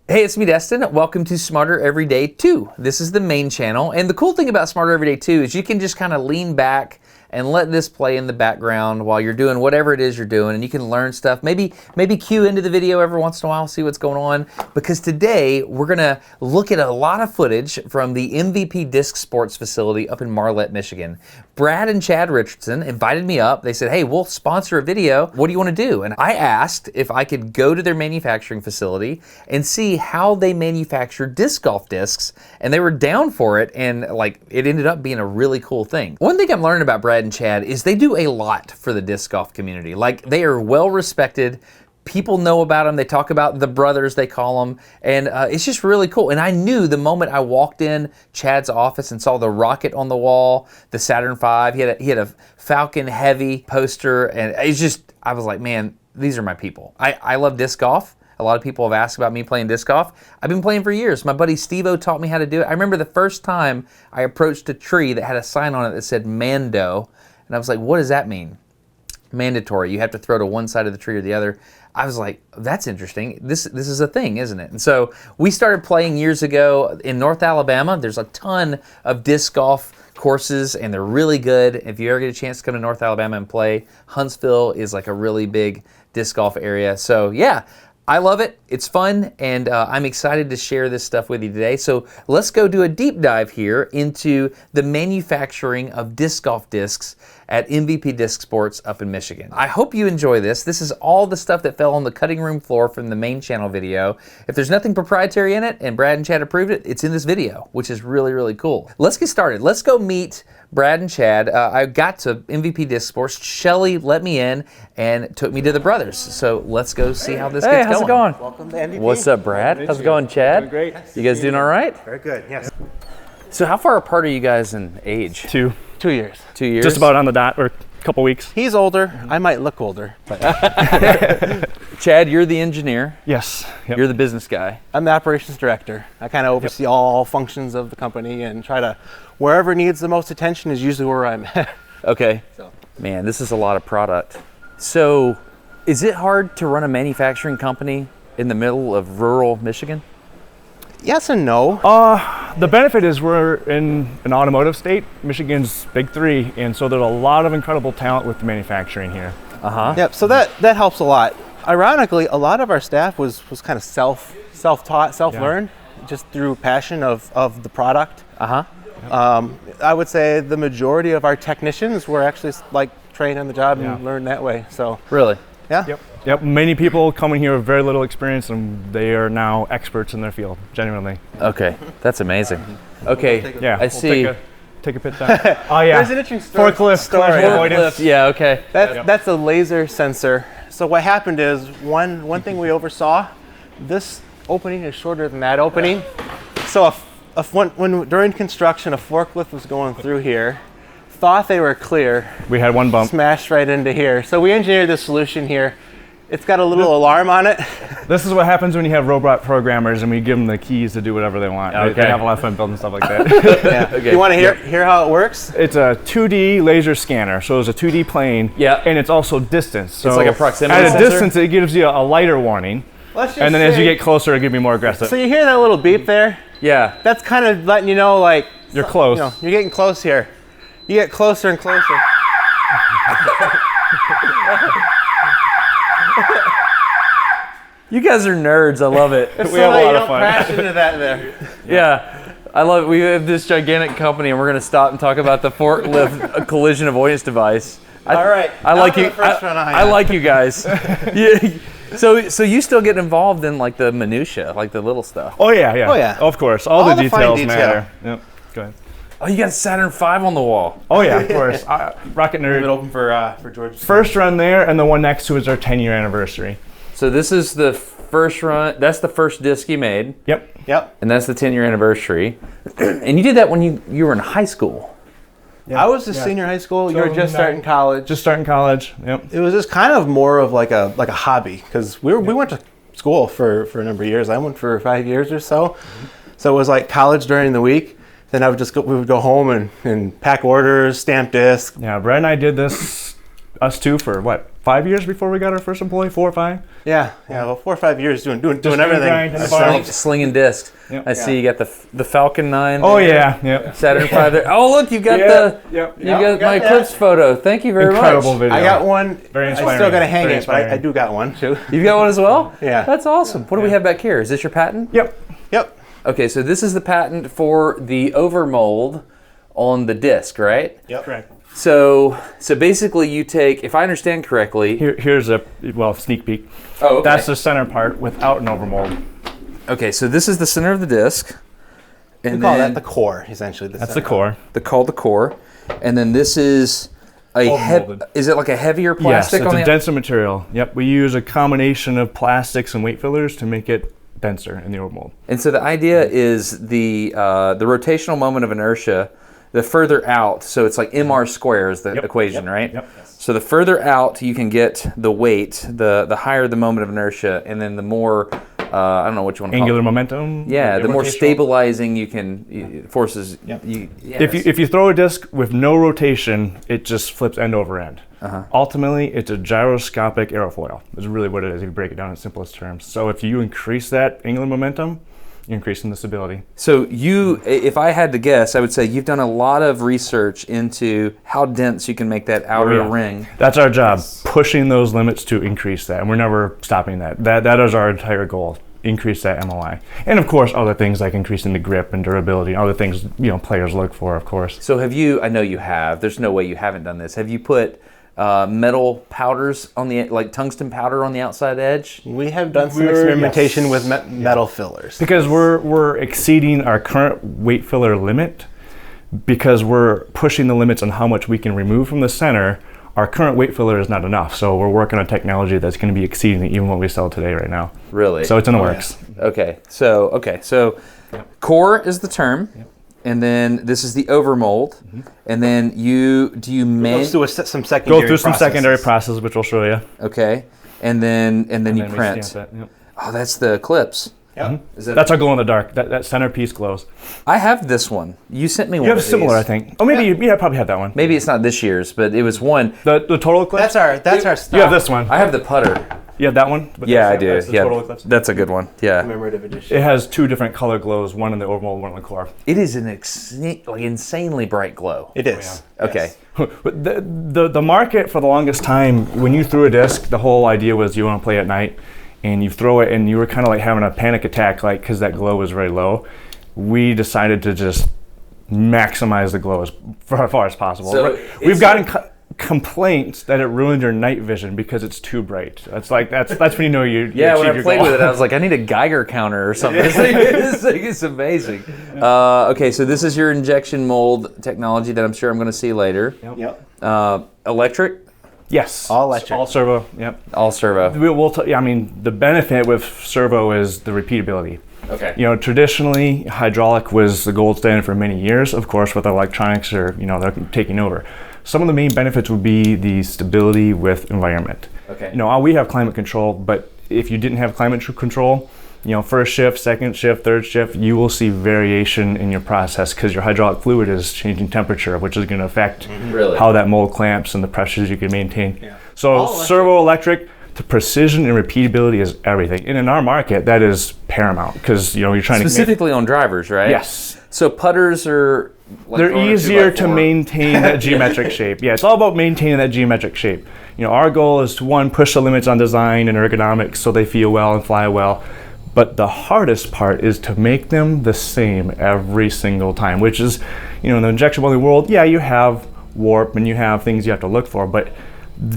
Hey, it's me, Destin. Welcome to Smarter Everyday 2. This is the main channel. And the cool thing about Smarter Everyday 2 is you can just kind of lean back and let this play in the background while you're doing whatever it is you're doing, and you can learn stuff. Maybe cue into the video every once in a while, see what's going on. Because today we're gonna look at a lot of footage from the MVP Disc Sports facility up in Marlette, Michigan. Brad and Chad Richardson invited me up. They said, hey, we'll sponsor a video. What do you want to do? And I asked if I could go to their manufacturing facility and see how they manufacture disc golf discs, and they were down for it, and like it ended up being a really cool thing. One thing I'm learning about Brad and Chad is they do a lot for the disc golf community. Like, they are well respected. People know about them. They talk about the brothers, they call them, and it's just really cool. And I knew the moment I walked in Chad's office and saw the rocket on the wall, the Saturn V, he had a Falcon Heavy poster, and it's just, I was like, man, these are my people. I love disc golf. A lot of people have asked about me playing disc golf. I've been playing for years. My buddy Steve-O taught me how to do it. I remember the first time I approached a tree that had a sign on it that said Mando, and I was like, what does that mean? Mandatory. You have to throw to one side of the tree or the other. I was like, that's interesting. This is a thing, isn't it? And so we started playing years ago in North Alabama. There's a ton of disc golf courses, and they're really good. If you ever get a chance to come to North Alabama and play, Huntsville is like a really big disc golf area. So yeah, I love it. It's fun, and I'm excited to share this stuff with you today. So let's go do a deep dive here into the manufacturing of disc golf discs at MVP Disc Sports up in Michigan. I hope you enjoy this. This is all the stuff that fell on the cutting room floor from the main channel video. If there's nothing proprietary in it, and Brad and Chad approved it, it's in this video, which is really, really cool. Let's get started. Let's go meet Brad and Chad. I got to MVP Disc Sports. Shelly let me in and took me to the brothers. So let's go see how this gets going. Hey, how's it going? Welcome to MVP. What's up, Brad? How's it going, Chad? Doing great. You guys doing all right? Very good, yes. So how far apart are you guys in age? 2 years. 2 years? Just about on the dot, or a couple weeks. He's older. I might look older, but Chad, you're the engineer. Yes. Yep. You're the business guy. I'm the operations director. I kind of oversee all functions of the company and try to, wherever needs the most attention is usually where I'm at. Okay. Man, this is a lot of product. So is it hard to run a manufacturing company in the middle of rural Michigan? Yes and no. The benefit is we're in an automotive state. Michigan's big 3, and so there's a lot of incredible talent with the manufacturing here. Yep, so that helps a lot. Ironically, a lot of our staff was kind of self-taught, self-learned, just through passion of the product. I would say the majority of our technicians were actually like trained on the job and learned that way. So Really? yeah. Yep. Many people coming here with very little experience, and they are now experts in their field, genuinely. Okay, that's amazing. Okay, Yeah. I see. Take a pit down. Oh yeah. There's an interesting story. Forklift, collision avoidance. Yeah, okay. That's a laser sensor. So what happened is one thing we oversaw, this opening is shorter than that opening. So when during construction a forklift was going through here, thought they were clear. We had one bump. Smashed right into here. So we engineered this solution here. It's got a little alarm on it. This is what happens when you have robot programmers and we give them the keys to do whatever they want. Okay. They have a lot of fun building stuff like that. Yeah. Okay. You want to hear how it works? It's a 2D laser scanner, so it's a 2D plane. Yeah. And it's also distance. So It's like a proximity at sensor? a distance, it gives you a lighter warning. Let's just And then as you say- get closer, it gives you more aggressive. So you hear that little beep there? Yeah. That's kind of letting you know, like, You're close. You know, you're getting close here. You get closer and closer. You guys are nerds. I love it. So We have a that lot you of don't fun. crash into that there. Yeah, I love it. We have this gigantic company, and we're going to stop and talk about the forklift collision avoidance device. All right. I now like for you. the first one I like you guys. Yeah. So you still get involved in like the minutia, like the little stuff. Oh yeah. Oh, yeah. Of course, all All the the fine details detail. matter. Yep. Go ahead. Oh, you got a Saturn V on the wall. Oh yeah, of course. Rocket Leave it nerd. open for George. First run there, and the one next to is our 10-year anniversary. So this is the first run. That's the first disc you made, Yep. Yep. and that's the 10-year anniversary. And you did that when you were in high school. I was a senior high school. You were just starting college. Just starting college. Yep. It was just kind of more of like a hobby because we went to school for a number of years. I went for 5 years or so. So it was like college during the week. Then we would go home and pack orders, stamp discs. Yeah, Brad and I did this, us two, for what, 5 years before we got our first employee, 4 or 5. Yeah, well, 4 or 5 years doing everything. grinding the bar. Slinging discs. Yep. I see you got the Falcon 9. Oh there, yeah, yep. Saturn 5 there. Oh look, you got you got my Eclipse photo. Thank you very Incredible much. video. I got one. Very inspiring. I still got to hang Very it, but I inspiring. do got one too. You've got one as well? Yeah. That's awesome. What do we have back here? Is this your patent? Yep. Yep. Okay, so this is the patent for the overmold on the disc, right? Yep. Correct. So basically you take, if I understand correctly. Here's a sneak peek. Oh, okay. That's the center part without an overmold. Okay, so this is the center of the disc. And We call that the core, essentially. That's the core. called the core. And then this is is it like a heavier plastic Yes, on it's the a denser material. Yep, we use a combination of plastics and weight fillers to make it denser in the overmold. And so the idea is the rotational moment of inertia, the further out, so it's like mr square is the equation, right? Yep. So the further out you can get the weight, the higher the moment of inertia, and then the more, I don't know what you want to call Angular it. momentum. Yeah, the more rotational. stabilizing you can, forces. Yep. If you throw a disc with no rotation, it just flips end over end. Ultimately, it's a gyroscopic aerofoil. Is really what it is if you break it down in simplest terms. So if you increase that angular momentum, you're increasing the stability. So if I had to guess, I would say you've done a lot of research into how dense you can make that outer ring. That's our job, pushing those limits to increase that, and we're never stopping that. That is our entire goal. Increase that MOI, and of course other things like increasing the grip and durability, other things players look for, of course. So have you? I know you have. There's no way you haven't done this. Have you put metal powders on the, like tungsten powder on the outside edge? We have done some experimentation with metal fillers. Because we're exceeding our current weight filler limit, because we're pushing the limits on how much we can remove from the center. Our current weight filler is not enough, so we're working on technology that's going to be exceeding even what we sell today right now. Really? So it's in the works. Yeah. Okay. So core is the term. Yep. And then this is the overmold, and then you Go through some secondary processes, which we'll show you. Okay, and then you print. Stamp it. Yep. Oh, that's the Eclipse. Yep. That's our glow in the dark. That centerpiece glows. I have this one. You sent me one. You have of similar, these. I think. Oh, maybe you probably had that one. Maybe it's not this year's, but it was one. The total Eclipse. That's our stock. You have this one. I have the putter. You have that one. Yeah, I do. That's the total Eclipse. That's a good one. Yeah. Commemorative edition. It has 2 different color glows, one in the overmold, one in the core. It is an insanely bright glow. It is. Okay. The market for the longest time, when you threw a disc, the whole idea was you want to play at night, and you throw it, and you were kind of like having a panic attack, like because that glow was very low. We decided to just maximize the glow as far as possible. So we've gotten complaints that it ruined your night vision because it's too bright. That's when you know you yeah. When I your played goal. with it, I was like, I need a Geiger counter or something. It's amazing. Okay, so this is your injection mold technology that I'm sure I'm going to see later. Yep. Electric. Yes. All electric. All servo. Yep. All servo. The benefit with servo is the repeatability. Okay. Traditionally, hydraulic was the gold standard for many years. Of course, with electronics, they're taking over. Some of the main benefits would be the stability with environment. Okay. We have climate control, but if you didn't have climate control, first shift, second shift, third shift, you will see variation in your process because your hydraulic fluid is changing temperature, which is going to affect how that mold clamps and the pressures you can maintain. Yeah. So servo electric, the precision and repeatability is everything. And in our market, that is paramount because you're trying specifically on drivers, right? Yes. So putters are they're easier to maintain that geometric shape. Yeah, it's all about maintaining that geometric shape. Our goal is to, one, push the limits on design and ergonomics so they feel well and fly well. But the hardest part is to make them the same every single time, which is, in the injection molding world, yeah, you have warp and you have things you have to look for, but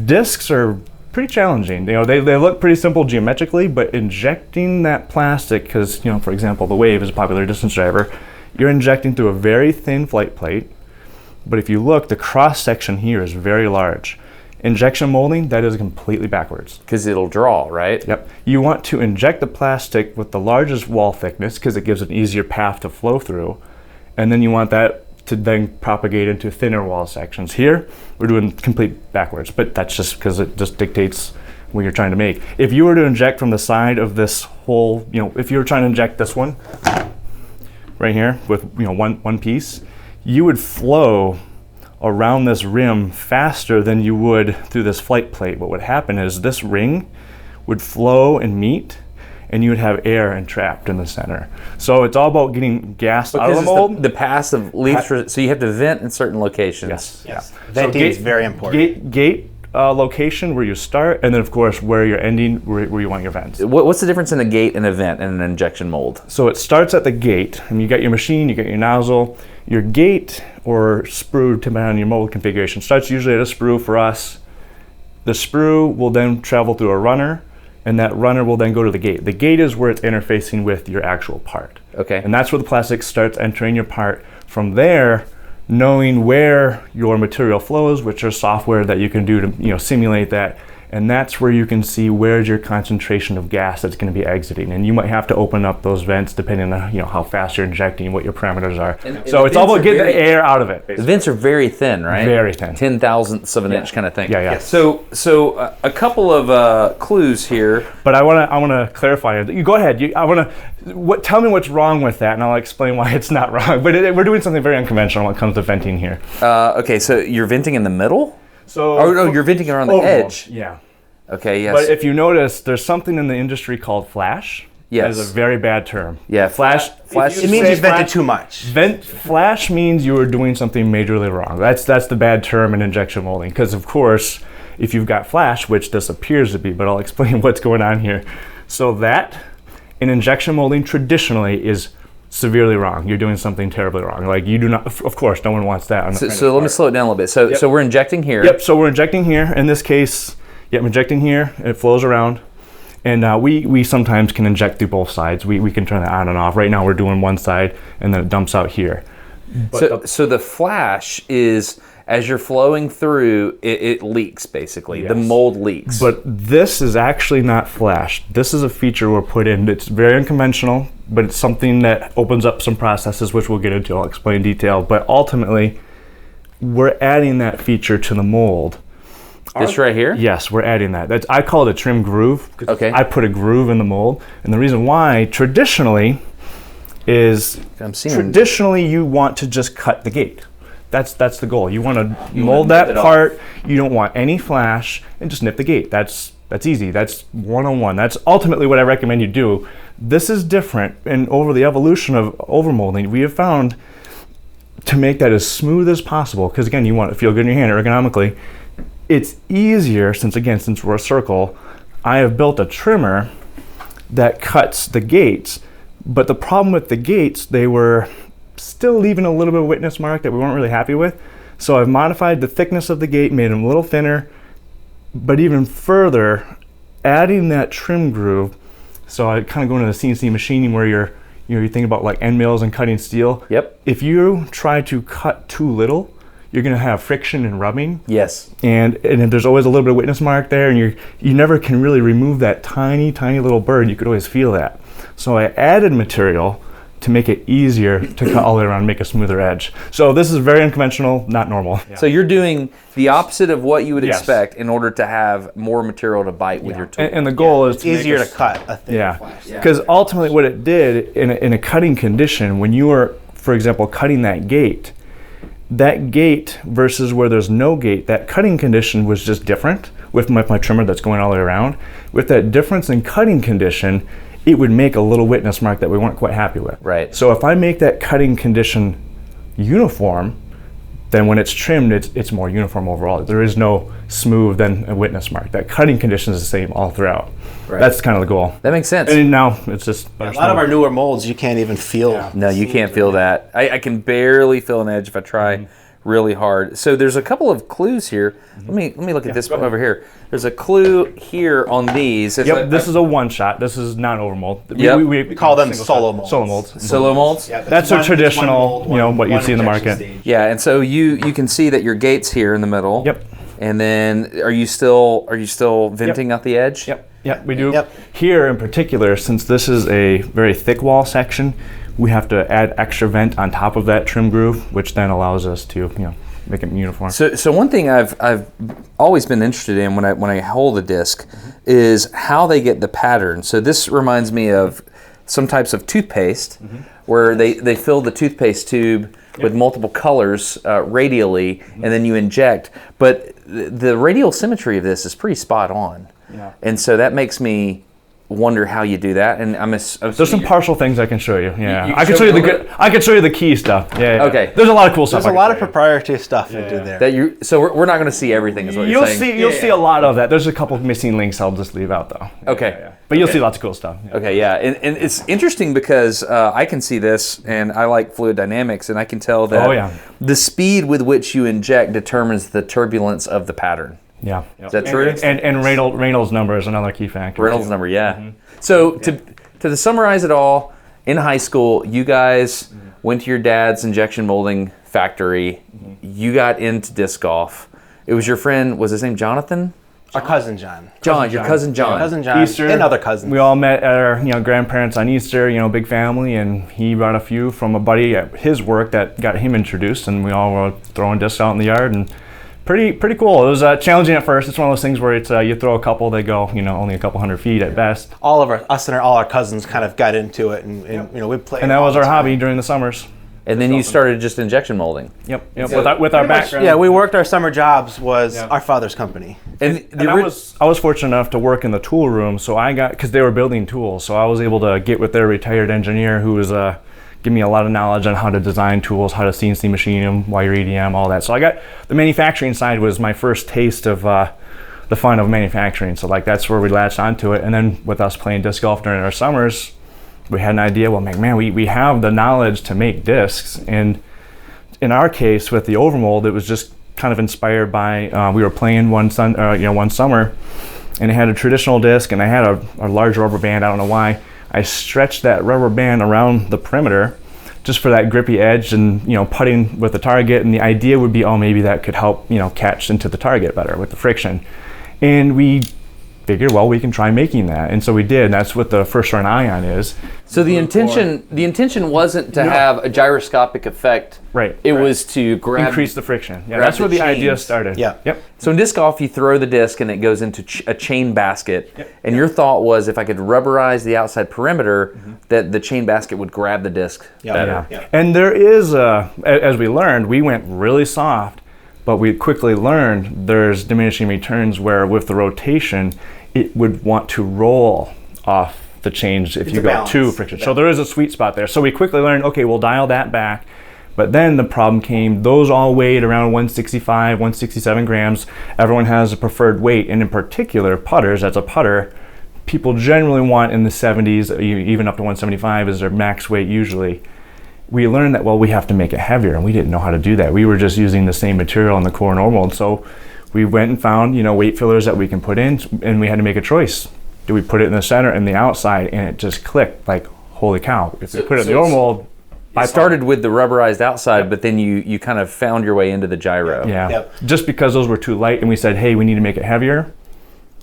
discs are pretty challenging. They look pretty simple geometrically, but injecting that plastic, because, for example, the Wave is a popular distance driver, you're injecting through a very thin flight plate, but if you look, the cross section here is very large. Injection molding, that is completely backwards. Because it'll draw, right? Yep. You want to inject the plastic with the largest wall thickness because it gives an easier path to flow through, and then you want that to then propagate into thinner wall sections. Here, we're doing complete backwards, but that's just because it just dictates what you're trying to make. If you were to inject from the side of this whole, if you were trying to inject this one, right here with one piece, you would flow around this rim faster than you would through this flight plate. What would happen is this ring would flow and meet, and you would have air entrapped in the center. So it's all about getting gas out of the mold. The passive leaks, so you have to vent in certain locations. Yes. Venting is very important. Gate location where you start, and then of course where you're ending, where you want your vents. What's the difference in a gate and a vent and an injection mold? So it starts at the gate, and you got your machine, you got your nozzle. Your gate or sprue, depending on your mold configuration, starts usually at a sprue for us. The sprue will then travel through a runner, and that runner will then go to the gate. The gate is where it's interfacing with your actual part. Okay. And that's where the plastic starts entering your part. From there, knowing where your material flows, which are software that you can do to simulate that, and that's where you can see where's your concentration of gas that's going to be exiting. And you might have to open up those vents depending on how fast you're injecting, what your parameters are. So it's all about getting the air out of it. The vents are very thin, right? Very thin. 0.010 of an inch kind of thing. Yeah. So a couple of clues here. But I want to clarify. You go ahead. Tell me what's wrong with that, and I'll explain why it's not wrong. But we're doing something very unconventional when it comes to venting here. Okay, so you're venting in the middle? You're venting around the edge. Yeah. Okay, yes. But if you notice, there's something in the industry called flash. Yes. That is a very bad term. Yeah, flash. It means you vented too much. Flash means you are doing something majorly wrong. That's the bad term in injection molding. Because of course, if you've got flash, which this appears to be, but I'll explain what's going on here. So that in injection molding traditionally is severely wrong. You're doing something terribly wrong. Like you do not, of course, no one wants that. So let me slow it down a little bit. So we're injecting here. Yep, so we're injecting here. In this case, I'm injecting here, it flows around. And we sometimes can inject through both sides. We can turn that on and off. Right now we're doing one side, and then it dumps out here. So the flash is, as you're flowing through, it leaks basically. Yes. The mold leaks. But this is actually not flash. This is a feature we're put in. It's very unconventional, but it's something that opens up some processes, which we'll get into. I'll explain in detail. But ultimately, we're adding that feature to the mold. This right here? Yes, we're adding that. I call it a trim groove. Okay. I put a groove in the mold. And the reason why, traditionally, is you want to just cut the gate. That's the goal. You want to mold that part. You don't want any flash, and just nip the gate. That's easy. That's one-on-one. That's ultimately what I recommend you do. This is different, and over the evolution of overmolding, we have found to make that as smooth as possible, because again, you want it to feel good in your hand ergonomically. It's easier since we're a circle. I have built a trimmer that cuts the gates, but the problem with the gates, they were still leaving a little bit of witness mark that we weren't really happy with. So I've modified the thickness of the gate, made them a little thinner, but even further, adding that trim groove. So I kind of go into the CNC machining where you think about like end mills and cutting steel. Yep. If you try to cut too little, you're going to have friction and rubbing. Yes. And there's always a little bit of witness mark there, and you never can really remove that tiny, tiny little burr. You could always feel that. So I added material to make it easier to cut all the way around and make a smoother edge. So this is very unconventional, not normal. Yeah. So you're doing the opposite of what you would expect in order to have more material to bite with your tool. And the goal is to easier to cut a thin flash. Because ultimately what it did in a cutting condition, when you were, for example, cutting that gate versus where there's no gate, that cutting condition was just different with my trimmer that's going all the way around. With that difference in cutting condition, it would make a little witness mark that we weren't quite happy with. Right. So if I make that cutting condition uniform, then when it's trimmed, it's more uniform overall. There is no smooth then a witness mark. That cutting condition is the same all throughout. Right. That's kind of the goal. That makes sense. And now it's just a lot of our newer molds, you can't even feel. Yeah. No, you can't feel that. I can barely feel an edge if I try really hard. So there's a couple of clues here. Let me look at this one over here. There's a clue here on these. This is a one shot. This is not overmold. We call them solo molds. Solo molds. Solo molds? Yeah, that's a traditional, what you see in the market. Stage. Yeah, and so you can see that your gate's here in the middle. Yep. And then are you still venting out the edge? Yep, we do. Yep. Here in particular, since this is a very thick wall section, we have to add extra vent on top of that trim groove, which then allows us to, make it uniform. So one thing I've always been interested in when I hold a disc is how they get the pattern. So this reminds me of some types of toothpaste where they fill the toothpaste tube with multiple colors radially, and then you inject. But the radial symmetry of this is pretty spot on. Yeah. And so that makes me wonder how you do that. And there's some partial things I can show you. Yeah, I can show you I can show you the key stuff. Yeah. Okay. There's a lot of cool stuff. There's a lot of proprietary stuff into there. So we're not going to see everything, is what you're saying. You'll see a lot of that. There's a couple of missing links I'll just leave out though. Okay. Yeah. But you'll see lots of cool stuff. Yeah. Okay, yeah, and it's interesting because I can see this, and I like fluid dynamics, and I can tell that the speed with which you inject determines the turbulence of the pattern. Yeah. Is that true? And Reynolds number is another key factor. Reynolds number, yeah. So to summarize it all, in high school, you guys went to your dad's injection molding factory. You got into disc golf. It was your friend, was his name Jonathan? Our cousin John. Your cousin John. Cousin John Easter, and other cousins. We all met at our grandparents on Easter, big family, and he brought a few from a buddy at his work that got him introduced, and we all were throwing discs out in the yard, and pretty cool. It was challenging at first. It's one of those things where it's you throw a couple, they go only a couple hundred feet at best. All our cousins kind of got into it, and we played. And that was our hobby during the summers. And then you started just injection molding. Yep. So with our background. Yeah, we worked our summer jobs was our father's company. And I was fortunate enough to work in the tool room, so because they were building tools, so I was able to get with their retired engineer who was give me a lot of knowledge on how to design tools, how to CNC machine them, wire EDM, all that. So I got the manufacturing side was my first taste of the fun of manufacturing. So that's where we latched onto it. And then with us playing disc golf during our summers, we had an idea, we have the knowledge to make discs. And in our case with the overmold, it was just kind of inspired by, we were playing one summer, and it had a traditional disc, and I had a large rubber band. I don't know why. I stretched that rubber band around the perimeter just for that grippy edge and putting with the target, and the idea would be, maybe that could help catch into the target better with the friction. And we figured, we can try making that, and so we did. And that's what the first run ion is. So the intention wasn't to have a gyroscopic effect. Right. It was to increase the friction. Yeah, that's where the idea started. Yeah. Yep. So in disc golf, you throw the disc and it goes into a chain basket. Yep. And your thought was, if I could rubberize the outside perimeter, that the chain basket would grab the disc better. Yeah. And there is, as we learned, we went really soft. But we quickly learned there's diminishing returns where with the rotation, it would want to roll off the chains if you go too friction. So there is a sweet spot there. So we quickly learned, okay, we'll dial that back. But then the problem came, those all weighed around 165, 167 grams. Everyone has a preferred weight. And in particular, putters, as a putter, people generally want in the 70s, even up to 175 is their max weight usually. We learned that, we have to make it heavier, and we didn't know how to do that. We were just using the same material in the core and overmold. So we went and found, weight fillers that we can put in, and we had to make a choice. Do we put it in the center and the outside? And it just clicked, holy cow. If we put it in the overmold, I started with the rubberized outside, but then you kind of found your way into the gyro. Yeah. Yep. Just because those were too light, and we said, hey, we need to make it heavier.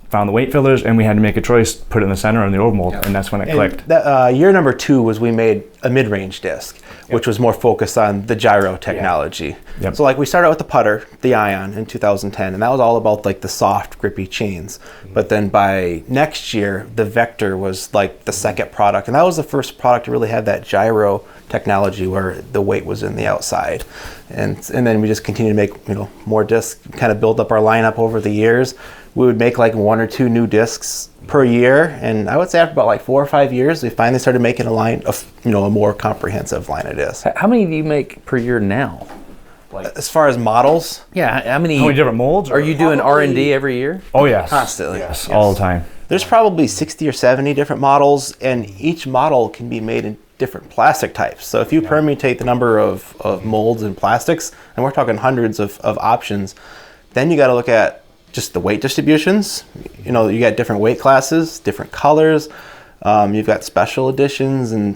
Found the weight fillers, and we had to make a choice, put it in the center and the overmold, and that's when it clicked. Year number 2 was we made a mid-range disc, which was more focused on the gyro technology. Yep. So we started out with the putter, the Ion, in 2010, and that was all about the soft, grippy chains. But then by next year, the Vector was the second product, and that was the first product to really have that gyro technology where the weight was in the outside. And then we just continued to make more discs, kind of build up our lineup over the years. We would make 1 or 2 new discs per year, and I would say after about 4 or 5 years, we finally started making a line of a more comprehensive line of discs. How many do you make per year now? As far as models? Yeah, how many different molds? Are you doing R&D every year? Oh yes, constantly. Yes, all the time. There's probably 60 or 70 different models, and each model can be made in different plastic types. So if you permutate the number of molds and plastics, and we're talking hundreds of options, then you got to look at just the weight distributions. You got different weight classes, different colors. You've got special editions and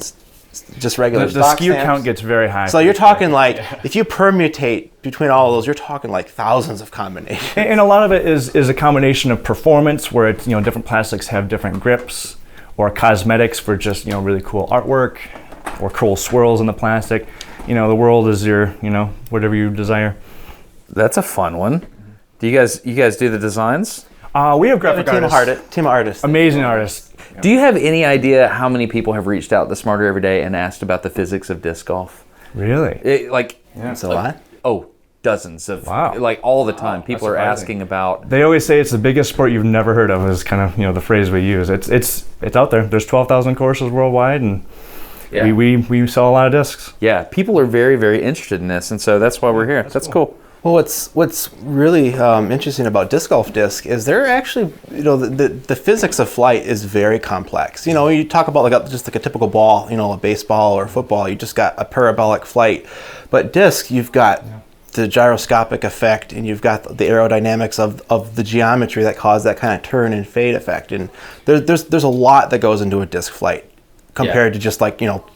just regular the stock SKU stamps. count gets very high. So you're talking if you permutate between all of those, you're talking thousands of combinations. And a lot of it is a combination of performance, where it's different plastics have different grips, or cosmetics for just really cool artwork, or cool swirls in the plastic. The world is your whatever you desire. That's a fun one. Do you guys do the designs? We have graphic team of artists. Amazing artists. Do you have any idea how many people have reached out to Smarter Every Day and asked about the physics of disc golf? Really? It's a lot. Oh, dozens of, wow. Like all the time. People are asking about. They always say it's the biggest sport you've never heard of is kind of, the phrase we use. It's out there. There's 12,000 courses worldwide, and we sell a lot of discs. Yeah, people are very, very interested in this, and so that's why we're here. That's cool. Well, what's really interesting about disc golf disc is they're actually, the physics of flight is very complex. You talk about just like a typical ball, a baseball or football, you just got a parabolic flight. But disc, you've got the gyroscopic effect, and you've got the aerodynamics of the geometry that cause that kind of turn and fade effect. And there's a lot that goes into a disc flight compared to just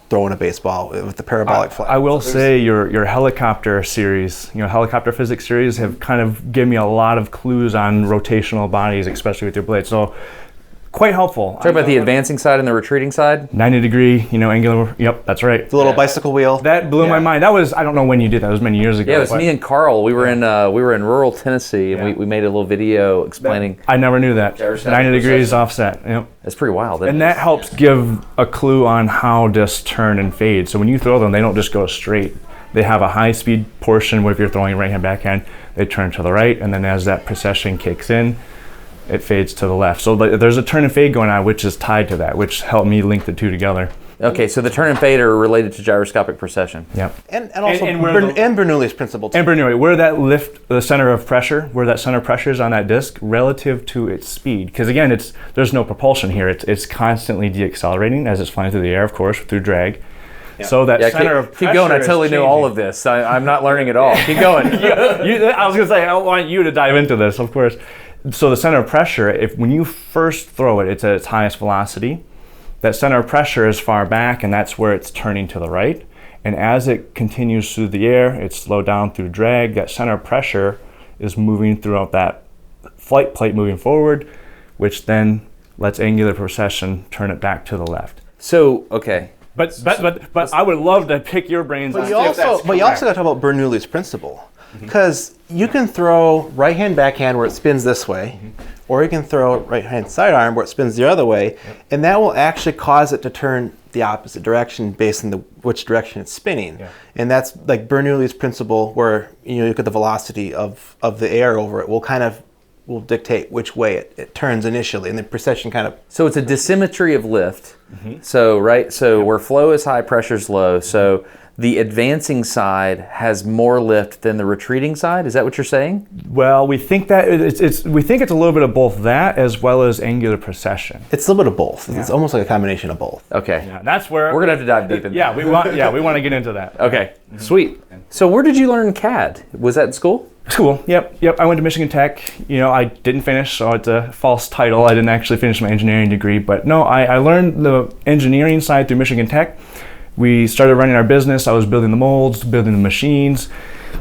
throwing a baseball with the parabolic flight. I will say your helicopter series, helicopter physics series have kind of given me a lot of clues on rotational bodies, especially with your blades. So quite helpful. Talk about the advancing side and the retreating side. 90-degree, angular. Yep, that's right. The little bicycle wheel. That blew my mind. That was, I don't know when you did that. It was many years ago. Yeah, it was me and Carl. We were in rural Tennessee, and we made a little video explaining. I never knew that. 90 degrees offset. Yep. That's pretty wild. And that helps give a clue on how discs turn and fade. So when you throw them, they don't just go straight. They have a high speed portion where if you're throwing right hand, backhand, they turn to the right, and then as that precession kicks in, it fades to the left. So there's a turn and fade going on, which is tied to that, which helped me link the two together. Okay, so the turn and fade are related to gyroscopic precession. Yep. And also Bernoulli's principle too. And Bernoulli, where that lift, the center of pressure, where that center of pressure is on that disc relative to its speed. Because again, there's no propulsion here. It's constantly deaccelerating as it's flying through the air, of course, through drag. Yeah. So that center of pressure keep going. I totally knew all of this. I'm not learning at all. Keep going. I was going to say, I want you to dive into this, of course. So the center of pressure, when you first throw it, it's at its highest velocity. That center of pressure is far back, and that's where it's turning to the right. And as it continues through the air, it's slowed down through drag. That center of pressure is moving throughout that flight plate moving forward, which then lets angular precession turn it back to the left. So, okay. But I would love to pick your brains on you also got to talk about Bernoulli's principle. Because you can throw right-hand backhand where it spins this way, or you can throw right-hand sidearm where it spins the other way, and that will actually cause it to turn the opposite direction based on which direction it's spinning. Yeah. And that's like Bernoulli's principle, where you look at the velocity of the air over it will dictate which way it turns initially, and the precession kind of. So it's a dissymmetry of lift. So where flow is high, pressure is low. So the advancing side has more lift than the retreating side. Is that what you're saying? Well, we think that it's a little bit of both that as well as angular precession. It's a little bit of both. Yeah. It's almost like a combination of both. Okay. Yeah, that's where we're gonna have to dive deep into. We want to get into that. Okay. Sweet. So where did you learn CAD? Was that in school? School. Yep. I went to Michigan Tech. I didn't finish, so it's a false title. I didn't actually finish my engineering degree, but no, I learned the engineering side through Michigan Tech. We started running our business. I was building the molds, building the machines.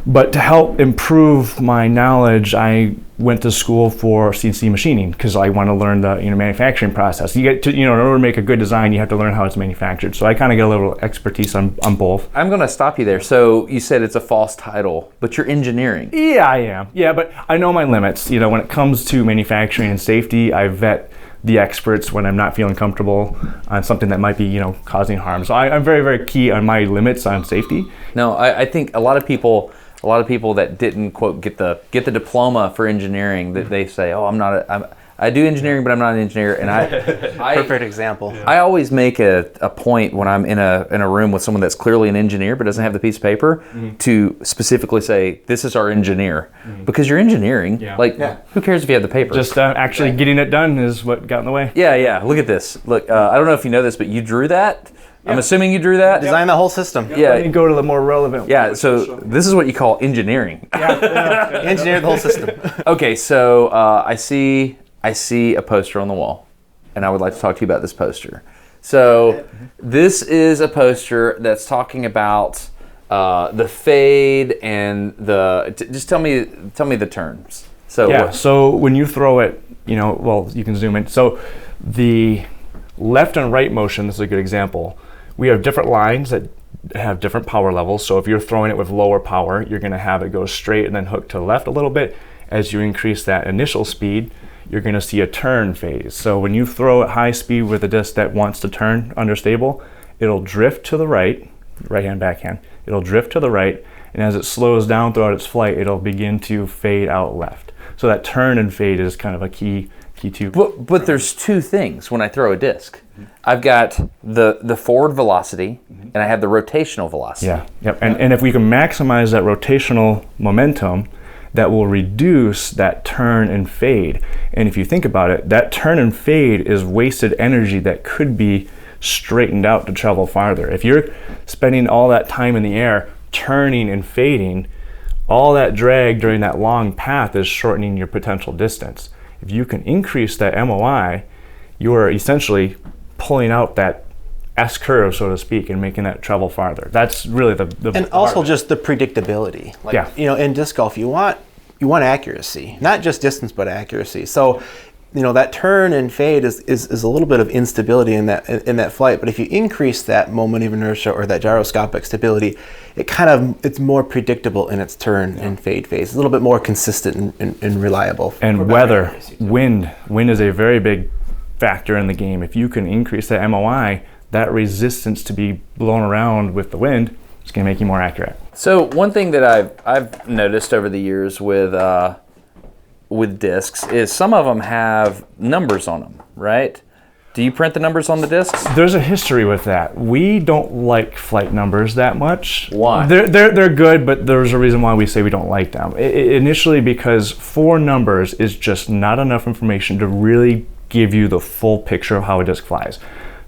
But to help improve my knowledge, I went to school for CNC machining because I want to learn the manufacturing process. You get to, in order to make a good design, you have to learn how it's manufactured. So I kind of get a little expertise on both. I'm going to stop you there. So you said it's a false title, but you're engineering. Yeah, I am. Yeah, but I know my limits. When it comes to manufacturing and safety, I vet the experts when I'm not feeling comfortable on something that might be, causing harm. So I'm very, very key on my limits on safety. No, I think a lot of people that didn't quote get the diploma for engineering, that they say, oh, I do engineering, but I'm not an engineer. And I perfect example. Yeah. I always make a point when I'm in a room with someone that's clearly an engineer but doesn't have the piece of paper to specifically say, this is our engineer. Because you're engineering. Yeah. Who cares if you have the paper? Just actually getting it done is what got in the way. Yeah. Look at this. Look, I don't know if you know this, but you drew that. Yeah. I'm assuming you drew that. Design the whole system. Yeah. Let me go to the more relevant. Yeah. So this is what you call engineering. Engineer the whole system. Okay. So I see a poster on the wall, and I would like to talk to you about this poster. So this is a poster that's talking about the fade and just tell me the terms. So so when you throw it, you can zoom in. So the left and right motion, this is a good example. We have different lines that have different power levels. So if you're throwing it with lower power, you're going to have it go straight and then hook to the left a little bit. As you increase that initial speed, you're going to see a turn phase. So when you throw at high speed with a disc that wants to turn understable, it'll drift to the right hand, backhand. It'll drift to the right, and as it slows down throughout its flight, it'll begin to fade out left. So that turn and fade is kind of a key to. But there's two things when I throw a disc. I've got the forward velocity, and I have the rotational velocity. Yeah, yep. And if we can maximize that rotational momentum, that will reduce that turn and fade. And if you think about it, that turn and fade is wasted energy that could be straightened out to travel farther. If you're spending all that time in the air turning and fading, all that drag during that long path is shortening your potential distance. If you can increase that MOI, you are essentially pulling out that S curve, so to speak, and making that travel farther. That's really the and also just the predictability. Like, you know, in disc golf, you want accuracy, not just distance, but accuracy. So, you know, that turn and fade is a little bit of instability in that flight. But if you increase that moment of inertia or that gyroscopic stability, it's more predictable in its turn and fade phase. It's a little bit more consistent and reliable. And weather, wind is a very big factor in the game. If you can increase that MOI, that resistance to be blown around with the wind is going to make you more accurate. So one thing that I've noticed over the years with discs is some of them have numbers on them, right? Do you print the numbers on the discs? There's a history with that. We don't like flight numbers that much. Why? They're good, but there's a reason why we say we don't like them. Initially, because 4 numbers is just not enough information to really give you the full picture of how a disc flies.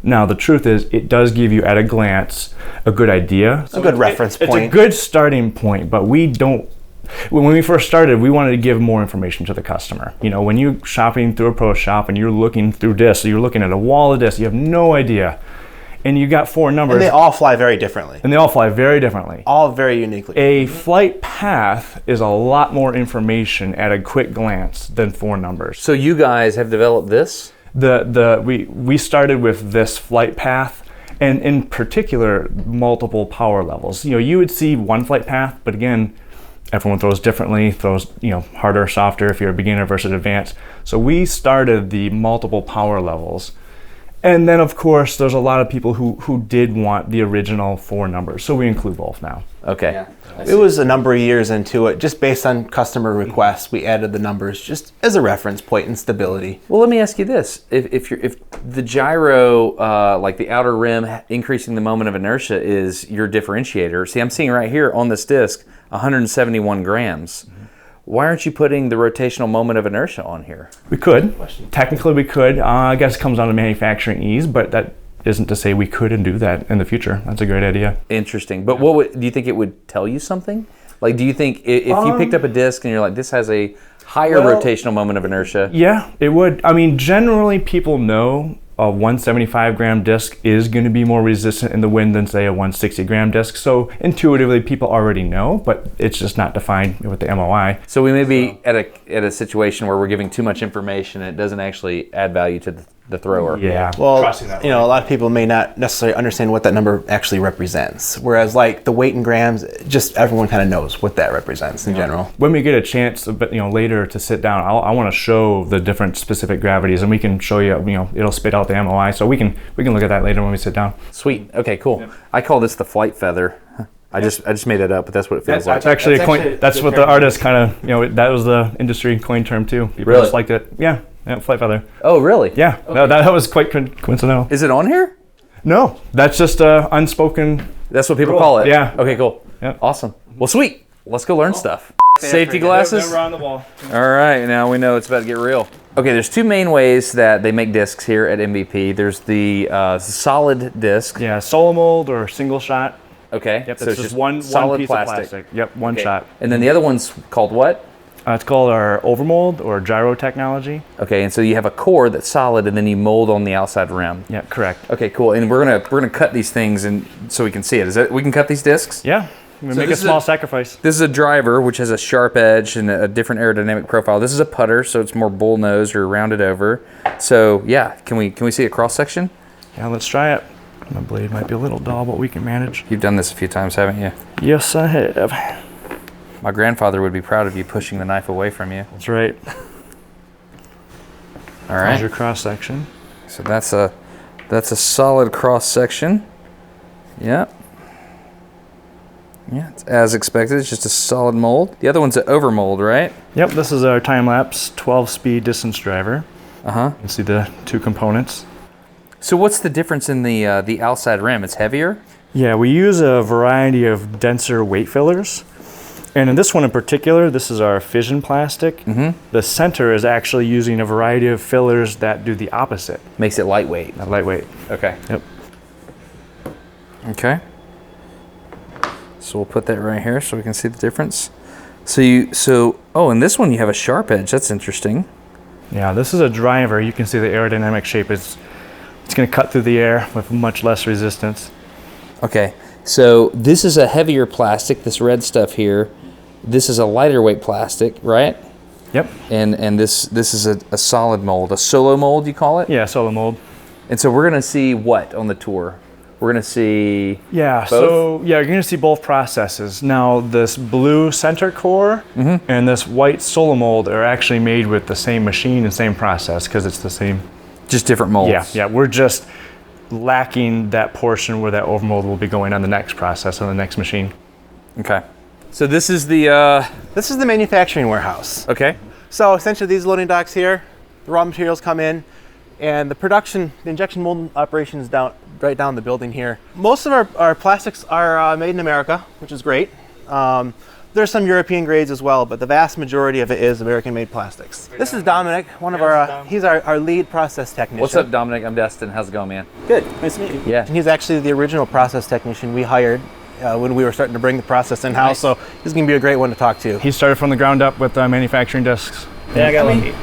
Now, the truth is, it does give you, at a glance, a good idea. A good reference point. It's a good starting point, but we don't. When we first started, we wanted to give more information to the customer. You know, when you're shopping through a pro shop and you're looking through discs, you're looking at a wall of discs, you have no idea. And you got 4 numbers. And they all fly very differently. All very uniquely. A flight path is a lot more information at a quick glance than 4 numbers. So you guys have developed this? We started with this flight path, and in particular, multiple power levels. You know, you would see one flight path, but again, everyone throws differently, harder, softer if you're a beginner versus advanced. So we started the multiple power levels. And then, of course, there's a lot of people who did want the original 4 numbers. So we include both now. Okay. Yeah. It was a number of years into it, just based on customer requests. We added the numbers just as a reference point and stability. Well, let me ask you this. If the gyro, like the outer rim, increasing the moment of inertia is your differentiator. See, I'm seeing right here on this disc, 171 grams. Mm-hmm. Why aren't you putting the rotational moment of inertia on here? We could. Technically, we could. I guess it comes down to manufacturing ease, but that isn't to say we couldn't do that in the future. That's a great idea. Interesting. But do you think it would tell you something? Like, do you think if you picked up a disc and you're like, this has a higher rotational moment of inertia? Yeah, it would. I mean, generally people know a 175 gram disc is going to be more resistant in the wind than, say, a 160 gram disc. So intuitively, people already know, but it's just not defined with the MOI. So we may be at a situation where we're giving too much information and it doesn't actually add value to the thrower. Yeah. Well, you know, a lot of people may not necessarily understand what that number actually represents. Whereas, like the weight in grams, just everyone kind of knows what that represents in general. When we get a chance, but later to sit down, I want to show the different specific gravities, and we can show you. It'll spit out the MOI, so we can look at that later when we sit down. Sweet. Okay. Cool. Yeah. I call this the flight feather. I just made that up, but that's what it feels like. That's actually a coin. That's what the artist kind of that was the industry coin term too. People just liked it. Yeah. Yeah, flight feather. Oh, really? Yeah, okay. that was quite coincidental. Is it on here? No, that's just unspoken. That's what people call it? Yeah. Okay, cool. Yeah. Awesome. Well, sweet. Let's go learn stuff. Safety glasses? They're on the wall. All right, now we know it's about to get real. Okay, there's 2 main ways that they make discs here at MVP. There's the solid disc. Yeah, solo mold or single shot. Okay. Yep, so it's just one solid piece plastic. of plastic. Yep, one shot. And then the other one's called what? It's called our overmold or gyro technology. Okay, and so you have a core that's solid, and then you mold on the outside rim. Yeah, correct. Okay, cool. And we're gonna cut these things, and so we can see it. We can cut these discs? Yeah. We make a small sacrifice. This is a driver, which has a sharp edge and a different aerodynamic profile. This is a putter, so it's more bull-nosed or rounded over. So yeah, can we see a cross section? Yeah, let's try it. My blade might be a little dull, but we can manage. You've done this a few times, haven't you? Yes, I have. My grandfather would be proud of you pushing the knife away from you. That's right. All right. Here's your cross section. So that's a solid cross section. Yep. Yeah, it's as expected. It's just a solid mold. The other one's an over mold, right? Yep, this is our time-lapse 12-speed distance driver. Uh-huh. You can see the two components. So what's the difference in the outside rim? It's heavier? Yeah, we use a variety of denser weight fillers. And in this one in particular, this is our fission plastic. Mm-hmm. The center is actually using a variety of fillers that do the opposite. Makes it lightweight. Lightweight. Okay. Yep. Okay. So we'll put that right here so we can see the difference. Oh, in this one you have a sharp edge. That's interesting. Yeah, this is a driver. You can see the aerodynamic shape. It's going to cut through the air with much less resistance. Okay. So this is a heavier plastic, this red stuff here. This is a lighter weight plastic, right? Yep. And this is a solid mold, a solo mold you call it? Yeah, solo mold. And so we're going to see what on the tour? We're going to see both? So you're going to see both processes. Now, this blue center core and this white solo mold are actually made with the same machine and same process because it's the same. Just different molds. Yeah. We're just lacking that portion where that overmold will be going on the next process on the next machine. Okay. So this is the manufacturing warehouse. Okay. So essentially these loading docks here, the raw materials come in, and the injection molding operations right down the building here. Most of our plastics are made in America, which is great. There's some European grades as well, but the vast majority of it is American-made plastics. This is Dominic, he's our lead process technician. What's up, Dominic? I'm Destin. How's it going, man? Good, nice to meet you. Yeah. And he's actually the original process technician we hired when we were starting to bring the process in-house, Nice. so he's gonna be a great one to talk to. He started from the ground up with manufacturing desks. Yeah, I got lucky.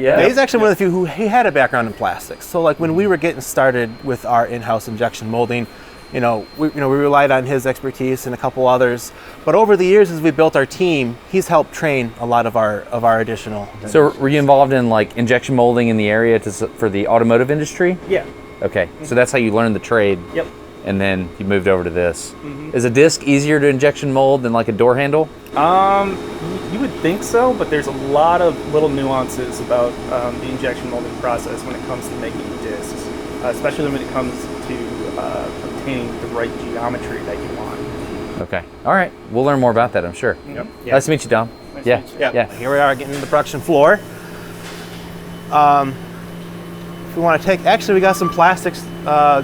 Yeah. He's actually one of the few he had a background in plastics. So like when we were getting started with our in-house injection molding, we relied on his expertise and a couple others. But over the years, as we built our team, he's helped train a lot of our additional. So were you involved in like injection molding in the area for the automotive industry? Yeah. Okay. So that's how you learned the trade. Yep. And then you moved over to this. Is a disc easier to injection mold than like a door handle? You would think so, but there's a lot of little nuances about the injection molding process when it comes to making discs, especially when it comes to obtaining the right geometry that you want. Okay. All right. We'll learn more about that, I'm sure. Yep. Yeah. Nice to meet you, Dom. Nice to Yeah. meet you. Yeah. Here we are getting to the production floor. If we want to actually we got some plastics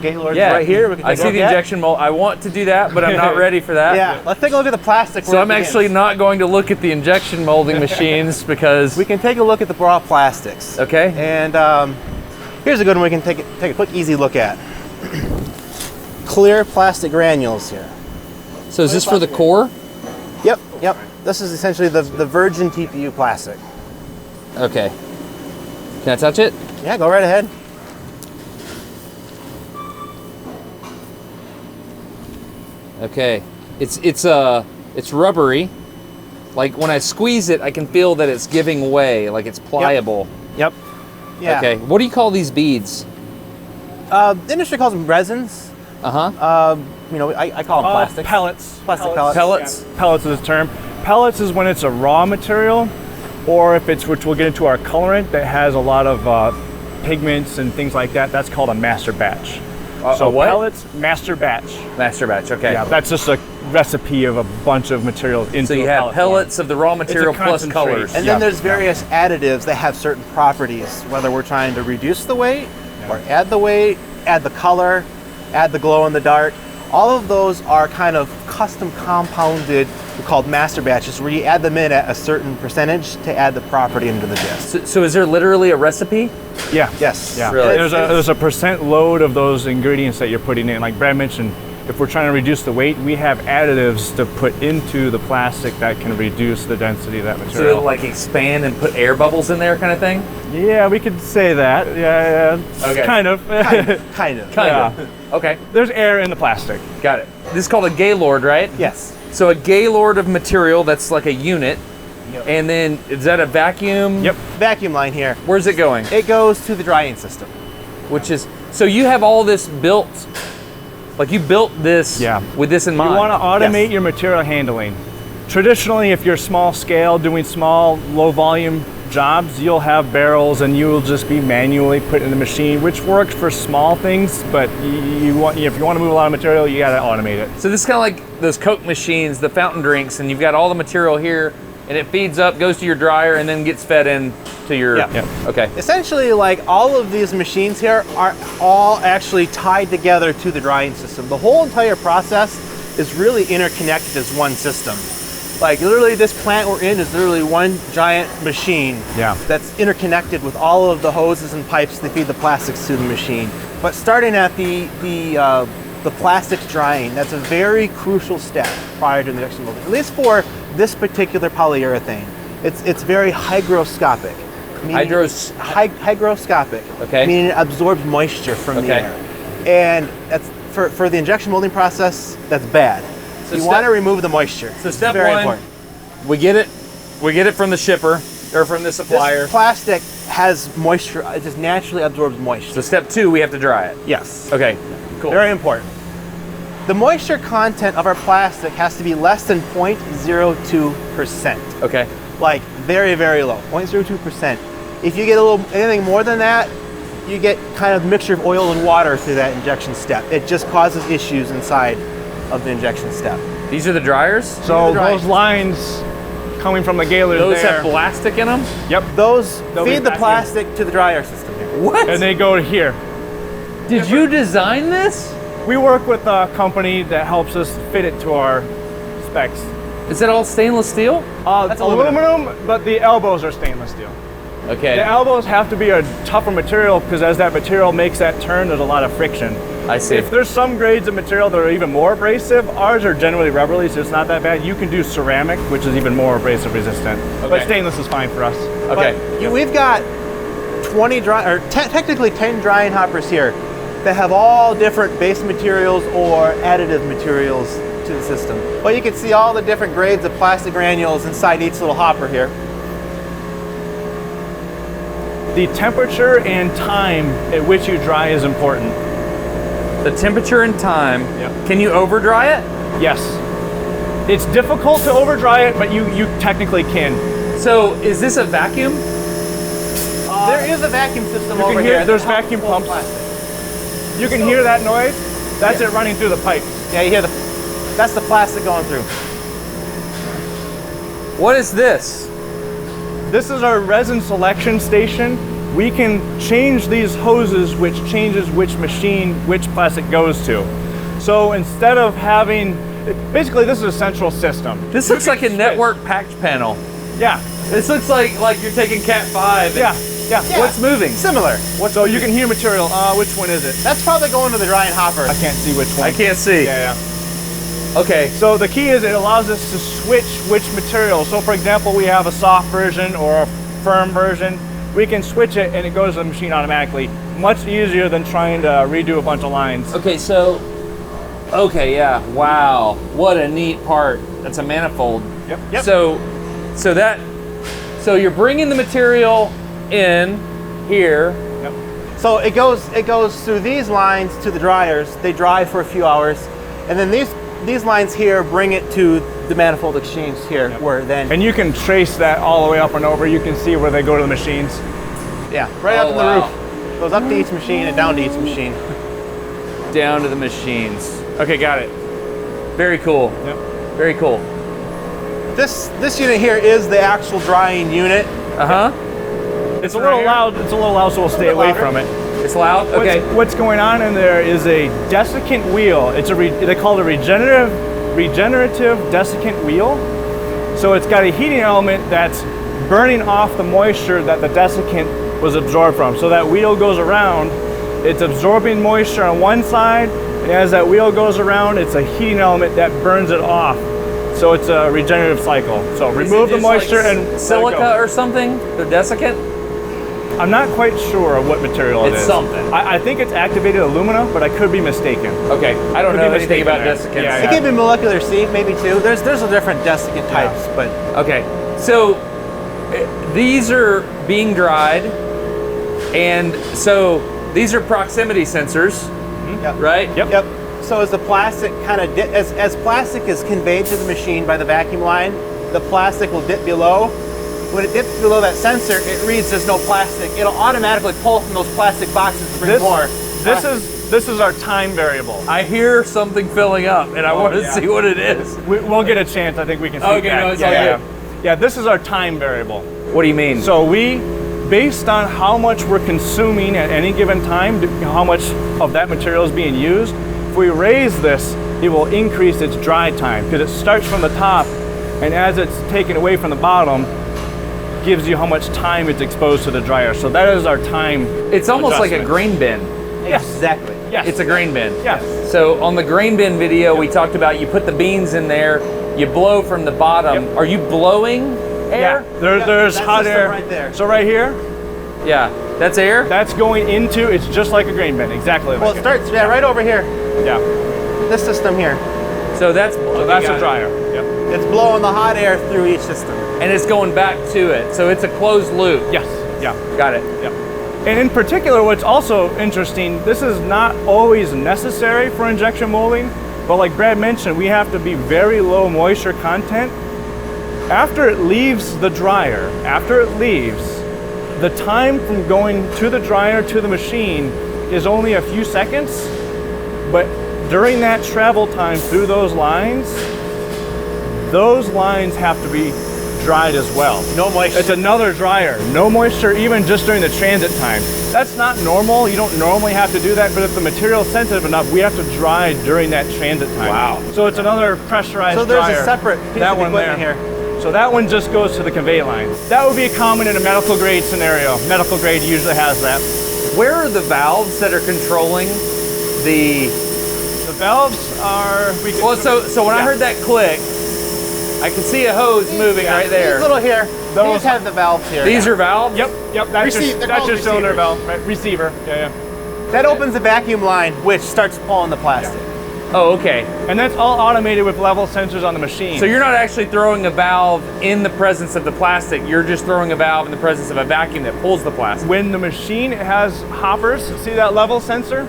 gaylords right here. We can I take a see look the at. injection mold. I want to do that, but I'm not ready for that. Yeah, let's take a look at the plastic. So I'm actually not going to look at the injection molding machines because... We can take a look at the raw plastics. Okay. And here's a good one we can take a quick, easy look at. Clear plastic granules here. So is this for the core? Yep. This is essentially the virgin TPU plastic. Okay. Can I touch it? Yeah, go right ahead. Okay. It's rubbery. Like when I squeeze it, I can feel that it's giving way, like it's pliable. Yep. Yeah. Okay. What do you call these beads? The industry calls them resins. Uh-huh. I call them plastics. Pellets. Plastic pellets. Pellets? Yeah. Pellets is the term. Pellets is when it's a raw material, or if it's, which we'll get into our colorant, that has a lot of pigments and things like that. That's called a master batch. So what? Pellets, master batch. Master batch, okay. Yeah, that's just a recipe of a bunch of materials into So you a have pellet pellets of the raw material plus concentrate. colors. And then there's various additives that have certain properties, whether we're trying to reduce the weight or add the weight, add the color, add the glow in the dark. All of those are kind of custom compounded, called master batches, where you add them in at a certain percentage to add the property into the disc. So is there literally a recipe? Yeah. Yes. Yeah. Really? There's a percent load of those ingredients that you're putting in. Like Brad mentioned, if we're trying to reduce the weight, we have additives to put into the plastic that can reduce the density of that So material. it'll like expand and put air bubbles in there kind of thing? Yeah, we could say that. Yeah. Okay. Kind of. Kind of. Kind of. Okay, There's air in the plastic. got it. This is called a gaylord, right? Yes. So a gaylord of material that's like a unit. Yep. And then is that a vacuum? Yep. Vacuum line here. Where's it going? It goes to the drying system. Which is, so you have all this built, like you built this with this in mind. You want to automate Yes. your material handling. Traditionally, if you're small scale, doing small, low volume jobs, you'll have barrels and you will just be manually put in the machine, which works for small things, but if you want to move a lot of material, you gotta automate it. So this is kind of like those Coke machines, the fountain drinks, and you've got all the material here, and it feeds up, goes to your dryer, and then gets fed in to your, okay. Essentially, like all of these machines here are all actually tied together to the drying system. The whole entire process is really interconnected as one system. Like literally this plant we're in is literally one giant machine that's interconnected with all of the hoses and pipes that feed the plastics to the machine. But starting at the plastics drying, that's a very crucial step prior to the injection molding, at least for this particular polyurethane. It's very hygroscopic. Hygroscopic, okay. Meaning it absorbs moisture from the air. And that's for the injection molding process, that's bad. So you want to remove the moisture. So step one, important. we get it from the shipper or from the supplier. This plastic has moisture, it just naturally absorbs moisture. So step 2, we have to dry it. Yes. Okay, cool. Very important. The moisture content of our plastic has to be less than 0.02%. Okay. Like very, very low, 0.02%. If you get anything more than that, you get kind of mixture of oil and water through that injection step. It just causes issues inside of the injection step. These are the dryers? So those lines coming from the gailers those have plastic in them? Yep. Those feed the plastic to the dryer system here. What? And they go to here. Did you design this? We work with a company that helps us fit it to our specs. Is it all stainless steel? That's aluminum, but the elbows are stainless steel. Okay. The elbows have to be a tougher material because as that material makes that turn, there's a lot of friction. I see. If there's some grades of material that are even more abrasive, ours are generally rubberly, so it's not that bad. You can do ceramic, which is even more abrasive resistant. Okay. But stainless is fine for us. Okay. But we've got 20 technically 10 drying hoppers here that have all different base materials or additive materials to the system. But you can see all the different grades of plastic granules inside each little hopper here. The temperature and time at which you dry is important. The temperature and time. Yep. Can you over dry it? Yes. It's difficult to over dry it, but you technically can. So is this a vacuum? There is a vacuum system over here. There's vacuum pumps. You can hear that noise? That's it running through the pipes. Yeah, you hear that's the plastic going through. What is this? This is our resin selection station. We can change these hoses, which changes which machine, which plastic goes to. So instead of having, basically this is a central system. This looks like a network patch panel. Yeah. This looks like you're taking Cat 5. Yeah. What's moving? Similar. So you can hear material. Which one is it? That's probably going to the drying hopper. I can't see which one. I can't see. Yeah. Okay. So the key is it allows us to switch which material. So for example, we have a soft version or a firm version. We can switch it and it goes to the machine automatically. Much easier than trying to redo a bunch of lines. Okay, yeah. Wow. What a neat part. That's a manifold. Yep. So you're bringing the material in here. Yep. So it goes through these lines to the dryers. They dry for a few hours, and then these lines here bring it to the manifold exchange here, where then. And you can trace that all the way up and over. You can see where they go to the machines. Yeah, right up in the roof. Goes up to each machine and down to each machine. Down to the machines. Okay, got it. Very cool. Yep. Very cool. This unit here is the actual drying unit. It's a little loud. It's a little loud, so we'll stay away from it. It's loud. Okay. What's going on in there is a desiccant wheel. It's they call it a regenerative desiccant wheel. So it's got a heating element that's burning off the moisture that the desiccant was absorbed from. So that wheel goes around. It's absorbing moisture on one side, and as that wheel goes around, it's a heating element that burns it off. So it's a regenerative cycle. So remove the moisture and silica or something. The desiccant. I'm not quite sure what material it is. It's something. I think it's activated alumina, but I could be mistaken. Okay, I don't know anything about desiccants. It could be molecular C, maybe too. There's a different desiccant types, but. Okay, so these are being dried, and so these are proximity sensors, right? Yep. So as the plastic as plastic is conveyed to the machine by the vacuum line, the plastic will dip below, when it dips below that sensor, it reads there's no plastic. It'll automatically pull from those plastic boxes to bring more. This is our time variable. I hear something filling up, and I want to see what it is. We'll get a chance. I think we can see Okay, that. no, it's all good. Yeah, this is our time variable. What do you mean? So based on how much we're consuming at any given time, how much of that material is being used, if we raise this, it will increase its dry time because it starts from the top, and as it's taken away from the bottom, gives you how much time it's exposed to the dryer. So that is our time. It's almost like a adjustment. grain bin. Yes. Exactly. Yes. It's a grain bin. Yes. So on the grain bin video, we talked about you put the beans in there, you blow from the bottom. Yep. Are you blowing air? Yeah. There's That hot system air. right there. So right here, Yeah. That's air? that's going into, it's just like a grain bin, exactly Well, like it starts right over here. Yeah. This system here. So that's a dryer. Yep. It's blowing the hot air through each system. And it's going back to it. So it's a closed loop. Yes. Yeah. Got it. Yep. And in particular, what's also interesting, this is not always necessary for injection molding, but like Brad mentioned, we have to be very low moisture content. After it leaves the dryer, the time from going to the dryer to the machine is only a few seconds, but during that travel time through those lines have to be dried as well. No moisture. It's another dryer. No moisture even just during the transit time. That's not normal. You don't normally have to do that, but if the material's sensitive enough, we have to dry during that transit time. Wow. So it's another pressurized So there's dryer. a separate piece That of one equipment there. here. So that one just goes to the convey line. That would be common in a medical grade scenario. Medical grade usually has that. Where are the valves that are controlling the... The valves are... Well, so when I heard that click, I can see a hose moving right there. These little here. Those- These have the valves here. These are valves? Yep, that's Receive- they're that's called your cylinder receivers. valve, right? Receiver, yeah. That opens the vacuum line, which starts pulling the plastic. Oh, okay. And that's all automated with level sensors on the machine. So you're not actually throwing a valve in the presence of the plastic, you're just throwing a valve in the presence of a vacuum that pulls the plastic. When the machine has hoppers, see that level sensor?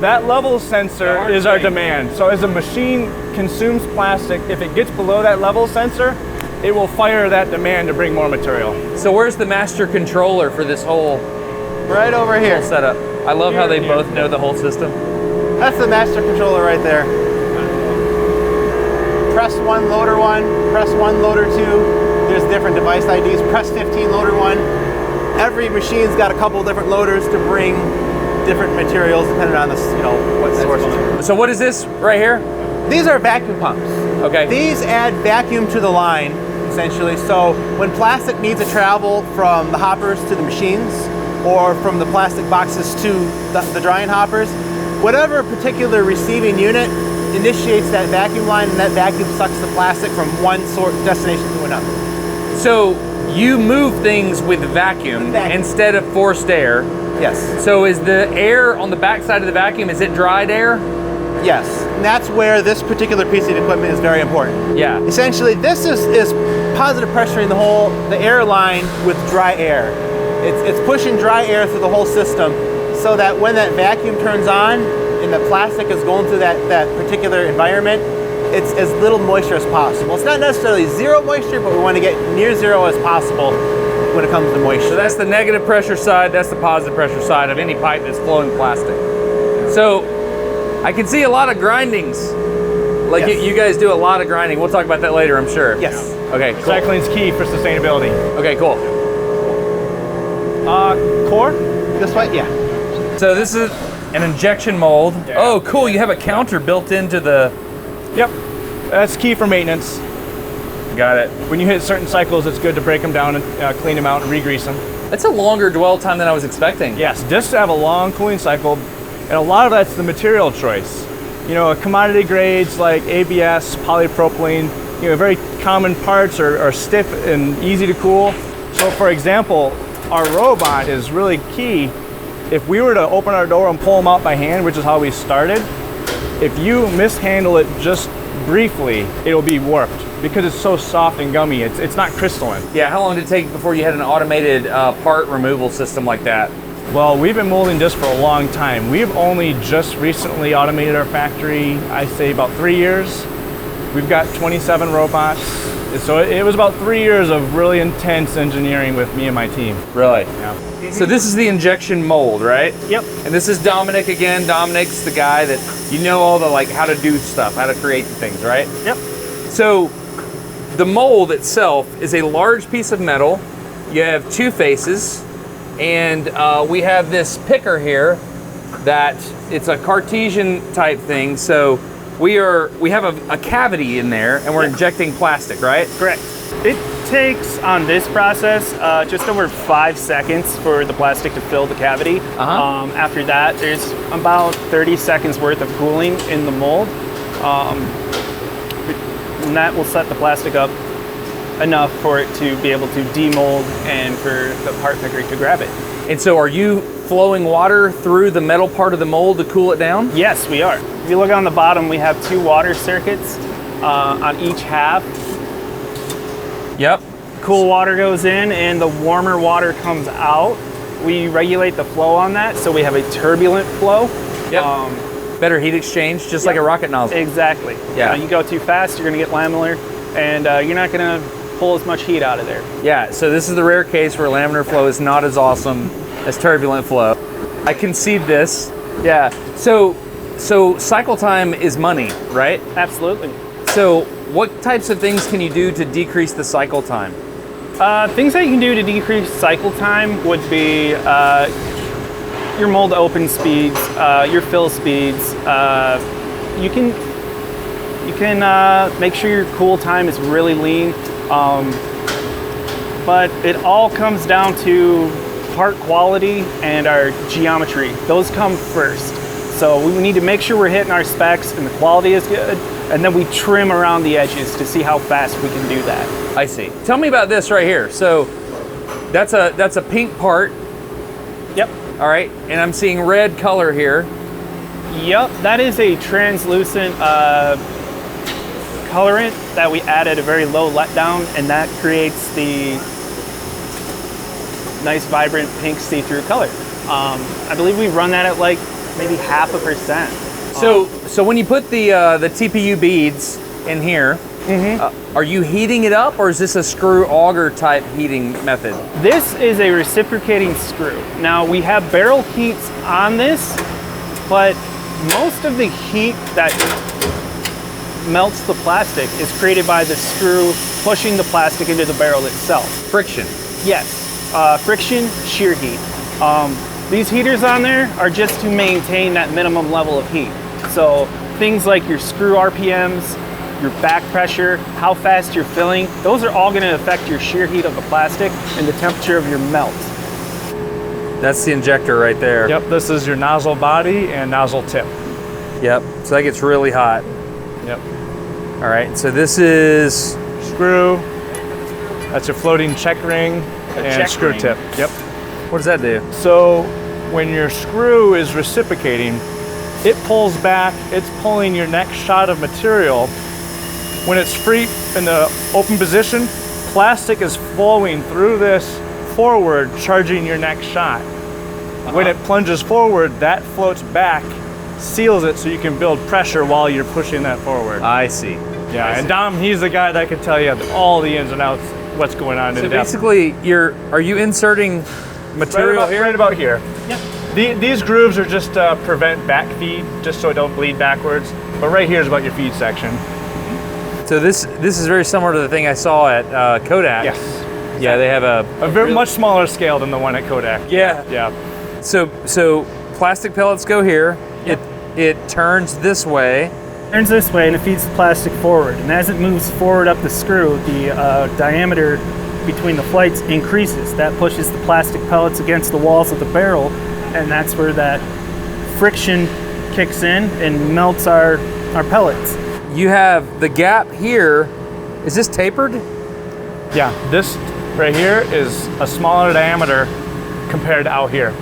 That level sensor is our demand. So as the machine consumes plastic, if it gets below that level sensor, it will fire that demand to bring more material. So where's the master controller for this whole Right over here. setup? I love how they Here. both know the whole system. That's the master controller right there. Press 1, loader 1, press 1, loader 2. There's different device IDs. Press 15, loader 1. Every machine's got a couple different loaders to bring different materials depending on the, what source. So what is this right here? These are vacuum pumps. Okay. These add vacuum to the line, essentially. So when plastic needs to travel from the hoppers to the machines, or from the plastic boxes to the drying hoppers, whatever particular receiving unit initiates that vacuum line, and that vacuum sucks the plastic from one destination to another. So you move things with vacuum instead of forced air. Yes. So is the air on the back side of the vacuum, is it dried air? Yes. And that's where this particular piece of equipment is very important. Yeah. Essentially, this is positive pressuring the air line with dry air. It's pushing dry air through the whole system so that when that vacuum turns on and the plastic is going through that particular environment, it's as little moisture as possible. It's not necessarily zero moisture, but we want to get near zero as possible when it comes to moisture. So that's the negative pressure side, that's the positive pressure side of any pipe that's flowing plastic. So I can see a lot of grindings. Like Yes. you guys do a lot of grinding. We'll talk about that later, I'm sure. Yes. Okay, cool. Recycling's key for sustainability. Okay, cool. Core? This way? Yeah. So this is an injection mold. Yeah. Oh, cool. You have a counter built into the... Yep. That's key for maintenance. Got it. When you hit certain cycles, it's good to break them down and clean them out and re-grease them. That's a longer dwell time than I was expecting. Yes, discs have a long cooling cycle, and a lot of that's the material choice. Commodity grades like ABS, polypropylene, very common parts are stiff and easy to cool. So for example, our robot is really key. If we were to open our door and pull them out by hand, which is how we started, if you mishandle it just briefly, it'll be warped because it's so soft and gummy. It's not crystalline. Yeah, how long did it take before you had an automated part removal system like that? Well, we've been molding discs for a long time. We've only just recently automated our factory, I say about 3 years. We've got 27 robots. So it was about 3 years of really intense engineering with me and my team. Really? Yeah. So this is the injection mold, right? Yep. And this is Dominic again. Dominic's the guy that all the like how to do stuff, how to create the things, right? Yep. So the mold itself is a large piece of metal. You have two faces, and we have this picker here that it's a Cartesian type thing. So we have a cavity in there, and we're injecting plastic, right? Correct. It takes, on this process, just over 5 seconds for the plastic to fill the cavity. After that, there's about 30 seconds worth of cooling in the mold. And that will set the plastic up enough for it to be able to demold and for the part picker to grab it. And so are you flowing water through the metal part of the mold to cool it down? Yes, we are. If you look on the bottom, we have 2 water circuits on each half. Yep. Cool water goes in and the warmer water comes out. We regulate the flow on that, so we have a turbulent flow. Yep. Better heat exchange, just like a rocket nozzle. Exactly. Yeah. You go too fast, you're gonna get laminar, and you're not gonna pull as much heat out of there. Yeah, so this is the rare case where laminar flow is not as awesome as turbulent flow. I concede this. Yeah. So cycle time is money, right? Absolutely. So what types of things can you do to decrease the cycle time? Things that you can do to decrease cycle time would be your mold open speeds, your fill speeds. You can make sure your cool time is really lean, but it all comes down to part quality and our geometry. Those come first. So we need to make sure we're hitting our specs and the quality is good, and then we trim around the edges to see how fast we can do that. I see. Tell me about this right here. So that's a pink part. Yep. All right, and I'm seeing red color here. Yep, that is a translucent colorant that we add at a very low letdown, and that creates the nice vibrant pink see-through color. I believe we run that at like maybe 0.5%. So when you put the TPU beads in here, are you heating it up, or is this a screw auger type heating method? This is a reciprocating screw. Now we have barrel heats on this, but most of the heat that melts the plastic is created by the screw pushing the plastic into the barrel itself. Friction. Yes, friction, shear heat. These heaters on there are just to maintain that minimum level of heat. So things like your screw RPMs, your back pressure, how fast you're filling, those are all going to affect your shear heat of the plastic and the temperature of your melt. That's the injector right there. Yep, this is your nozzle body and nozzle tip. Yep, so that gets really hot. Yep. All right, so this is Screw, that's your floating check ring, and check screw ring. tip. Yep. what does that do? So when your screw is reciprocating, it pulls back, it's pulling your next shot of material. When it's free in the open position, plastic is flowing through this forward, charging your next shot. When it plunges forward, that floats back, seals it so you can build pressure while you're pushing that forward. I see. Yeah, and Dom, he's the guy that can tell you all the ins and outs, what's going on in So depth. basically, are you inserting material here? Right about here. Yeah. These grooves are just to prevent back feed, just so it don't bleed backwards. But right here is about your feed section. So this is very similar to the thing I saw at Kodak. Yes. Yeah, they have a very much smaller scale than the one at Kodak. Yeah. Yeah. So plastic pellets go here. It turns this way. Turns this way and it feeds the plastic forward. And as it moves forward up the screw, the diameter between the flights increases. That pushes the plastic pellets against the walls of the barrel, and that's where that friction kicks in and melts our pellets. You have the gap here. Is this tapered? Yeah, this right here is a smaller diameter compared to out here.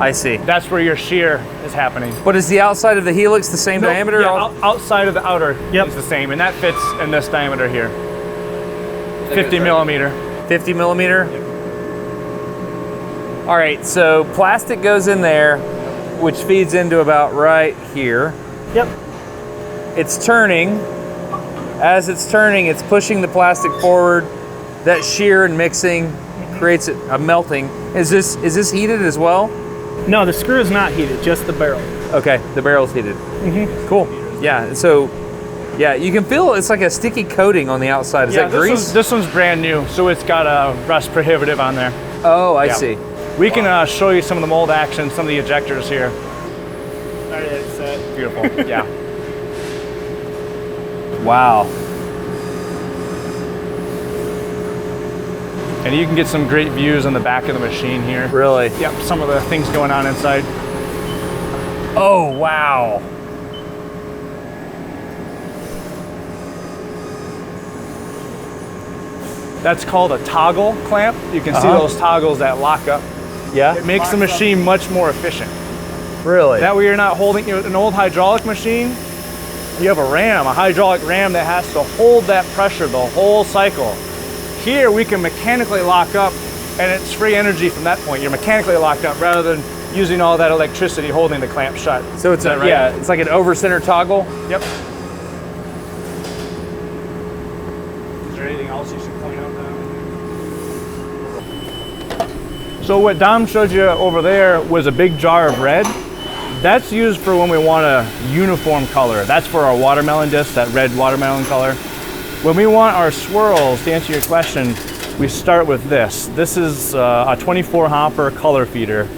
I see. That's where your shear is happening. But is the outside of the helix the same diameter? Yeah, outside of the outer Yep. is the same, and that fits in this diameter here. 50 millimeter. 50 millimeter? All right, so plastic goes in there, which feeds into about right here. Yep. It's turning, as it's turning, it's pushing the plastic forward. That shear and mixing creates a melting. Is this heated as well? No, the screw is not heated, just the barrel. Okay, the barrel's heated. Mm-hmm. Cool. Yeah, so yeah, you can feel it's like a sticky coating on the outside. Is that grease? This one's brand new, so it's got a rust prohibitive on there. Oh, I see. We can show you some of the mold action, some of the ejectors here. Alright, it's set. Beautiful. Yeah. Wow. And you can get some great views on the back of the machine here. Really? Yep, some of the things going on inside. Oh, wow. That's called a toggle clamp. You can see those toggles that lock up. Yeah? It makes the machine much more efficient. Really? That way you're not holding, an old hydraulic machine, you have a hydraulic ram that has to hold that pressure the whole cycle. Here we can mechanically lock up and it's free energy from that point. You're mechanically locked up rather than using all that electricity holding the clamp shut. So it's it's like an over-center toggle? Yep. Is there anything else you should point out now? So what Dom showed you over there was a big jar of red. That's used for when we want a uniform color. That's for our watermelon disc, that red watermelon color. When we want our swirls, to answer your question, we start with this. This is a 24 hopper color feeder.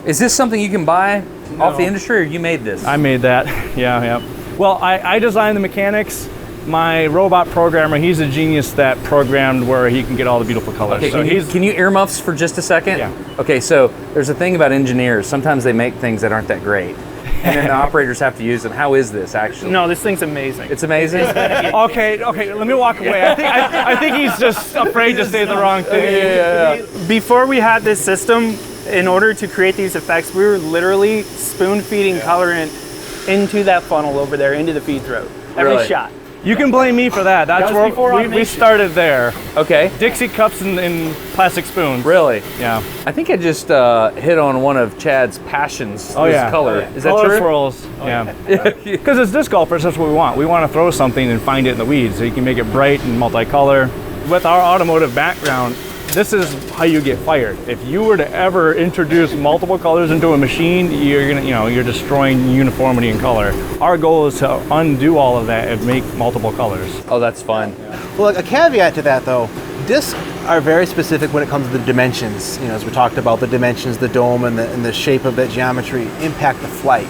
Is this something you can buy off the industry, or you made this? I made that, yeah. Well, I designed the mechanics. My robot programmer, he's a genius that programmed where he can get all the beautiful colors. Okay, So can you earmuffs for just a second? Yeah. Okay, so there's a thing about engineers. Sometimes they make things that aren't that great, and then the operators have to use them. How is this actually? No, this thing's amazing. It's amazing? Okay, let me walk away. I think he's just afraid to say the wrong thing. Before we had this system, in order to create these effects, we were literally spoon feeding colorant into that funnel over there, into the feed throat. Every Really? shot. You can blame me for that. That's That was before where we automation. started there. Okay. Dixie cups in plastic spoons. Really? Yeah. I think I just hit on one of Chad's passions. Oh, this yeah. color. Is that Color true? swirls. Yeah. Because as disc golfers, that's what we want. We want to throw something and find it in the weeds, so you can make it bright and multicolor. With our automotive background, this is how you get fired. If you were to ever introduce multiple colors into a machine, you're destroying uniformity in color. Our goal is to undo all of that and make multiple colors. Oh, that's fun. Well, a caveat to that though, discs are very specific when it comes to the dimensions. As we talked about, the dimensions, the dome, and the shape of that geometry impact the flight.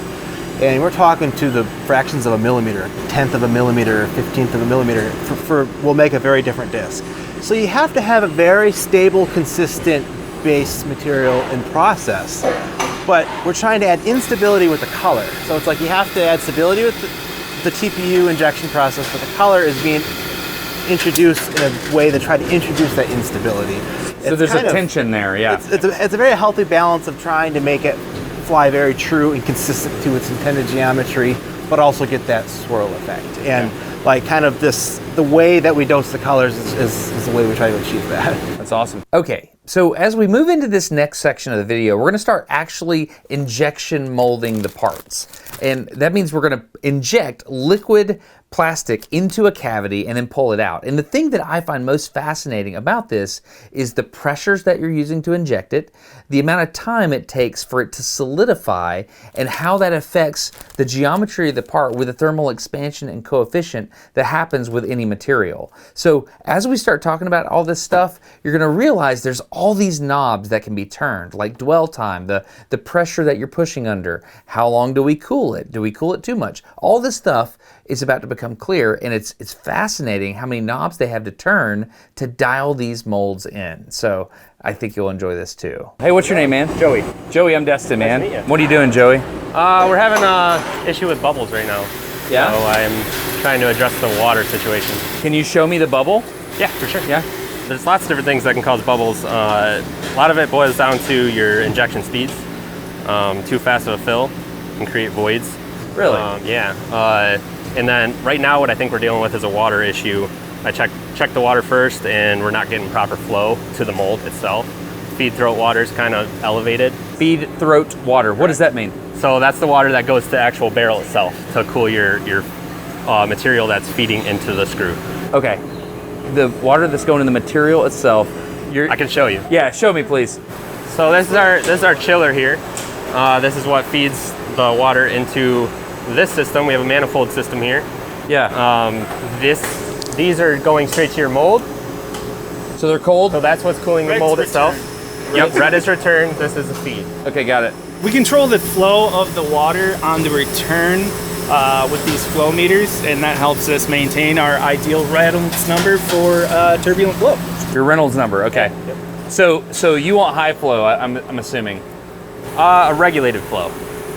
And we're talking to the fractions of a millimeter, 10th of a millimeter, 15th of a millimeter, will make a very different disc. So you have to have a very stable, consistent base material and process. But we're trying to add instability with the color. So it's like you have to add stability with the TPU injection process, but the color is being introduced in a way to try to introduce that instability. So there's a tension there, yeah. It's a very healthy balance of trying to make it fly very true and consistent to its intended geometry, but also get that swirl effect. And like kind of the way that we dose the colors is the way we try to achieve that. That's awesome. Okay, so as we move into this next section of the video, we're gonna start actually injection molding the parts. And that means we're gonna inject liquid plastic into a cavity and then pull it out. And the thing that I find most fascinating about this is the pressures that you're using to inject it, the amount of time it takes for it to solidify, and how that affects the geometry of the part with the thermal expansion and coefficient that happens with any material. So as we start talking about all this stuff, you're gonna realize there's all these knobs that can be turned, like dwell time, the pressure that you're pushing under, how long do we cool it? Do we cool it too much? All this stuff is about to become clear, and it's fascinating how many knobs they have to turn to dial these molds in. So I think you'll enjoy this too. Hey, what's your name, man? Joey. Joey, I'm Destin, man. Nice to meet you. What are you doing, Joey? We're having an issue with bubbles right now. Yeah? So I'm trying to address the water situation. Can you show me the bubble? Yeah, for sure. Yeah. There's lots of different things that can cause bubbles. A lot of it boils down to your injection speeds. Too fast of a fill can create voids. Really? Yeah. And then right now what I think we're dealing with is a water issue. I checked the water first, and we're not getting proper flow to the mold itself. Feed throat water is kind of elevated. Feed throat water. What does that mean? So that's the water that goes to the actual barrel itself to cool your material that's feeding into the screw. Okay. The water that's going in the material itself. I can show you. Yeah, show me, please. So this is our chiller here. This is what feeds the water into this system. We have a manifold system here. Yeah. These are going straight to your mold. So they're cold? So that's what's cooling the mold itself. Yep, red is return, this is the feed. Okay, got it. We control the flow of the water on the return with these flow meters, and that helps us maintain our ideal Reynolds number for turbulent flow. Your Reynolds number, okay. Yep. So you want high flow, I'm assuming. A regulated flow.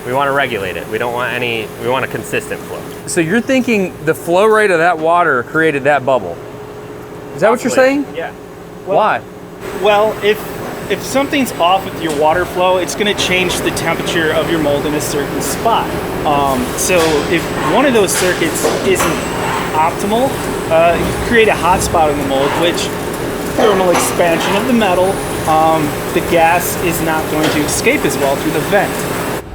We want to regulate it. We don't want we want a consistent flow. So you're thinking the flow rate of that water created that bubble. Is that what you're saying? Yeah. Why? Well, if something's off with your water flow, it's going to change the temperature of your mold in a certain spot. So if one of those circuits isn't optimal, you create a hot spot in the mold, which thermal expansion of the metal, the gas is not going to escape as well through the vent.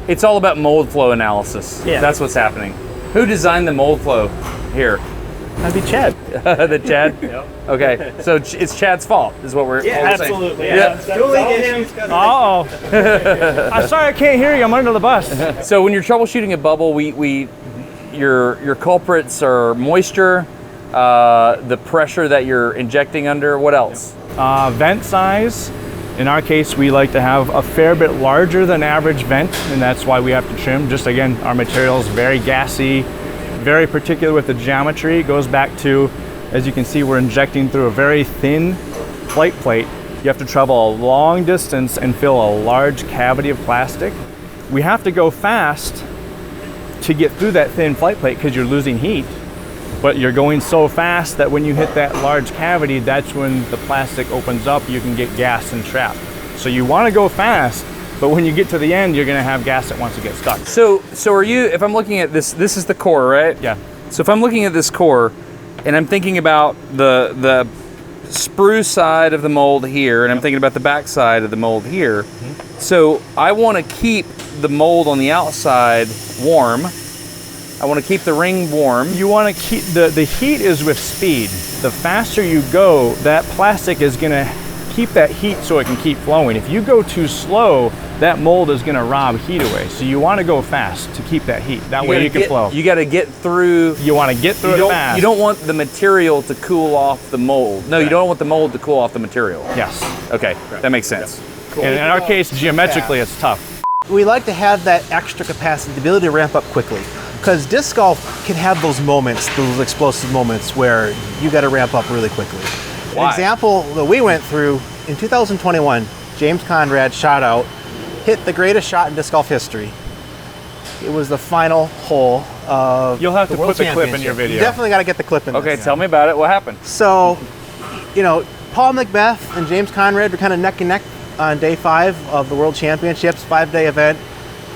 It's all about mold flow analysis. Yeah. That's what's happening. Who designed the mold flow here? That'd be Chad. The Chad? Yep. Okay, so it's Chad's fault, is what we're saying. Absolutely. Yeah. Uh-oh. I'm sorry I can't hear you. I'm under the bus. So when you're troubleshooting a bubble, your culprits are moisture, the pressure that you're injecting under. What else? Vent size. In our case, we like to have a fair bit larger than average vent, and that's why we have to trim. Just again, our material is very gassy, very particular with the geometry. It goes back to, as you can see, we're injecting through a very thin flight plate. You have to travel a long distance and fill a large cavity of plastic. We have to go fast to get through that thin flight plate because you're losing heat, but you're going so fast that when you hit that large cavity, that's when the plastic opens up, you can get gas and trapped. So you want to go fast, but when you get to the end, you're going to have gas that wants to get stuck. So are you, if I'm looking at this is the core, right? Yeah. So if I'm looking at this core and I'm thinking about the sprue side of the mold here, and I'm thinking about the back side of the mold here, so I want to keep the mold on the outside warm. I want to keep the ring warm. You want to keep, the heat is with speed. The faster you go, that plastic is going to keep that heat so it can keep flowing. If you go too slow, that mold is going to rob heat away. So you want to go fast to keep that heat. That way you can flow. You got to get through. You want to get through it fast. You don't want the material to cool off the mold. No, you don't want the mold to cool off the material. Yes. Okay, that makes sense. Cool. And in our case, geometrically, it's tough. We like to have that extra capacity, the ability to ramp up quickly. Because disc golf can have those moments, those explosive moments where you got to ramp up really quickly. Why? An example that we went through in 2021, James Conrad shot out, hit the greatest shot in disc golf history. It was the final hole of You'll have the to World put the clip in your Championship. video. You definitely got to get the clip in. Okay, this. tell me about it. What happened? So, Paul Macbeth and James Conrad were kind of neck and neck on day 5 of the World Championships, 5-day event,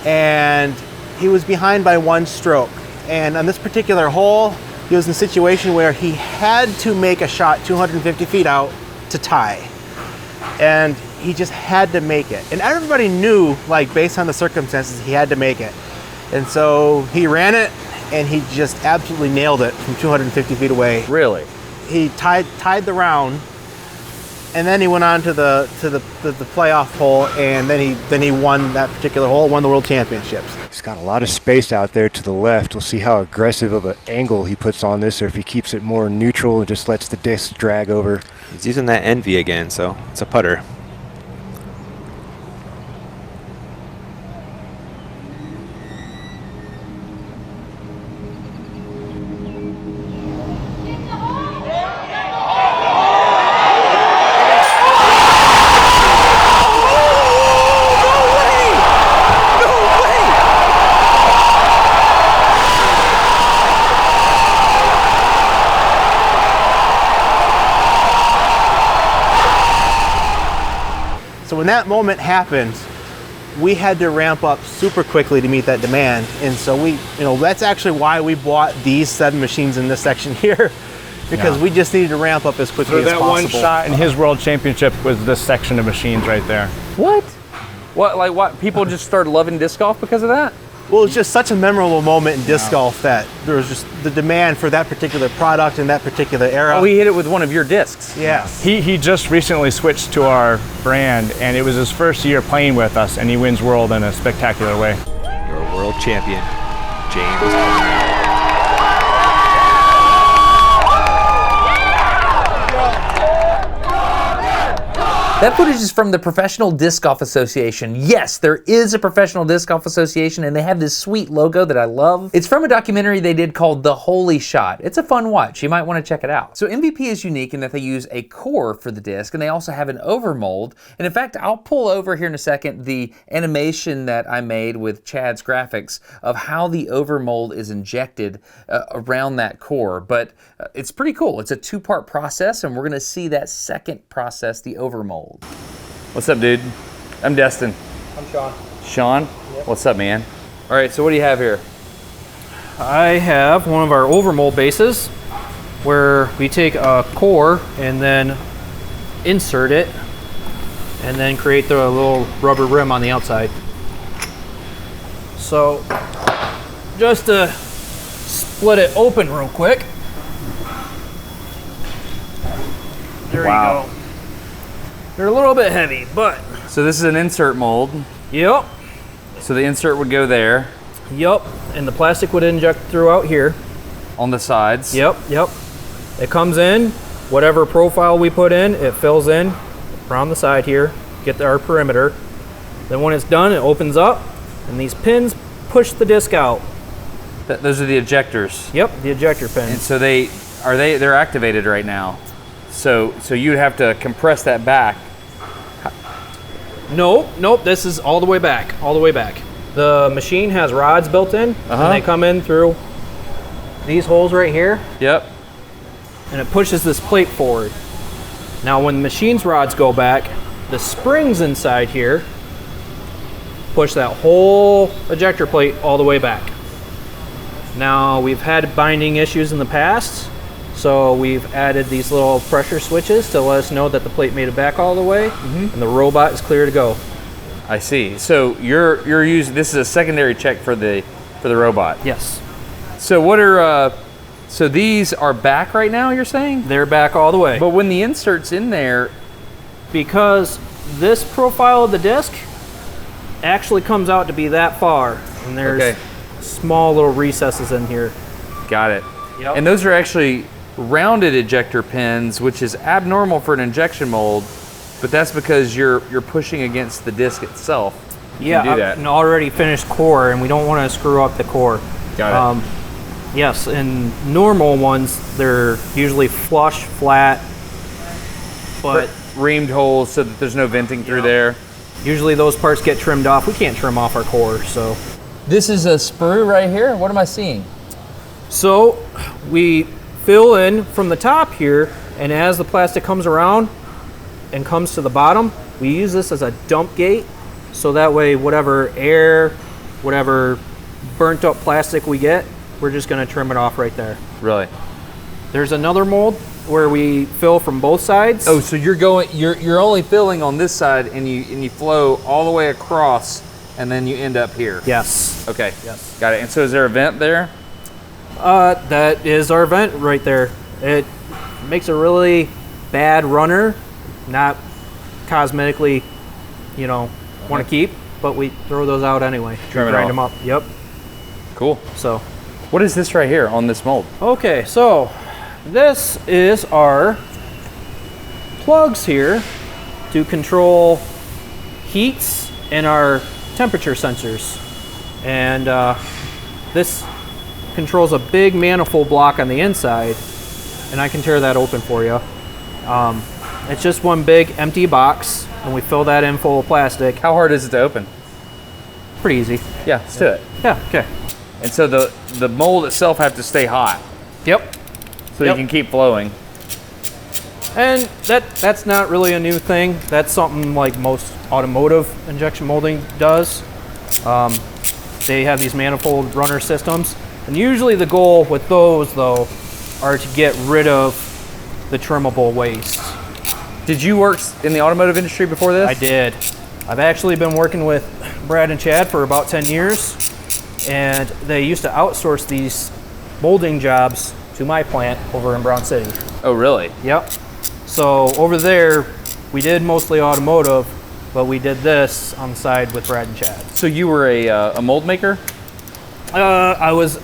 and he was behind by 1 stroke. And on this particular hole, he was in a situation where he had to make a shot 250 feet out to tie. And he just had to make it. And everybody knew, like, based on the circumstances, he had to make it. And so he ran it, and he just absolutely nailed it from 250 feet away. Really? He tied the round, and then he went on to the playoff hole, and then he won that particular hole, won the World Championships. He's got a lot of space out there to the left. We'll see how aggressive of an angle he puts on this, or if he keeps it more neutral and just lets the disc drag over. He's using that envy again, so it's a putter. So when that moment happened, we had to ramp up super quickly to meet that demand. And so that's actually why we bought these 7 machines in this section here, because we just needed to ramp up as quickly So as that possible. one shot in his world championship was this section of machines right there. What? What? Like what? People just started loving disc golf because of that? Well, it's just such a memorable moment in disc golf that there was just the demand for that particular product in that particular era. Oh, he hit it with one of your discs. Yes. He just recently switched to our brand, and it was his first year playing with us, and he wins World in a spectacular way. You're a world champion, James. That footage is from the Professional Disc Golf Association. Yes, there is a Professional Disc Golf Association, and they have this sweet logo that I love. It's from a documentary they did called The Holy Shot. It's a fun watch. You might want to check it out. So MVP is unique in that they use a core for the disc, and they also have an overmold. And in fact, I'll pull over here in a second the animation that I made with Chad's graphics of how the overmold is injected around that core. But it's pretty cool. It's a two-part process, and we're going to see that second process, the overmold. What's up, dude? I'm Destin. I'm Sean. Sean? Yep. What's up, man? All right, so what do you have here? I have one of our overmold bases where we take a core and then insert it and then create the little rubber rim on the outside. So just to split it open real quick. There you go. They're a little bit heavy, but... So this is an insert mold. Yep. So the insert would go there. Yep. And the plastic would inject throughout here. On the sides. Yep. It comes in, whatever profile we put in, it fills in around the side here, get our perimeter. Then when it's done, it opens up, and these pins push the disc out. Those are the ejectors. Yep, the ejector pins. And so they're activated right now. So you'd have to compress that back. Nope, this is all the way back, The machine has rods built in, and they come in through these holes right here. Yep. And it pushes this plate forward. Now when the machine's rods go back, the springs inside here push that whole ejector plate all the way back. Now we've had binding issues in the past, so we've added these little pressure switches to let us know that the plate made it back all the way, and the robot is clear to go. I see. So you're using this is a secondary check for the robot. Yes. So what are so these are back right now, you're saying? They're back all the way. But when the insert's in there, because this profile of the disc actually comes out to be that far, and there's small little recesses in here. Got it. Yep. And those are actually rounded ejector pins, which is abnormal for an injection mold, but that's because you're pushing against the disc itself. Yeah, do that. An already finished core, and we don't want to screw up the core. Got it. Yes, in normal ones, they're usually flush, flat, but reamed holes so that there's no venting through there. Usually those parts get trimmed off. We can't trim off our core, so. This is a sprue right here. What am I seeing? So we fill in from the top here, and as the plastic comes around and comes to the bottom, we use this as a dump gate, so that way whatever air, whatever burnt up plastic we get, we're just gonna trim it off right there. Really? There's another mold where we fill from both sides. Oh, so you're only filling on this side, and you flow all the way across, and then you end up here. Yes. Okay. Yes. Got it. And so is there a vent there? That is our vent right there. It makes a really bad runner, not cosmetically, want to keep, but we throw those out anyway. Trim it grind off. them up. Yep. Cool. So, what is this right here on this mold? okay, so this is our plugs here to control heats and our temperature sensors. And this controls a big manifold block on the inside, and I can tear that open for you. It's just one big empty box, and we fill that in full of plastic. How hard is it to open? Pretty easy. Yeah, let's do it. Yeah, okay. And so the mold itself have to stay hot Yep. so you can keep flowing. And that's not really a new thing. That's something like most automotive injection molding does. They have these manifold runner systems. And usually the goal with those, though, are to get rid of the trimmable waste. Did you work in the automotive industry before this? I did. I've actually been working with Brad and Chad for about 10 years. and they used to outsource these molding jobs to my plant over in Brown City. Oh, really? Yep. So over there, we did mostly automotive, but we did this on the side with Brad and Chad. So you were a mold maker? I was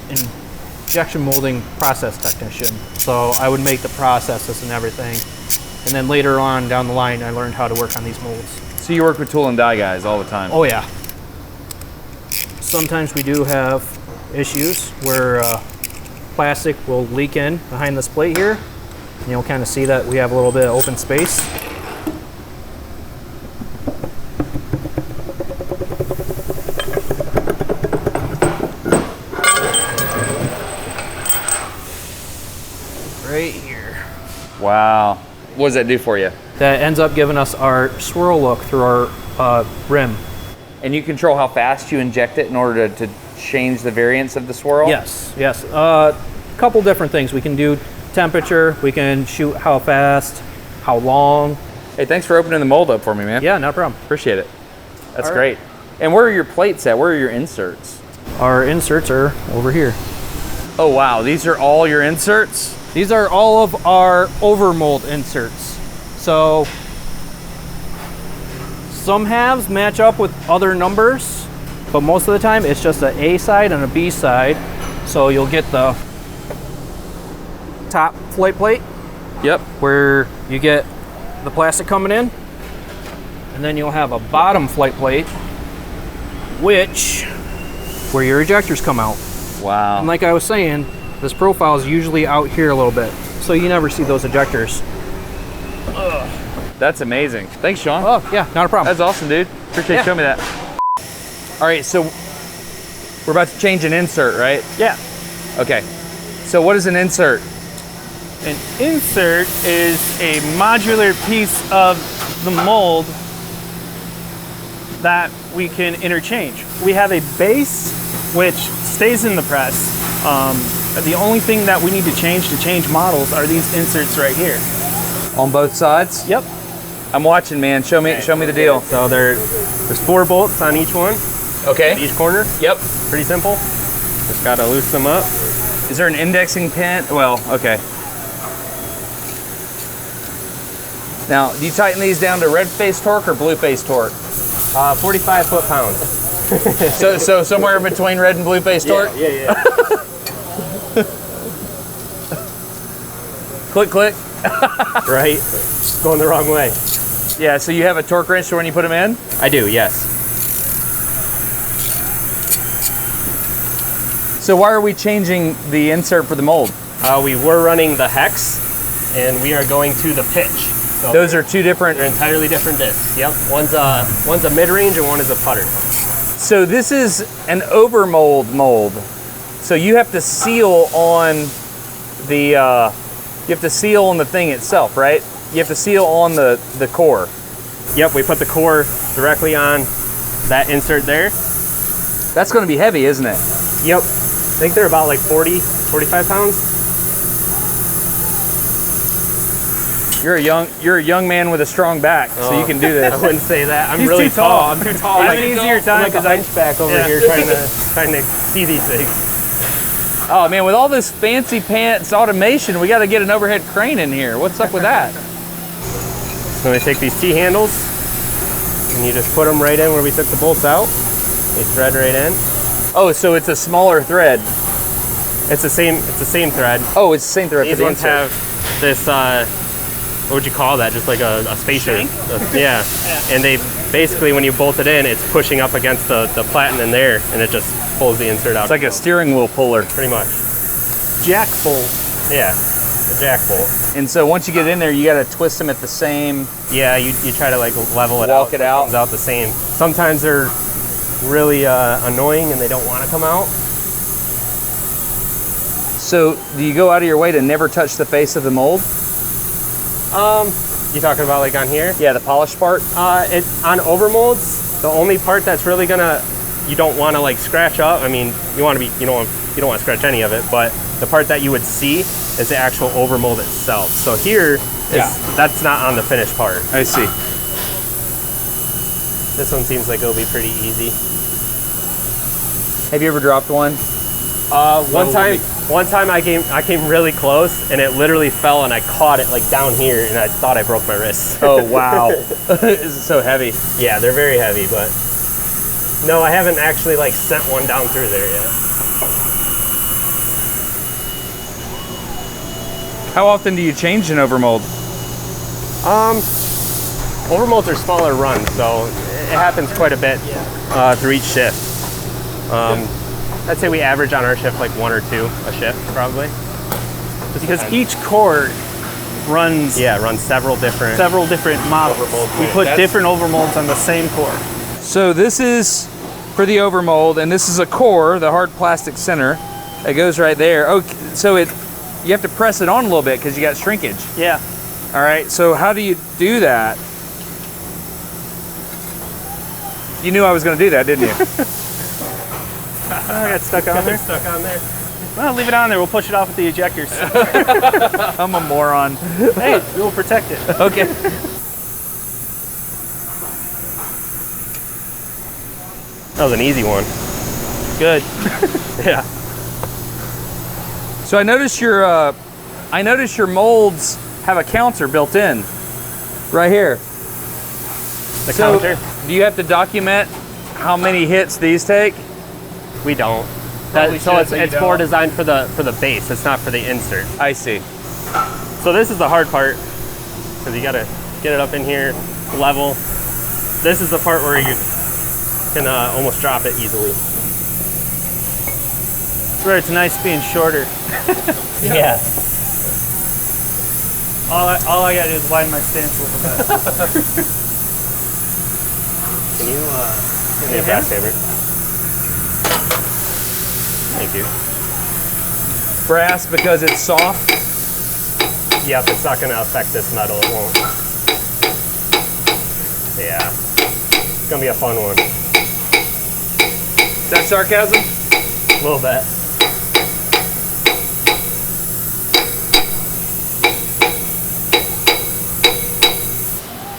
injection molding process technician. So I would make the processes and everything. And then later on down the line, I learned how to work on these molds. So you work with tool and die guys all the time? Oh yeah. Sometimes we do have issues where plastic will leak in behind this plate here. And you'll kind of see that we have a little bit of open space. Right here. Wow. What does that do for you? That ends up giving us our swirl look through our rim. And you control how fast you inject it in order to change the variance of the swirl? Yes, yes. A couple different things. We can do temperature, we can shoot how fast, how long. Hey, thanks for opening the mold up for me, man. Yeah, no problem. Appreciate it. That's All great. right. And where are your plates at? Where are your inserts? Our inserts are over here. Oh, wow. These are all your inserts? These are all of our overmold inserts. So some halves match up with other numbers, but most of the time it's just an A side and a B side. So you'll get the top flight plate. Yep. Where you get the plastic coming in, and then you'll have a bottom flight plate, where your ejectors come out. Wow. And like I was saying, this profile is usually out here a little bit, so you never see those ejectors. That's amazing. Thanks, Sean. Oh yeah, not a problem. That's awesome, dude. Appreciate you showing me that. All right, so we're about to change an insert, right? Yeah. Okay. So what is an insert? An insert is a modular piece of the mold that we can interchange. We have a base which stays in the press. The only thing that we need to change models are these inserts right here. On both sides? Yep. I'm watching, man. Show me the deal. So there's 4 bolts on each one, Okay. each corner. Yep. Pretty simple. Just gotta loosen them up. Is there an indexing pin? Well, okay. Now, do you tighten these down to red face torque or blue face torque? 45 foot-pounds. So somewhere in between red and blue face torque? Yeah. Click, click. Right? Just going the wrong way. Yeah, so you have a torque wrench for when you put them in? I do, yes. So why are we changing the insert for the mold? We were running the hex, and we are going to the pitch. So Those are two different. they're entirely different discs. Yep. One's a mid-range and one is a putter. So this is an overmold mold. So you have to seal on the thing itself, right? You have to seal on the core. Yep. We put the core directly on that insert there. That's going to be heavy, isn't it? Yep. I think they're about like 45 pounds. You're a young man with a strong back, so you can do this. I wouldn't say that. I'm He's really too tall. I'm too tall. I have an easier time because I'm hunchback over here trying to see these things. Oh man, with all this fancy pants automation, we got to get an overhead crane in here. What's up with that? So I take these T-handles, and you just put them right in where we took the bolts out. They thread right in. Oh, so it's a smaller thread. It's the same thread. Oh, it's the same thread. These for the ones insert. have this, what would you call that? Just like a spacer. Yeah. And they basically, when you bolt it in, it's pushing up against the platen in there, and it just pulls the insert out. It's like a steering wheel puller. Pretty much. Jack bolt. Yeah. The jack bolt. And so once you get in there, you got to twist them at the same. Yeah, you try to like level it Walk out. it out. It comes out the same. Sometimes they're really annoying and they don't want to come out. So do you go out of your way to never touch the face of the mold? You talking about like on here? Yeah, the polished part. On overmolds, the only part that's really you don't want to like scratch up. I mean, you don't want to scratch any of it, but the part that you would see is the actual overmold itself. So here that's not on the finished part. I see. This one seems like it'll be pretty easy. Have you ever dropped one? One time I came really close and it literally fell and I caught it like down here and I thought I broke my wrist. Oh wow. Is it so heavy? Yeah, they're very heavy, but no, I haven't actually like sent one down through there yet. How often do you change an overmold? Overmolds are smaller runs, so it happens quite a bit through each shift. I'd say we average on our shift like 1 or 2 a shift, probably. Just Because depends. each core runs runs several different models. overmolds. We put different overmolds on the same core. So this is for the overmold, and this is a core, the hard plastic center. It goes right there. Oh, so you have to press it on a little bit because you got shrinkage. Yeah. All right, so how do you do that? You knew I was going to do that, didn't you? I got stuck on there. Stuck on there. Well, leave it on there. We'll push it off with the ejectors. I'm a moron. Hey, we'll protect it. Okay. That was an easy one. Good. Yeah. So I noticed your molds have a counter built in, right here. The counter? Do you have to document how many hits these take? We don't. So it's more designed for the base. It's not for the insert. I see. So this is the hard part because you gotta get it up in here, level. This is the part where you can almost drop it easily. It's where it's nice being shorter. Yeah. All I gotta do is widen my stance a little bit. Can you give me a brass saber? Thank you. Brass because it's soft. Yep, it's not gonna affect this metal. It won't. Yeah. It's gonna be a fun one. Is that sarcasm? A little bit.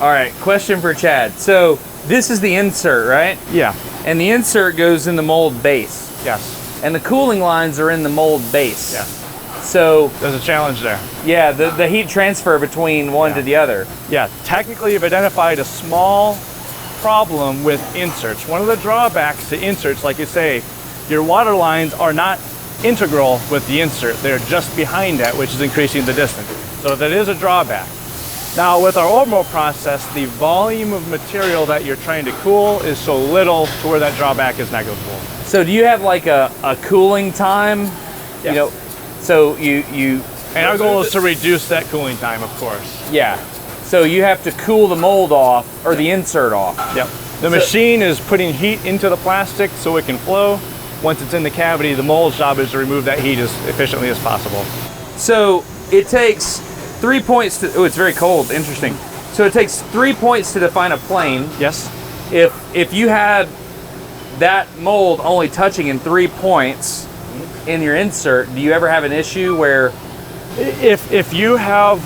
All right, question for Chad. So this is the insert, right? Yeah. And the insert goes in the mold base. Yes. And the cooling lines are in the mold base. Yeah. So There's a challenge there. yeah, the heat transfer between one to the other. Yeah, technically you've identified a small problem with inserts. One of the drawbacks to inserts, like you say, your water lines are not integral with the insert. They're just behind that, which is increasing the distance. So that is a drawback. Now with our overmold process, the volume of material that you're trying to cool is so little to where that drawback is negligible. So do you have like a cooling time? Yes. You know, so you And our goal is to reduce that cooling time, of course. yeah. So you have to cool the mold off or the insert off. Yep. The machine is putting heat into the plastic so it can flow. Once it's in the cavity, the mold's job is to remove that heat as efficiently as possible. So it takes 3 points to, oh, it's very cold, interesting. So it takes 3 points to define a plane. Yes? If you had that mold only touching in 3 points in your insert, do you ever have an issue where If you have,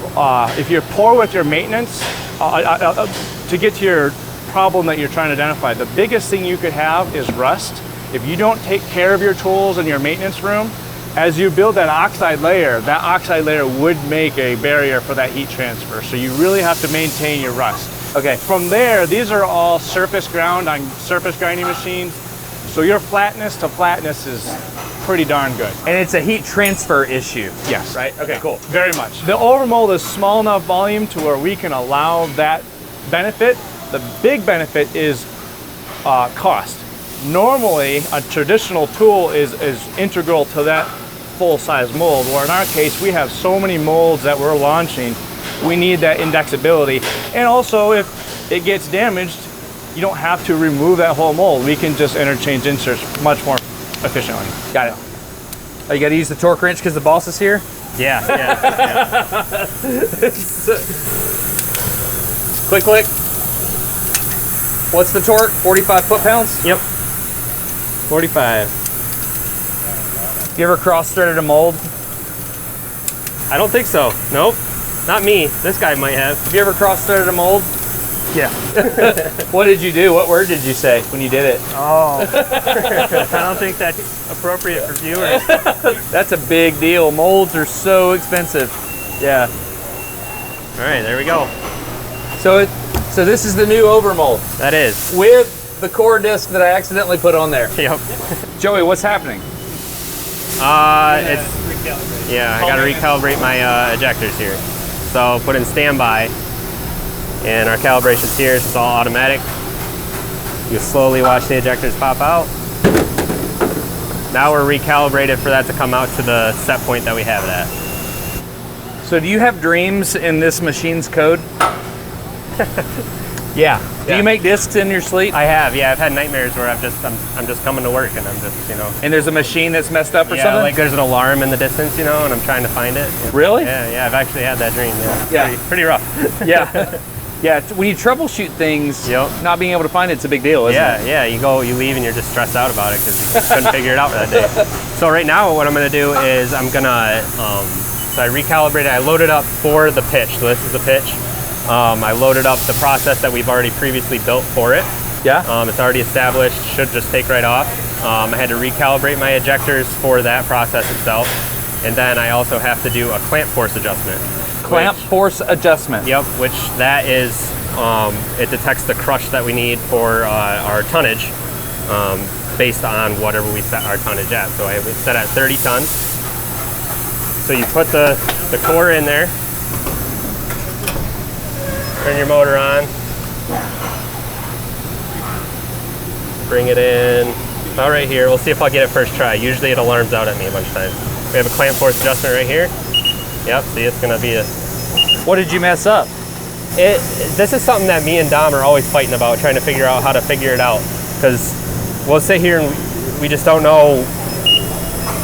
if you're poor with your maintenance, to get to your problem that you're trying to identify, the biggest thing you could have is rust. If you don't take care of your tools in your maintenance room, as you build that oxide layer would make a barrier for that heat transfer. So you really have to maintain your rust. okay, From there, these are all surface ground on surface grinding machines. So your flatness to flatness is pretty darn good. and it's a heat transfer issue? Yes. Right? Okay, cool. Very much. The overmold is small enough volume to where we can allow that benefit. The big benefit is cost. Normally, a traditional tool is integral to that full-size mold, where in our case, we have so many molds that we're launching, we need that indexability. And also, if it gets damaged, you don't have to remove that whole mold. We can just interchange inserts much more efficiently. Got it. Oh, you got to use the torque wrench because the boss is here? Yeah. Click, click. What's the torque? 45 foot-pounds? Yep. 45. You ever cross-threaded a mold? I don't think so. Nope. Not me. This guy might have. Have you ever cross-threaded a mold? Yeah. What did you do? What word did you say when you did it? Oh. I don't think that's appropriate for viewers. That's a big deal. Molds are so expensive. Yeah. All right, there we go. So this is the new overmold That is. with the core disc that I accidentally put on there. Yep. Joey, what's happening? I got to recalibrate my ejectors here. So put in standby, and our calibration's here. It's all automatic. You slowly watch the ejectors pop out. Now we're recalibrated for that to come out to the set point that we have it at. So do you have dreams in this machine's code? Yeah. Do you make discs in your sleep? I have, yeah. I've had nightmares where I'm just coming to work and I'm just, And there's a machine that's messed up or yeah, something? like there's an alarm in the distance, and I'm trying to find it. Really? Yeah, I've actually had that dream. Yeah. Pretty rough. Yeah. Yeah, when you troubleshoot things, Yep. not being able to find it's a big deal, isn't it? Yeah, you leave and you're just stressed out about it because you couldn't figure it out that day. So right now what I'm gonna do is I'm gonna, so I recalibrated, I loaded up for the pitch. So this is the pitch. I loaded up the process that we've already previously built for it. Yeah? It's already established, should just take right off. I had to recalibrate my ejectors for that process itself. And then I also have to do a clamp force adjustment. Clamp force adjustment. Yep, which that is, it detects the crush that we need for our tonnage based on whatever we set our tonnage at. So I have it set at 30 tons. So you put the core in there, turn your motor on, bring it in about right here. We'll see if I'll get it first try. Usually it alarms out at me a bunch of times. We have a clamp force adjustment right here. Yep, see, it's gonna be a... What did you mess up? This is something that me and Dom are always fighting about, trying to figure out how to figure it out. Because we'll sit here and we just don't know.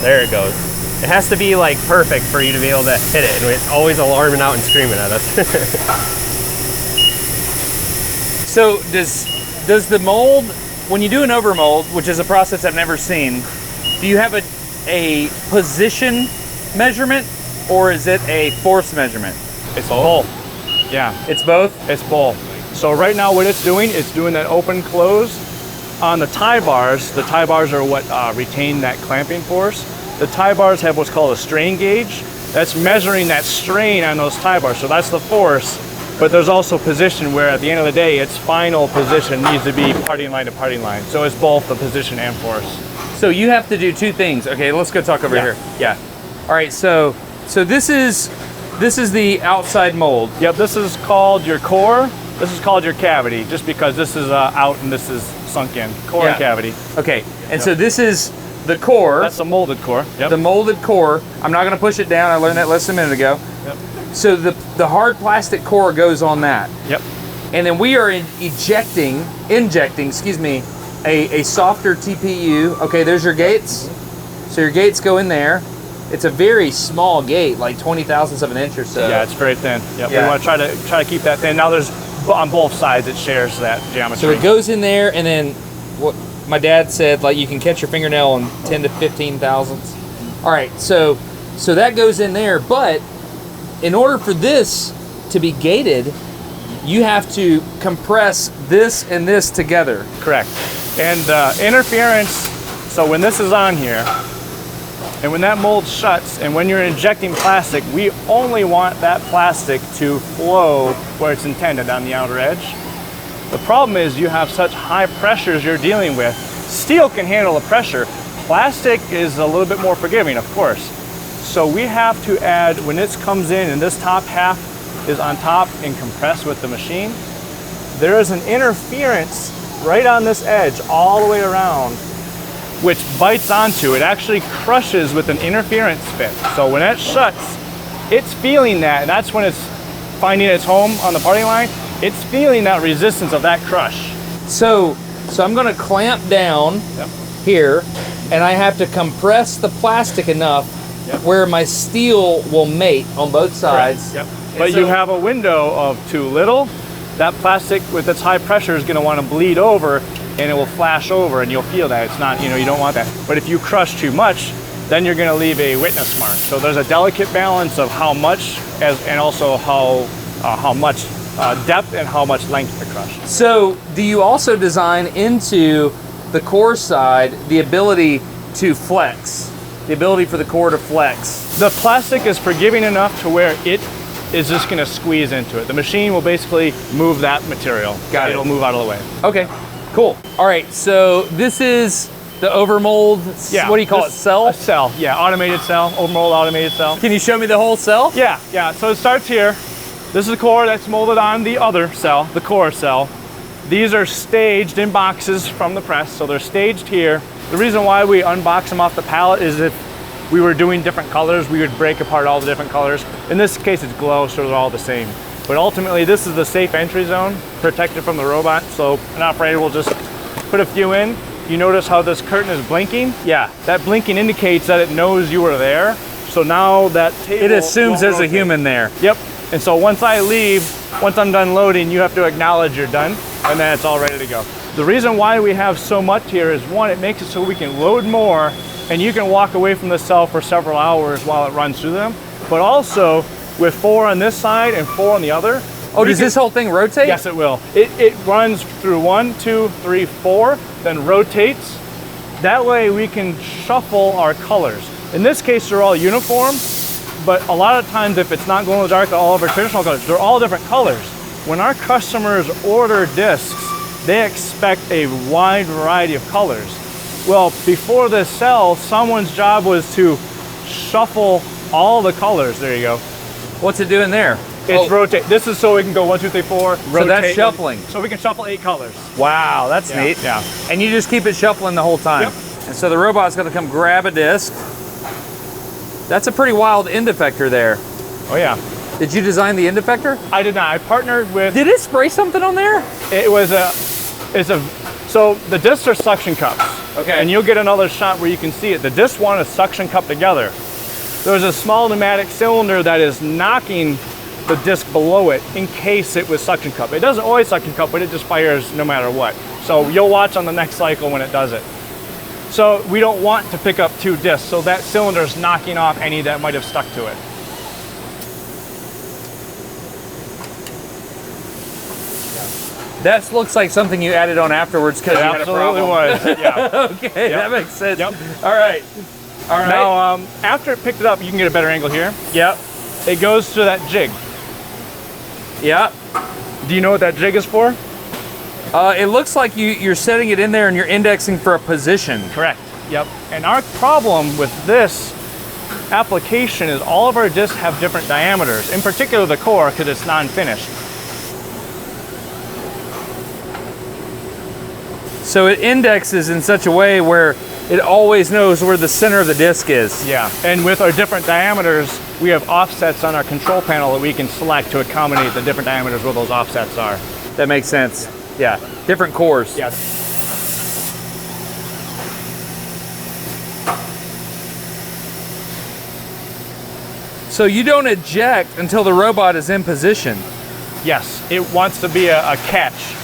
There it goes. It has to be like perfect for you to be able to hit it. And it's always alarming out and screaming at us. So does the mold, when you do an overmold, which is a process I've never seen, do you have a position measurement or is it a force measurement? It's both. Yeah, It's both? it's both. So right now what it's doing that open close on the tie bars. The tie bars are what retain that clamping force. The tie bars have what's called a strain gauge. That's measuring that strain on those tie bars. So that's the force, but there's also position where at the end of the day, its final position needs to be parting line to parting line. So it's both the position and force. So you have to do two things. Okay, let's go talk over here. Yeah. All right, so this is the outside mold. Yep, this is called your core. This is called your cavity, just because this is out and this is sunk in. Core and cavity. Okay, and so this is the core. That's the molded core. Yep. The molded core. I'm not going to push it down. I learned that less than a minute ago. Yep. So the hard plastic core goes on that. Yep. And then we are injecting, a softer TPU. Okay, there's your gates. So your gates go in there. It's a very small gate, like 20 thousandths of an inch or so. Yeah, it's very thin. Yep. Yeah. We want to try to keep that thin. Now there's on both sides it shares that geometry. So it goes in there, and then what my dad said, like you can catch your fingernail in 10 to 15 thousandths. All right, so that goes in there, but in order for this to be gated, you have to compress this and this together. Correct. And interference, so when this is on here, and when that mold shuts, and when you're injecting plastic, we only want that plastic to flow where it's intended on the outer edge. The problem is you have such high pressures you're dealing with. Steel can handle the pressure. Plastic is a little bit more forgiving, of course. So we have to add, when this comes in and this top half is on top and compressed with the machine, there is an interference right on this edge all the way around, which bites onto it, actually crushes with an interference fit. So when it shuts, it's feeling that, and that's when it's finding its home on the parting line. It's feeling that resistance of that crush. So I'm going to clamp down here, and I have to compress the plastic enough where my steel will mate on both sides. Yep. But you have a window of too little. That plastic with its high pressure is going to want to bleed over, and it will flash over, and you'll feel that. It's not, you don't want that. But if you crush too much, then you're going to leave a witness mark. So there's a delicate balance of how much, and also how much depth and how much length to crush. So do you also design into the core side the ability to flex, the ability for the core to flex? The plastic is forgiving enough to where it is just going to squeeze into it. The machine will basically move that material. Got it. It'll move out of the way. Okay, cool. All right, so this is the overmold, what do you call it, cell? A cell, yeah, automated cell, overmold automated cell. Can you show me the whole cell? Yeah, so it starts here. This is the core that's molded on the other cell, the core cell. These are staged in boxes from the press, so they're staged here. The reason why we unbox them off the pallet is if we were doing different colors, we would break apart all the different colors. In this case, it's glow, so they're all the same. But ultimately, this is the safe entry zone, protected from the robot, so an operator will just put a few in. You notice how this curtain is blinking? Yeah, that blinking indicates that it knows you are there. So now that table, it assumes there's rotate. a human there. Yep, and so once I leave, once I'm done loading, you have to acknowledge you're done, and then it's all ready to go. The reason why we have so much here is, one, it makes it so we can load more, and you can walk away from the cell for several hours while it runs through them. But also, with 4 on this side and 4 on the other. Oh, does this whole thing rotate? Yes, it will. It runs through 1, 2, 3, 4, then rotates. That way we can shuffle our colors. In this case, they're all uniform, but a lot of times if it's not glow in the dark, all of our traditional colors, they're all different colors. When our customers order discs, they expect a wide variety of colors. Well, before this cell, someone's job was to shuffle all the colors. There you go. What's it doing there? It's rotate. This is so we can go 1, 2, 3, 4. So that's shuffling. So we can shuffle 8 colors. Wow, that's neat. Yeah. And you just keep it shuffling the whole time. Yep. And so the robot's going to come grab a disc. That's a pretty wild end effector there. Oh yeah. Did you design the end effector? I did not. I partnered with. Did it spray something on there? It was so the discs are suction cups. Okay. And you'll get another shot where you can see it. The discs want to suction cup together. There's a small pneumatic cylinder that is knocking the disc below it in case it was suction cup. It doesn't always suction cup, but it just fires no matter what. So you'll watch on the next cycle when it does it. So we don't want to pick up 2 discs, so that cylinder is knocking off any that might have stuck to it. That looks like something you added on afterwards because you had a problem. Absolutely was, yeah. Okay, Yep. that makes sense. Yep. All right. All right. Now, after it picked it up, you can get a better angle here. Yep. It goes to that jig. Yep. Do you know what that jig is for? It looks like you're setting it in there and you're indexing for a position. Correct. Yep. And our problem with this application is all of our discs have different diameters, in particular the core because it's non-finished. So it indexes in such a way where it always knows where the center of the disc is. Yeah. And with our different diameters, we have offsets on our control panel that we can select to accommodate the different diameters where those offsets are. That makes sense. Yeah. Different cores. Yeah. So you don't eject until the robot is in position. Yes. It wants to be a catch.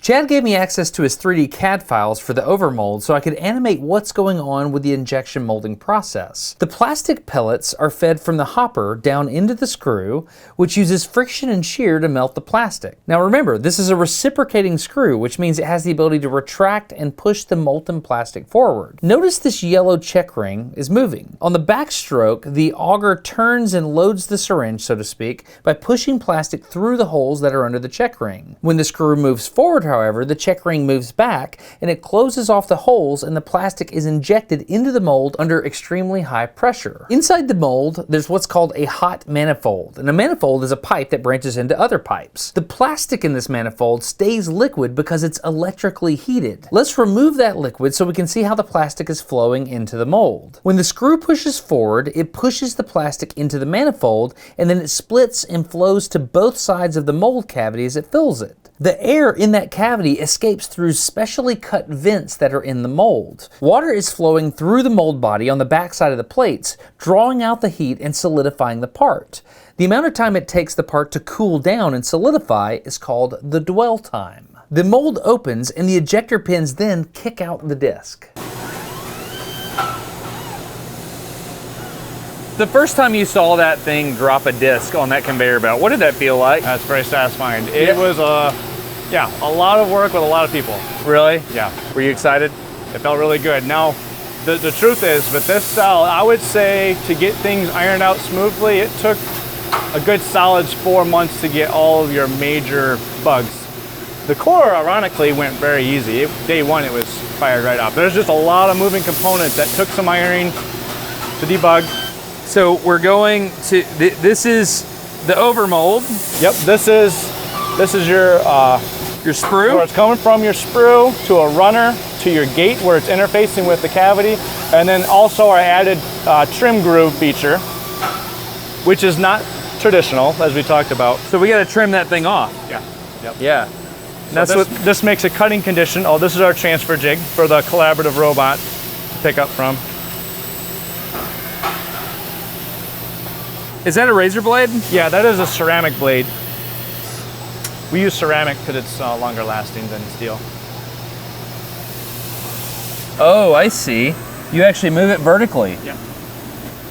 Chad gave me access to his 3D CAD files for the overmold so I could animate what's going on with the injection molding process. The plastic pellets are fed from the hopper down into the screw, which uses friction and shear to melt the plastic. Now remember, this is a reciprocating screw, which means it has the ability to retract and push the molten plastic forward. Notice this yellow check ring is moving. On the backstroke, the auger turns and loads the syringe, so to speak, by pushing plastic through the holes that are under the check ring. When the screw moves forward, however, the check ring moves back and it closes off the holes and the plastic is injected into the mold under extremely high pressure. Inside the mold, there's what's called a hot manifold, and a manifold is a pipe that branches into other pipes. The plastic in this manifold stays liquid because it's electrically heated. Let's remove that liquid so we can see how the plastic is flowing into the mold. When the screw pushes forward, it pushes the plastic into the manifold and then it splits and flows to both sides of the mold cavity as it fills it. The air in that cavity escapes through specially cut vents that are in the mold. Water is flowing through the mold body on the backside of the plates, drawing out the heat and solidifying the part. The amount of time it takes the part to cool down and solidify is called the dwell time. The mold opens and the ejector pins then kick out the disc. The first time you saw that thing drop a disc on that conveyor belt, what did that feel like? That's very satisfying. It was a lot of work with a lot of people. Really? Yeah. Were you excited? It felt really good. Now, the truth is, with this cell, I would say to get things ironed out smoothly, it took a good solid 4 months to get all of your major bugs. The core, ironically, went very easy. Day one, it was fired right up. There's just a lot of moving components that took some ironing to debug. So we're going to, this is the overmold. Yep, this is your sprue? Where it's coming from your sprue to a runner to your gate where it's interfacing with the cavity, and then also our added trim groove feature, which is not traditional, as we talked about. So we got to trim that thing off. Yeah. Yep. Yeah. So this makes a cutting condition. Oh, this is our transfer jig for the collaborative robot to pick up from. Is that a razor blade? Yeah, that is a ceramic blade. We use ceramic because it's longer lasting than steel. Oh, I see. You actually move it vertically. Yeah.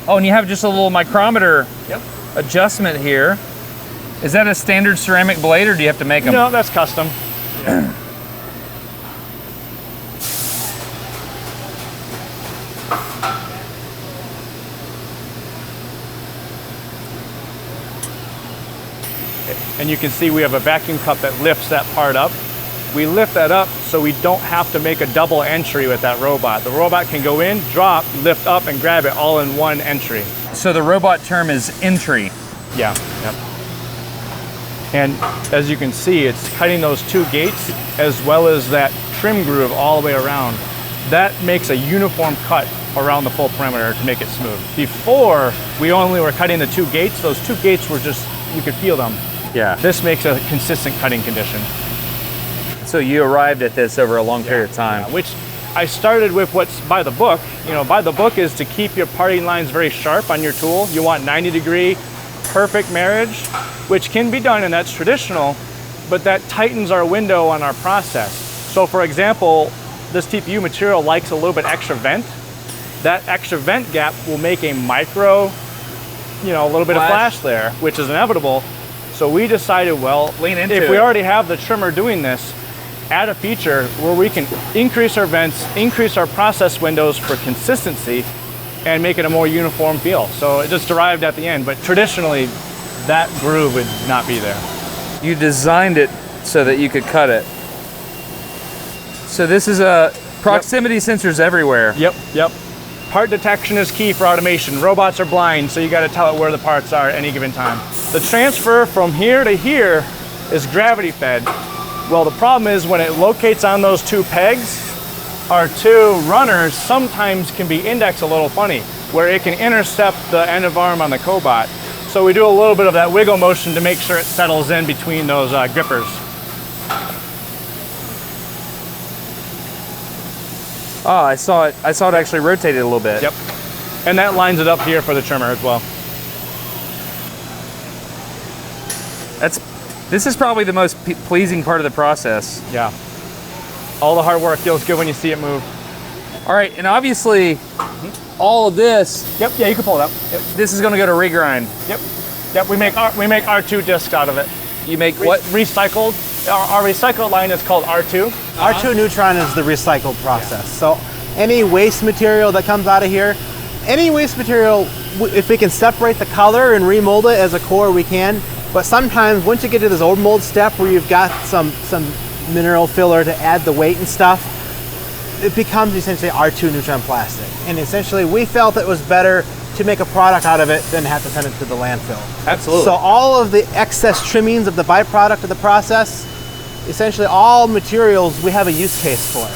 Oh, and you have just a little micrometer Yep. adjustment here. Is that a standard ceramic blade, or do you have to make them? No, that's custom. Yeah. And you can see we have a vacuum cup that lifts that part up. We lift that up so we don't have to make a double entry with that robot. The robot can go in, drop, lift up, and grab it all in one entry. So the robot term is entry. Yeah. Yep. And as you can see, it's cutting those two gates as well as that trim groove all the way around. That makes a uniform cut around the full perimeter to make it smooth. Before, we only were cutting the two gates. Those two gates were just, you could feel them. Yeah. This makes a consistent cutting condition. So you arrived at this over a long period of time. Yeah, which I started with what's by the book. You know, by the book is to keep your parting lines very sharp on your tool. You want 90-degree perfect marriage, which can be done, and that's traditional, but that tightens our window on our process. So for example, this TPU material likes a little bit extra vent. That extra vent gap will make a micro, you know, a little bit of flash there, which is inevitable. So we decided, well, if we already have the trimmer doing this, add a feature where we can increase our vents, increase our process windows for consistency, and make it a more uniform feel. So it just derived at the end, but traditionally, that groove would not be there. You designed it so that you could cut it. So this is a proximity sensors everywhere. Yep. Part detection is key for automation. Robots are blind, so you got to tell it where the parts are at any given time. The transfer from here to here is gravity fed. Well, the problem is when it locates on those two pegs, our two runners sometimes can be indexed a little funny, where it can intercept the end of arm on the cobot. So we do a little bit of that wiggle motion to make sure it settles in between those grippers. Oh, I saw it actually rotated a little bit. Yep. And that lines it up here for the trimmer as well. This is probably the most pleasing part of the process. Yeah. All the hard work feels good when you see it move. All right, and obviously, all of this. Yep. Yeah, you can pull it up. Yep. This is going to go to regrind. Yep. We make R2 discs out of it. You make what? Recycled. Our recycled line is called R2. R2 Neutron is the recycled process. So any waste material that comes out of here, any waste material, if we can separate the color and remold it as a core, we can. But sometimes once you get to this old mold step where you've got some mineral filler to add the weight and stuff, it becomes essentially R2 Neutron plastic. And essentially we felt it was better to make a product out of it than have to send it to the landfill. Absolutely. So all of the excess trimmings of the byproduct of the process, essentially all materials we have a use case for.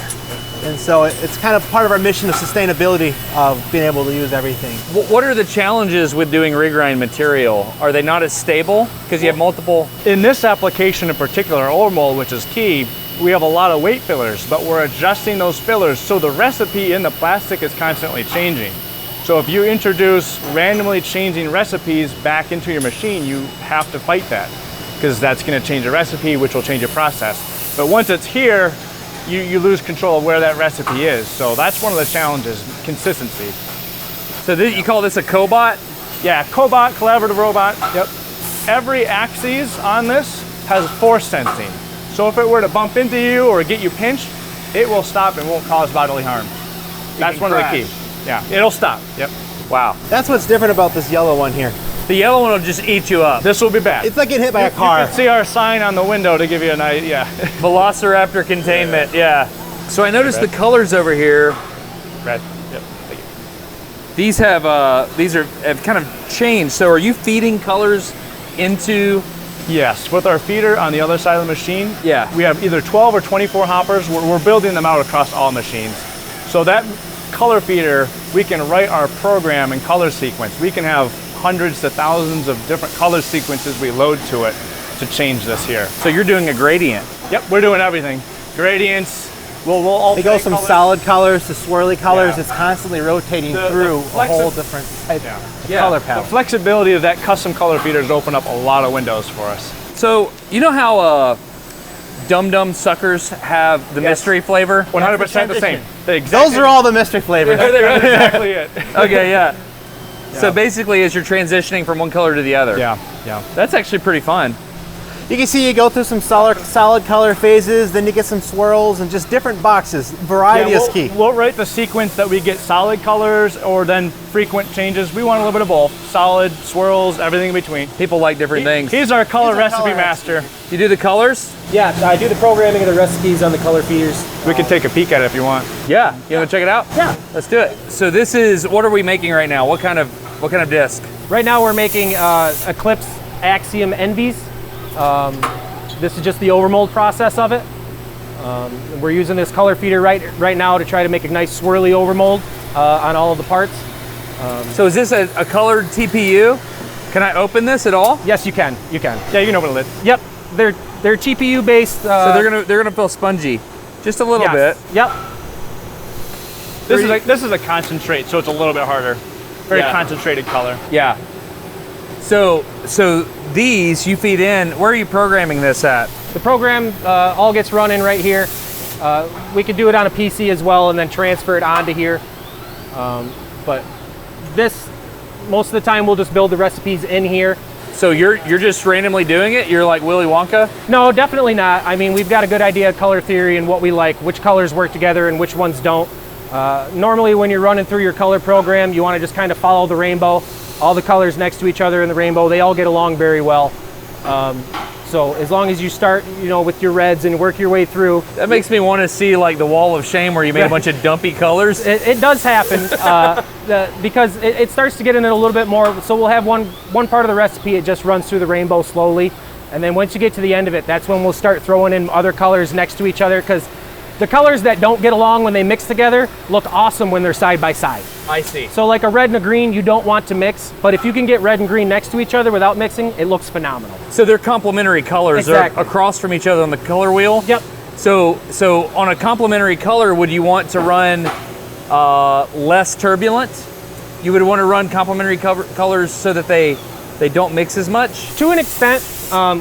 And so it's kind of part of our mission of sustainability of being able to use everything. What are the challenges with doing regrind material? Are they not as stable because you have multiple? In this application in particular, overmold, which is key, we have a lot of weight fillers, but we're adjusting those fillers so the recipe in the plastic is constantly changing. So if you introduce randomly changing recipes back into your machine, you have to fight that because that's going to change the recipe, which will change your process. But once it's here, you lose control of where that recipe is. So that's one of the challenges, consistency. So you call this a cobot? Yeah, cobot, collaborative robot. Yep. Every axis on this has force sensing. So if it were to bump into you or get you pinched, it will stop and won't cause bodily harm. That's one of the keys. Yeah, it'll stop. Yep. Wow. That's what's different about this yellow one here. The yellow one will just eat you up. This will be bad. It's like getting hit by a car. You can see our sign on the window to give you an idea. Velociraptor containment, yeah. So I noticed the colors over here. Red. Yep. Thank you. These have kind of changed. So are you feeding colors into? Yes, with our feeder on the other side of the machine, Yeah. we have either 12 or 24 hoppers. We're building them out across all machines. So that color feeder, we can write our program in color sequence. We can have hundreds to thousands of different color sequences we load to it to change this here. So you're doing a gradient. Yep, we're doing everything. Gradients, we'll It goes from solid colors to swirly colors. Yeah. It's constantly rotating The through a flexi- whole different type of color The palette. flexibility of that custom color feeders open up a lot of windows for us. So you know how Dum Dum suckers have the mystery flavor? 100% the same. Those are all the mystery flavors. That's exactly it. Okay, yeah. So basically, as you're transitioning from one color to the other. Yeah. That's actually pretty fun. You can see you go through some solid color phases, then you get some swirls and just different boxes. Variety is key. We'll write the sequence that we get solid colors or then frequent changes. We want a little bit of both. Solid, swirls, everything in between. People like different things. He's our color He's our recipe color master. You do the colors? Yeah, I do the programming of the recipes on the color feeders. We can take a peek at it if you want. Yeah. You want to check it out? Yeah. Let's do it. So this is, what are we making right now? What kind of disc? Right now we're making Eclipse Axiom Envies. This is just the overmold process of it. We're using this color feeder right now to try to make a nice swirly overmold on all of the parts. So is this a colored TPU? Can I open this at all? Yes, you can. You can. Yeah, you can open the lid. Yep. They're TPU based. So they're gonna feel spongy, just a little bit. Yep. This is a concentrate, so it's a little bit harder. Very concentrated color. Yeah. So these you feed in. Where are you programming this at? The program all gets run in right here. We could do it on a PC as well and then transfer it onto here. But this, most of the time we'll just build the recipes in here. So you're just randomly doing it? You're like Willy Wonka? No, definitely not. I mean, we've got a good idea of color theory and what we like, which colors work together and which ones don't. Normally when you're running through your color program, you want to just kind of follow the rainbow. All the colors next to each other in the rainbow, they all get along very well. So as long as you start, with your reds and work your way through. That makes me want to see like the Wall of Shame where you made a bunch of dumpy colors. It does happen because it starts to get in it a little bit more. So we'll have one part of the recipe, it just runs through the rainbow slowly. And then once you get to the end of it, that's when we'll start throwing in other colors next to each other, because the colors that don't get along when they mix together look awesome when they're side by side. I see. So like a red and a green, you don't want to mix, but if you can get red and green next to each other without mixing, it looks phenomenal. So they're complementary colors. Exactly. They're across from each other on the color wheel? Yep. So on a complementary color, would you want to run less turbulent? You would want to run complementary colors so that they don't mix as much? To an extent,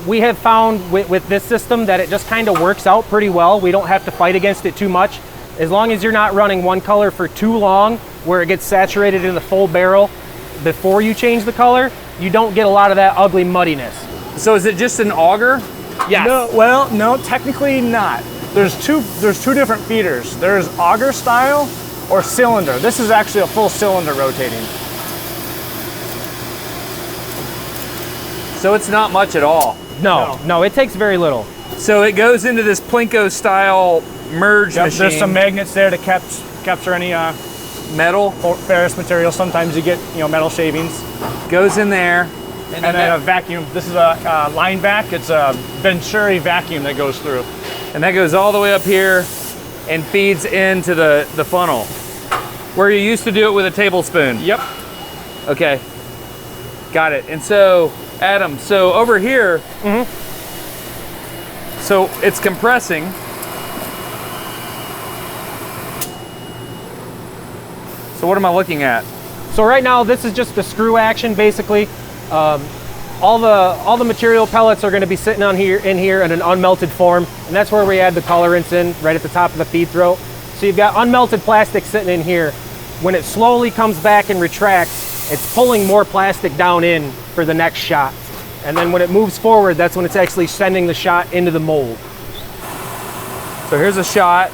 we have found with this system that it just kind of works out pretty well. We don't have to fight against it too much. As long as you're not running one color for too long, where it gets saturated in the full barrel before you change the color, you don't get a lot of that ugly muddiness. So is it just an auger? Yes. No, technically not. There's two different feeders. There's auger style or cylinder. This is actually a full cylinder rotating. So it's not much at all. No, it takes very little. So it goes into this Plinko style merge machine. There's some magnets there to capture any metal or ferrous material. Sometimes you get metal shavings. Goes in there. And then a vacuum. This is a line vac. It's a Venturi vacuum that goes through. And that goes all the way up here and feeds into the funnel. Where you used to do it with a tablespoon. Yep. Okay. Got it. And so, Adam, so over here, so it's compressing. So what am I looking at? So right now, this is just the screw action, basically. All the material pellets are going to be sitting in here in an unmelted form, and that's where we add the colorants in, right at the top of the feed throat. So you've got unmelted plastic sitting in here. When it slowly comes back and retracts, it's pulling more plastic down in for the next shot. And then when it moves forward, that's when it's actually sending the shot into the mold. So here's a shot.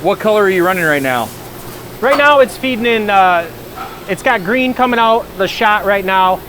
What color are you running right now? Right now it's feeding in, it's got green coming out the shot right now.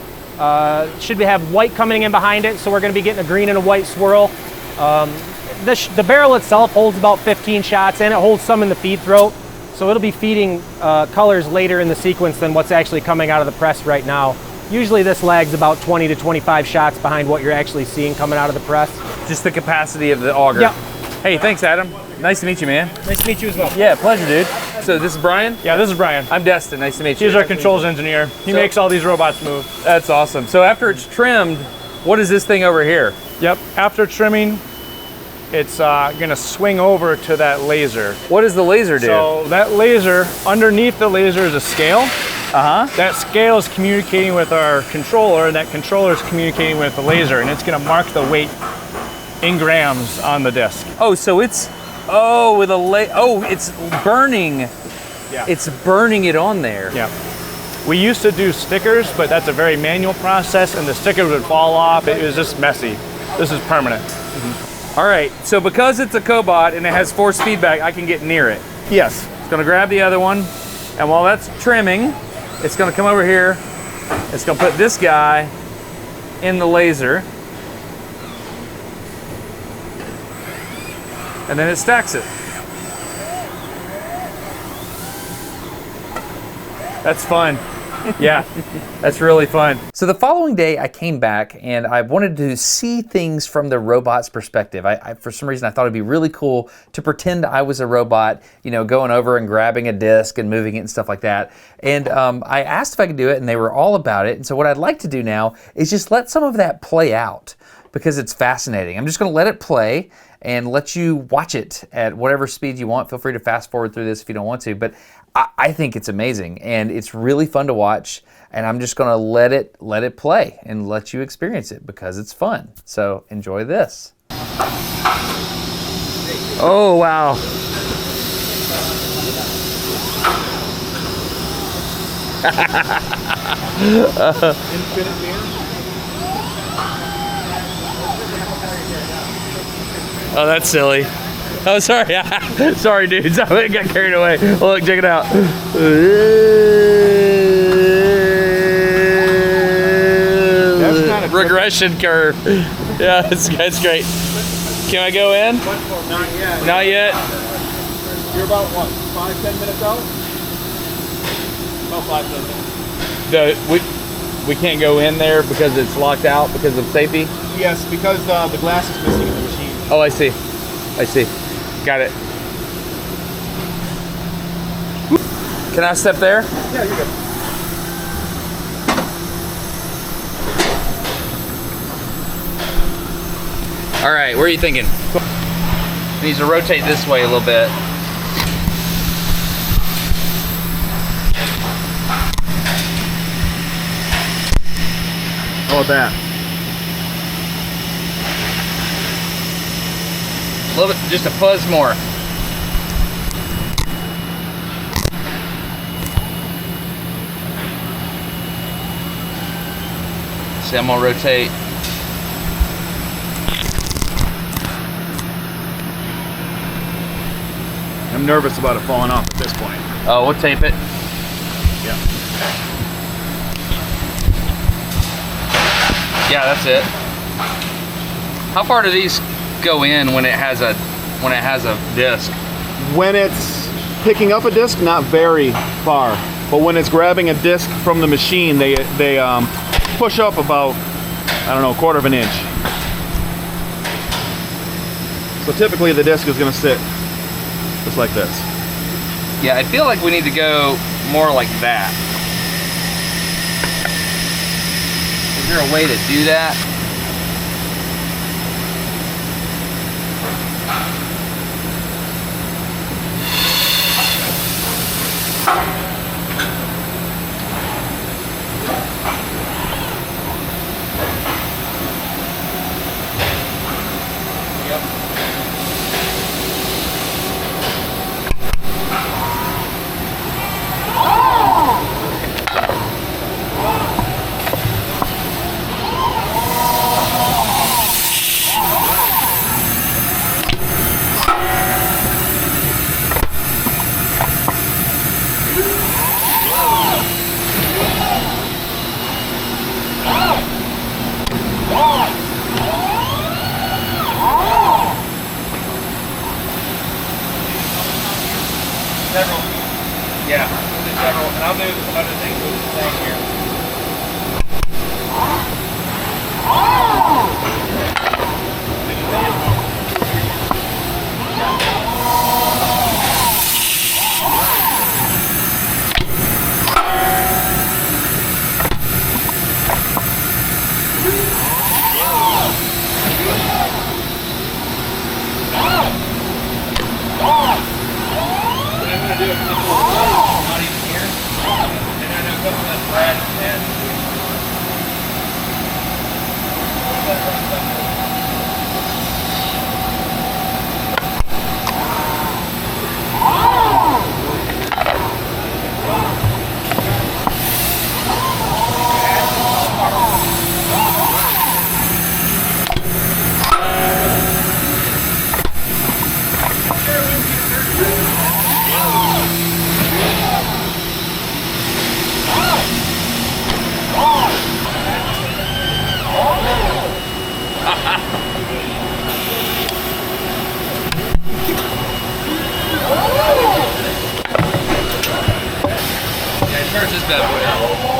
Should we have white coming in behind it, so we're gonna be getting a green and a white swirl. The barrel itself holds about 15 shots and it holds some in the feed throat. So it'll be feeding colors later in the sequence than what's actually coming out of the press right now. Usually this lags about 20 to 25 shots behind what you're actually seeing coming out of the press. Just the capacity of the auger. Yep. Hey, thanks, Adam. Nice to meet you, man. Nice to meet you as well. Yeah, pleasure, dude. So this is Brian? Yeah, this is Brian. I'm Destin. Nice to meet you. He's our controls engineer. He makes all these robots move. That's awesome. So after it's trimmed, what is this thing over here? Yep, after trimming, it's gonna swing over to that laser. What does the laser do? So that laser, underneath the laser is a scale. That scale is communicating with our controller, and that controller is communicating with the laser, and it's gonna mark the weight in grams on the disc. Oh, so it's, it's burning. Yeah. It's burning it on there. Yeah. We used to do stickers, but that's a very manual process, and the stickers would fall off. It was just messy. This is permanent. All right, so because it's a cobot and it has force feedback, I can get near it. Yes. It's gonna grab the other one, and while that's trimming, it's gonna come over here. It's gonna put this guy in the laser. And then it stacks it. That's fun. Yeah, that's really fun. So the following day I came back and I wanted to see things from the robot's perspective. I for some reason I thought it'd be really cool to pretend I was a robot, you know, going over and grabbing a disc and moving it and stuff like that. And I asked if I could do it and they were all about it. And so what I'd like to do now is just let some of that play out because it's fascinating. I'm just gonna let it play and let you watch it at whatever speed you want. Feel free to fast forward through this if you don't want to, but I think it's amazing and it's really fun to watch, and I'm just gonna let it play and let you experience it because it's fun. So enjoy this. Oh, wow. Oh, that's silly. Oh, sorry. Sorry, dudes. I got carried away. Look, check it out. That's not a regression curve. Yeah, that's great. Can I go in? Not yet. Not yet. You're about what, 5-10 minutes out? About 5-10 minutes. We can't go in there because it's locked out because of safety? Yes, because the glass is missing in the machine. Oh, I see. I see. Got it. Can I step there? Yeah, you're good. All right, where are you thinking? It needs to rotate this way a little bit. How about that? A little bit, just a fuzz more. See, I'm gonna rotate. I'm nervous about it falling off at this point. Oh, we'll tape it. Yeah. Yeah, that's it. How far do these go in when it has a disc? When it's picking up a disc, not very far. But when it's grabbing a disc from the machine, they push up about, I don't know, 1/4 inch. So typically the disc is going to sit just like this. Yeah, I feel like we need to go more like that. Is there a way to do that? several. Yeah, we'll do several, and I'll do other things with the same here. Turns this bad boy out.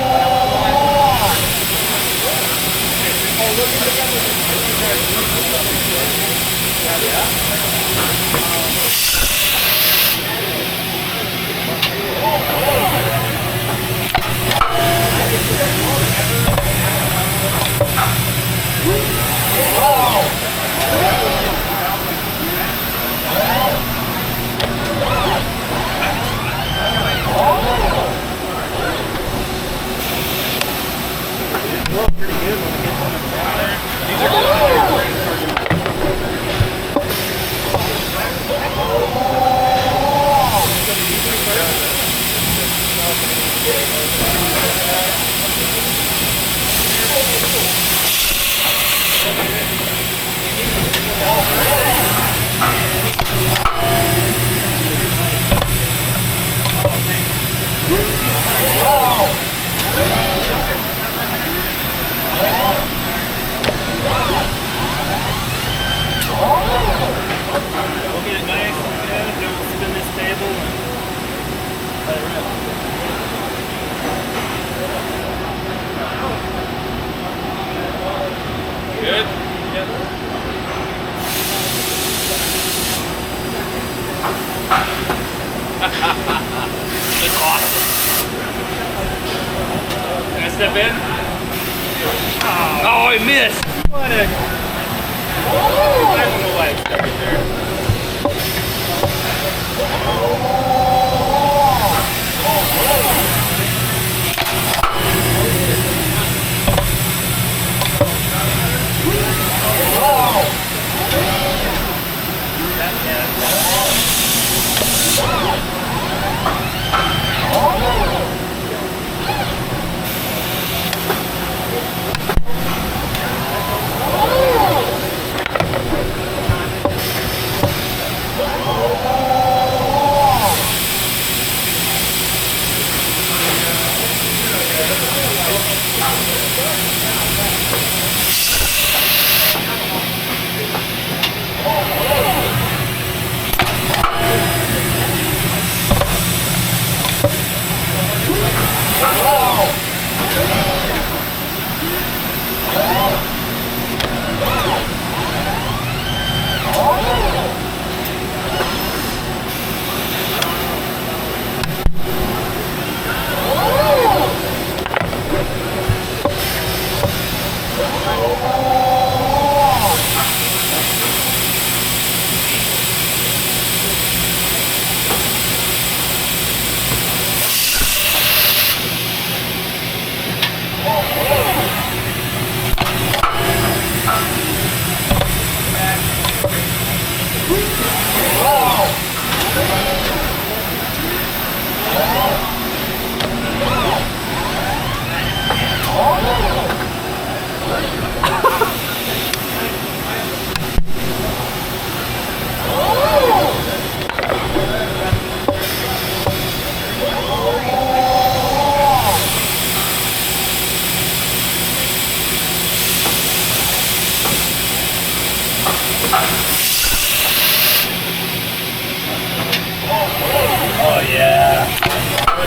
Good? Yep. That's awesome. Can I step in? Oh, I missed! What a... I don't know why I stuck it there.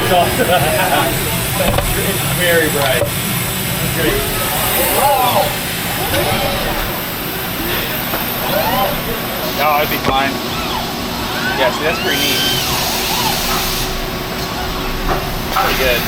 It's very bright. Great. No, I'd be fine. Yeah, see, that's pretty neat. Pretty good.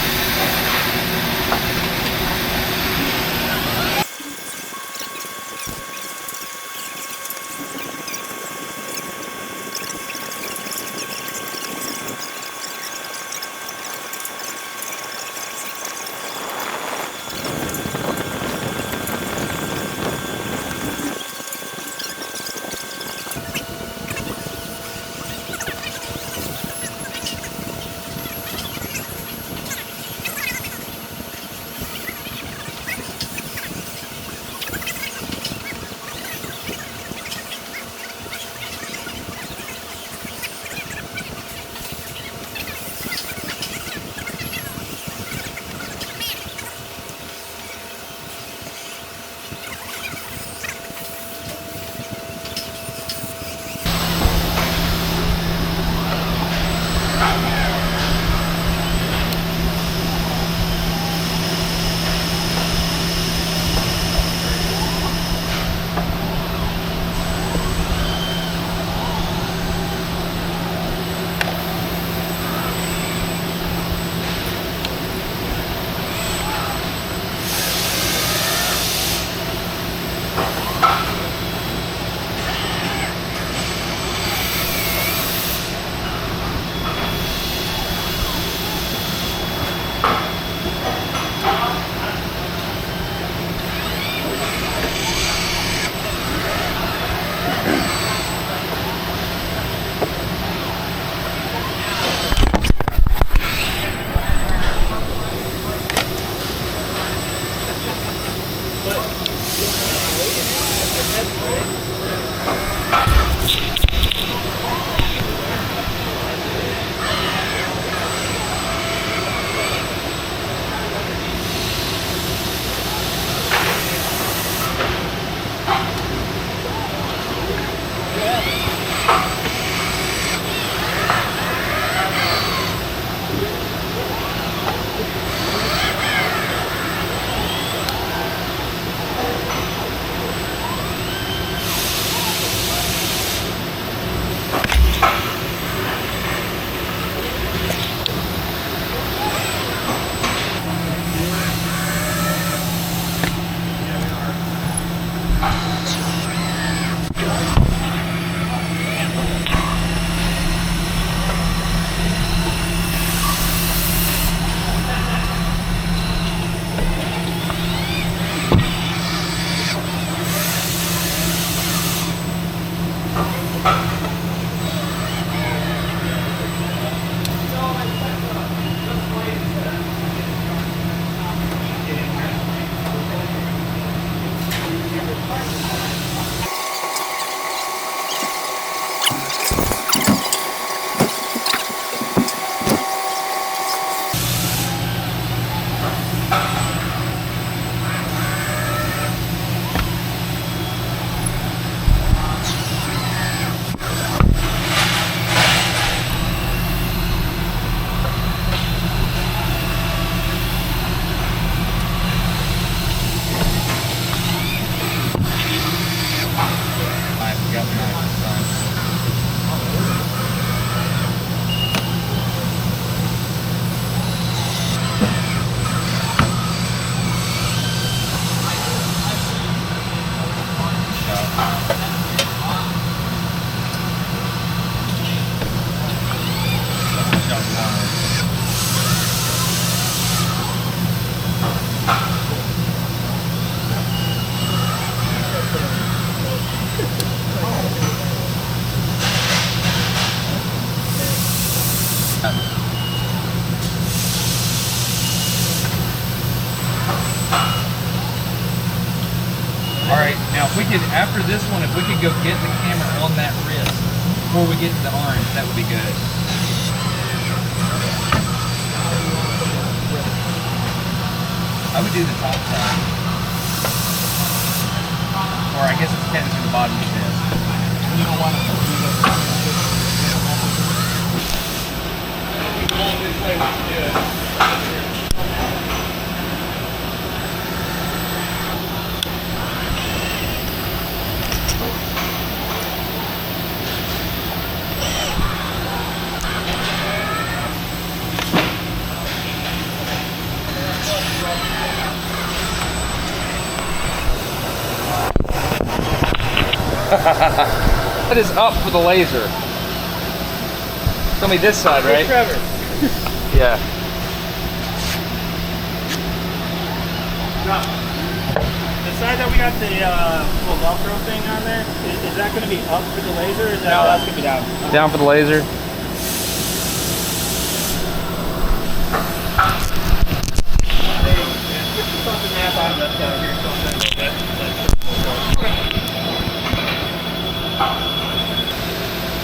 After this one, if we could go get the camera on that wrist before we get to the orange, that would be good. I would do the top side. Or I guess it's technically the bottom of this. You don't want to That is up for the laser. Tell me this side, right? Trevor. Yeah. The side that we got the little Velcro thing on there, is that going to be up for the laser, or is that that's going to be down? Down for the laser.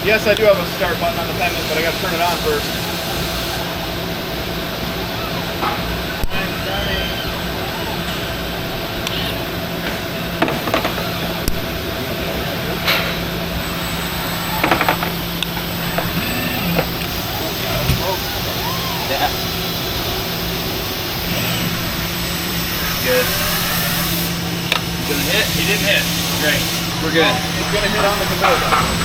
Yes, I do have a start button on the pendant, but I got to turn it on first. Yeah. Good. You gonna hit? You didn't hit. Great. We're good. It's going to hit on the conveyor belt.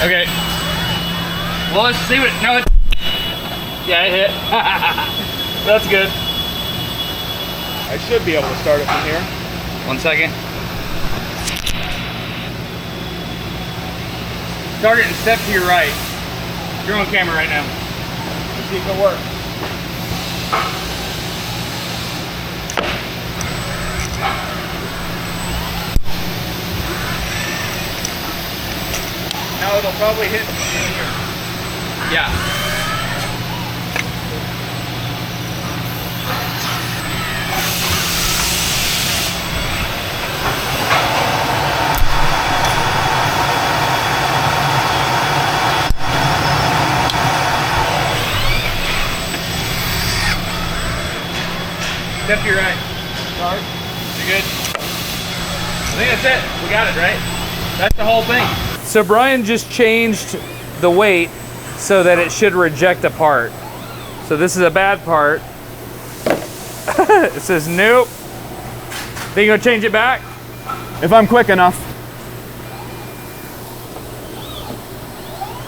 Okay. Well, let's see what. No, it. Yeah, it hit. That's good. I should be able to start it from here. 1 second. Start it and step to your right. You're on camera right now. Let's see if it works. Now it'll probably hit here. Yeah. Step to your right. Sorry. You good? I think that's it. We got it, right? That's the whole thing. So Brian just changed the weight so that it should reject a part. So this is a bad part. It says nope. Think you're gonna change it back? If I'm quick enough.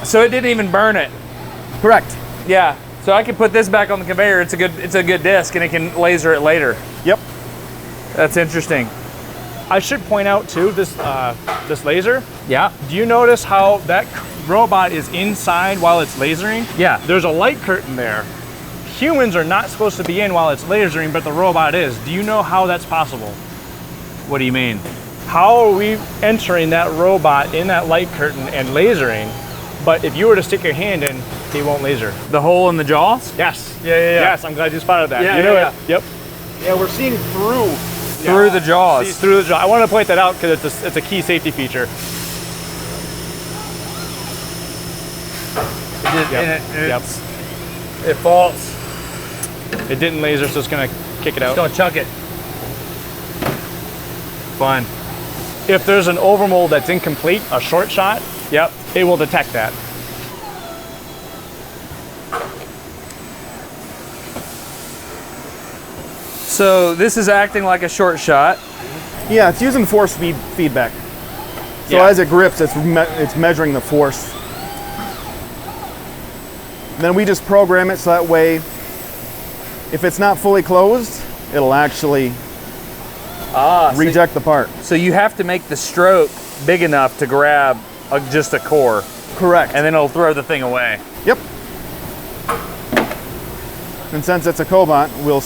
So it didn't even burn it. Correct. Yeah. So I can put this back on the conveyor. It's a good disc, and it can laser it later. Yep. That's interesting. I should point out too, this laser. Yeah. Do you notice how that robot is inside while it's lasering? Yeah. There's a light curtain there. Humans are not supposed to be in while it's lasering, but the robot is. Do you know how that's possible? What do you mean? How are we entering that robot in that light curtain and lasering? But if you were to stick your hand in, he won't laser. The hole in the jaws? Yes. Yeah. Yes, I'm glad you spotted that. Yeah, you knew yeah, it. Yep. Yeah, we're seeing through. Through the jaws. See, through the jaw. I want to point that out because it's a key safety feature. It faults. It didn't laser, so it's gonna kick it out. Don't chuck it. Fine. If there's an overmold that's incomplete, a short shot, Yep. it will detect that. So this is acting like a short shot. Yeah, it's using force feedback. So Yeah. as it grips, it's measuring the force. Then we just program it so that way, if it's not fully closed, it'll actually reject the part. So you have to make the stroke big enough to grab just a core, Correct. and then it'll throw the thing away. Yep. And since it's a cobot, we'll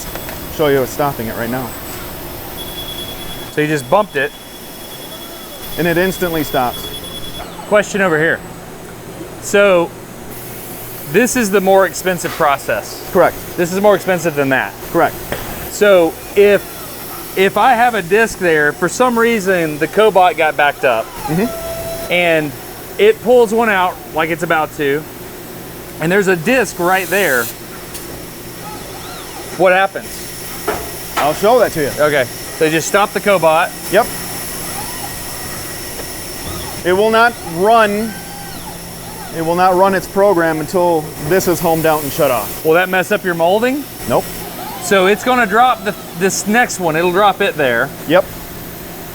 show you stopping it right now. So you just bumped it. And it instantly stops. Question over here. So this is the more expensive process. Correct. This is more expensive than that. Correct. So if I have a disc there, for some reason the cobot got backed up, and it pulls one out like it's about to, and there's a disc right there, what happens? I'll show that to you. Okay. So just stop the cobot. Yep. It will not run. It will not run its program until this is homed out and shut off. Will that mess up your molding? Nope. So it's going to drop this next one. It'll drop it there. Yep.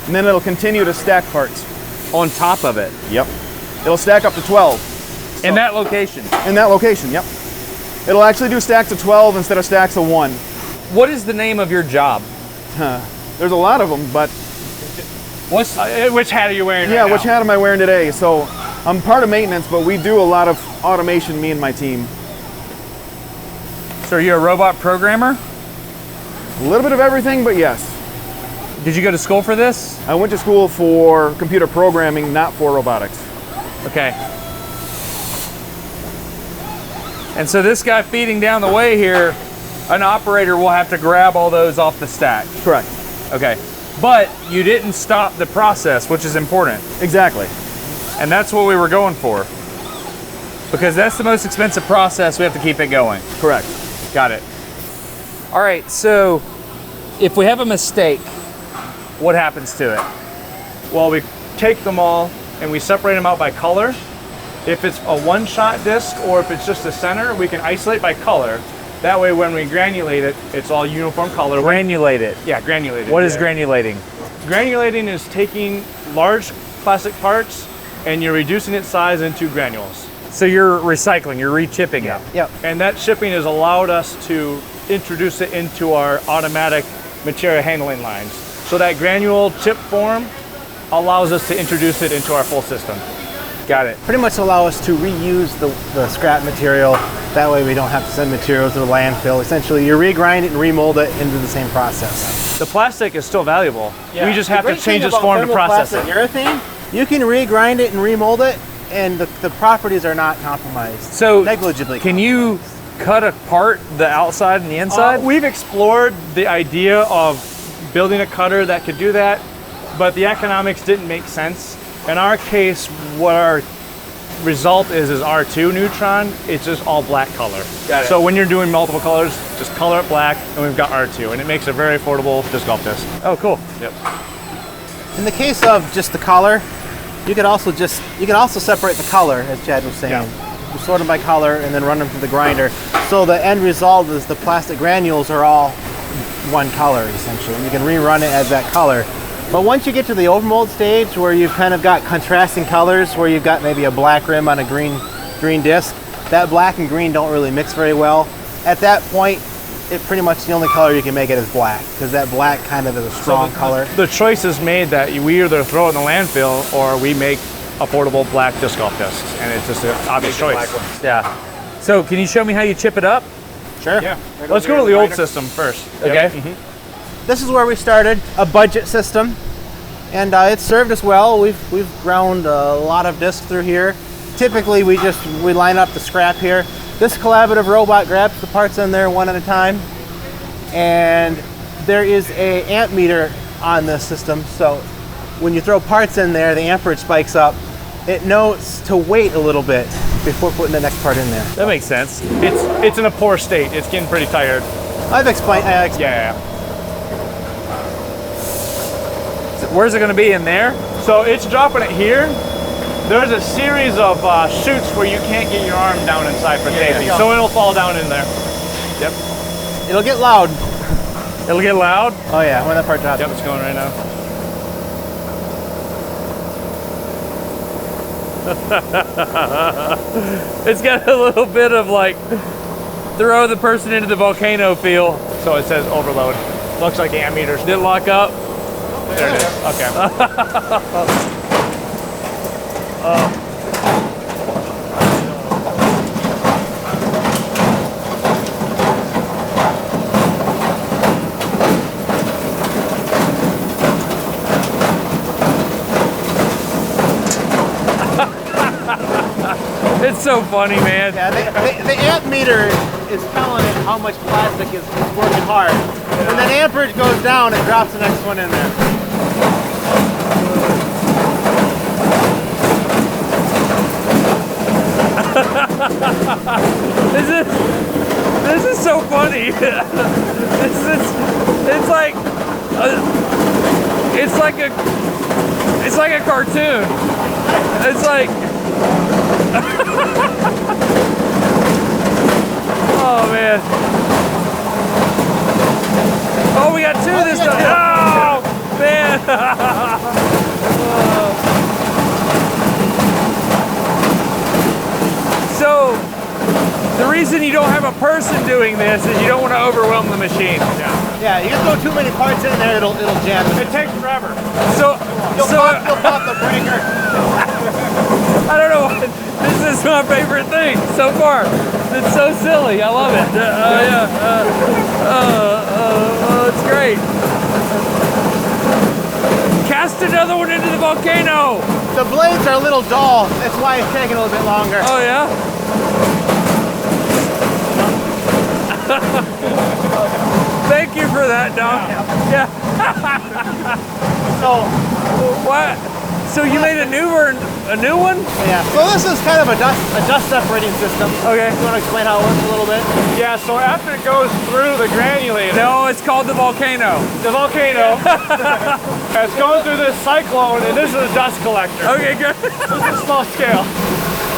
And then it'll continue to stack parts. On top of it. Yep. It'll stack up to 12. In that location. In that location, yep. It'll actually do stacks of 12 instead of stacks of 1. What is the name of your job? There's a lot of them, but... Which hat are you wearing Yeah, right which now? hat am I wearing today? So I'm part of maintenance, but we do a lot of automation, me and my team. So are you a robot programmer? A little bit of everything, but yes. Did you go to school for this? I went to school for computer programming, not for robotics. Okay. And so this guy feeding down the way here, an operator will have to grab all those off the stack. Correct. Okay. But you didn't stop the process, which is important. Exactly. And that's what we were going for. Because that's the most expensive process, we have to keep it going. Correct. Got it. All right, so if we have a mistake, what happens to it? Well, we take them all and we separate them out by color. If it's a one-shot disc or if it's just the center, we can isolate by color. That way when we granulate it, it's all uniform color. Granulate it. Yeah, granulated. What is granulating? Granulating is taking large plastic parts and you're reducing its size into granules. So you're recycling, you're re-chipping it. Yep. And that shipping has allowed us to introduce it into our automatic material handling lines. So that granule chip form allows us to introduce it into our full system. Got it. Pretty much allow us to reuse the scrap material. That way we don't have to send material to the landfill. Essentially, you regrind it and remold it into the same process. The plastic is still valuable. Yeah. We just have The to great change thing its about form to process thermoplastic it. urethane, you can regrind it and remold it, and the properties are not compromised. So negligibly. Can you cut apart the outside and the inside? We've explored the idea of building a cutter that could do that, but the economics didn't make sense. In our case, what our result is R2 Neutron. It's just all black color. Got it. So when you're doing multiple colors, just color it black, and we've got R2, and it makes a very affordable disc golf disc. Oh, cool. Yep. In the case of just the color, you could also separate the color, as Chad was saying. Yeah. You sort them by color and then run them through the grinder. So the end result is the plastic granules are all one color, essentially. And you can rerun it as that color. But once you get to the overmold stage where you've kind of got contrasting colors, where you've got maybe a black rim on a green disc, that black and green don't really mix very well. At that point, it pretty much the only color you can make it is black, because that black kind of is a strong color. The choice is made that we either throw it in the landfill or we make affordable black disc golf discs, and it's just an obvious choice. Yeah. So can you show me how you chip it up? Sure. Yeah. Let's go to the old system first. Okay. Yep. Mm-hmm. This is where we started, a budget system, and it's served us well. We've ground a lot of discs through here. Typically, we line up the scrap here. This collaborative robot grabs the parts in there one at a time, and there is a amp meter on this system. So when you throw parts in there, the amperage spikes up. It notes to wait a little bit before putting the next part in there. That makes sense. It's in a poor state. It's getting pretty tired. I've explained. Yeah. Where's it going to be, in there? So it's dropping it here. There's a series of chutes where you can't get your arm down inside for safety. Yeah. So it'll fall down in there. Yep. It'll get loud. It'll get loud? Oh yeah, when that part drops. Yep, it's going right now. It's got a little bit of like throw the person into the volcano feel. So it says overload. Looks like amp meters. Did it lock up? There it is. Okay. It's so funny, man. Yeah, the amp meter is telling it how much plastic is working hard. When that amperage goes down, it drops the next one in there. This is so funny. It's like it's like a cartoon. It's like, oh man. Oh, we got two this time. Oh man. So, the reason you don't have a person doing this is you don't want to overwhelm the machine. Yeah, you throw too many parts in there, it'll jam. It takes forever. You'll pop the breaker. I don't know what, this is my favorite thing so far. It's so silly, I love it. It's great. Cast another one into the volcano. The blades are a little dull, that's why it's taking a little bit longer. Oh yeah? Thank you for that, Doc. Yeah. So, what? So you made a new one? yeah. So this is kind of a dust separating system. Okay. You want to explain how it works a little bit? Yeah, so after it goes through the granulator, No, it's called the volcano. it's going through this cyclone, and this is a dust collector. Okay, good. This is small scale.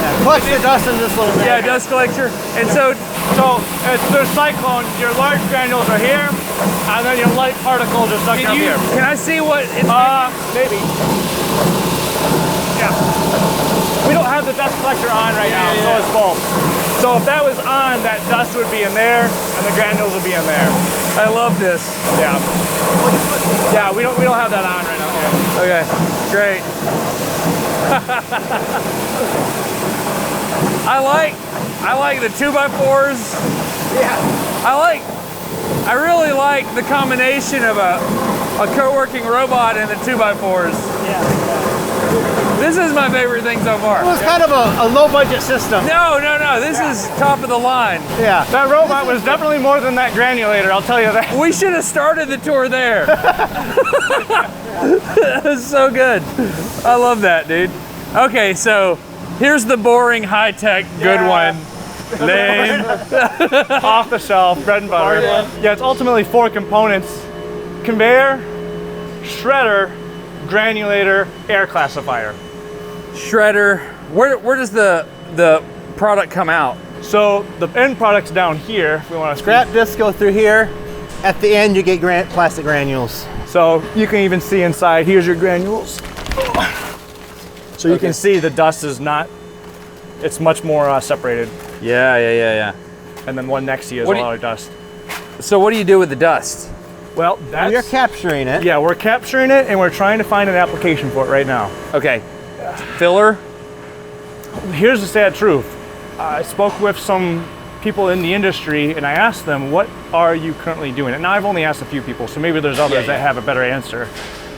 Yeah, collects the dust in this little bag. Yeah, dust collector. And so, It's the cyclone. Your large granules are here, and then your light particles are stuck up here. can I see what it's Maybe. Yeah. We don't have the dust collector on right now, so it's full. So if that was on, that dust would be in there, and the granules would be in there. I love this. Yeah. Yeah, we don't have that on right now. Okay, great. I like the 2x4s. Yeah. I really like the combination of a co-working robot and the 2x4s. Yeah. This is my favorite thing so far. It was kind of a low budget system. No, this is top of the line. Yeah. That robot was definitely more than that granulator, I'll tell you that. We should have started the tour there. That's so good. I love that, dude. Okay, so here's the boring, high-tech, good one. Lame. Off the shelf, bread and butter. Yeah, it's ultimately 4 components: conveyor, shredder, granulator, air classifier. Shredder. Where does the product come out? So the end product's down here. If we want to Scrap discs go through here. At the end, you get plastic granules. So you can even see inside. Here's your granules. So you can see the dust is not. It's much more separated. Yeah. And then one next to you is What a do you- lot of dust. So what do you do with the dust? Well, that's. You're capturing it. Yeah, we're capturing it, and we're trying to find an application for it right now. Okay. Filler? Here's the sad truth. I spoke with some people in the industry, and I asked them, what are you currently doing? And now I've only asked a few people, so maybe there's others that have a better answer.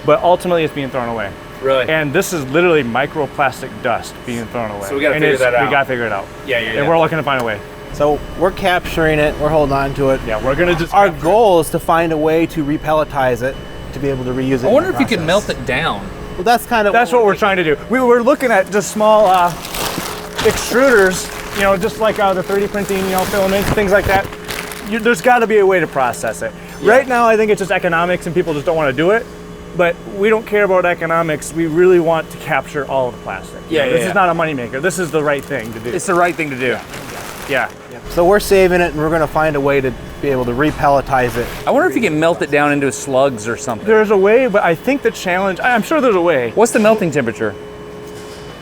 But ultimately, it's being thrown away. Really? And this is literally microplastic dust being thrown away. So we gotta And figure that out. We gotta figure it out. Yeah. And we're looking to find a way. So we're capturing it. We're holding on to it. Yeah, we're gonna just. Our goal is to find a way to repelletize it to be able to reuse it. I wonder if you can could melt it down. Well, that's kind of. That's what we're trying to do. We were looking at just small extruders, just like the 3D printing, filaments, things like that. There's got to be a way to process it. Yeah. Right now, I think it's just economics, and people just don't want to do it. But we don't care about economics. We really want to capture all of the plastic. This is not a moneymaker. This is the right thing to do. It's the right thing to do. Yeah. So we're saving it, and we're going to find a way to be able to repelletize it. I wonder if you can melt it down into slugs or something. There's a way, but I think the challenge. I'm sure there's a way. What's the melting temperature?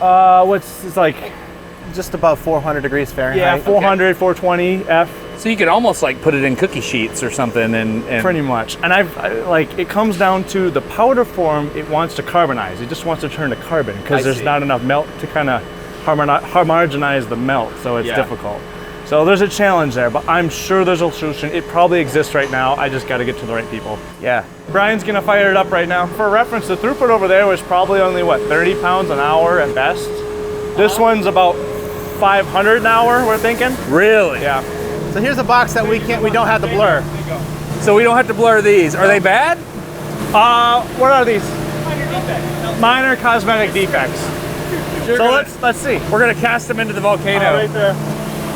It's like just about 400 degrees Fahrenheit. Yeah, 400, 420 F. So you could almost like put it in cookie sheets or something, and pretty much. And it comes down to the powder form. It wants to carbonize. It just wants to turn to carbon because there's not enough melt to kind of homogenize the melt. So it's difficult. So there's a challenge there, but I'm sure there's a solution. It probably exists right now. I just got to get to the right people. Yeah. Brian's gonna fire it up right now. For reference, the throughput over there was probably only 30 pounds an hour at best. This one's about 500 an hour. We're thinking. Really? Yeah. So here's a box that we don't have to blur. So we don't have to blur these. Are they bad? What are these? Minor cosmetic defects. So let's see. We're gonna cast them into the volcano. Right there.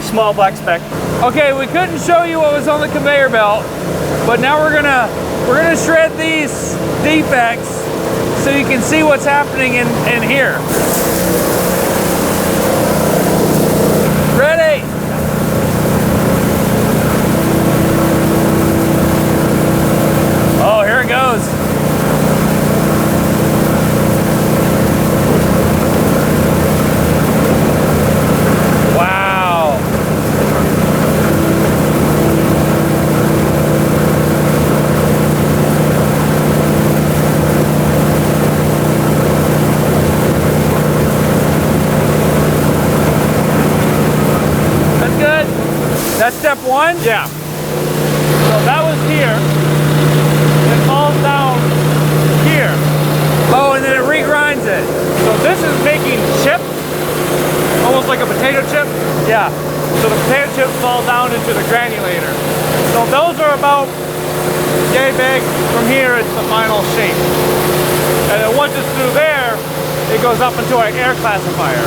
Small black speck. Okay, we couldn't show you what was on the conveyor belt, but now we're gonna shred these defects so you can see what's happening in here. Ready? Oh, here it goes. Wow. That's good. That's step one? Yeah. So that was here. It falls down here. Oh, and then it regrinds it. So this is making chip, almost like a potato chip. Yeah. So the potato chips fall down into the granulator. So those are about yay big. From here, it's the final shape. And then once it's through there, it goes up into our air classifier.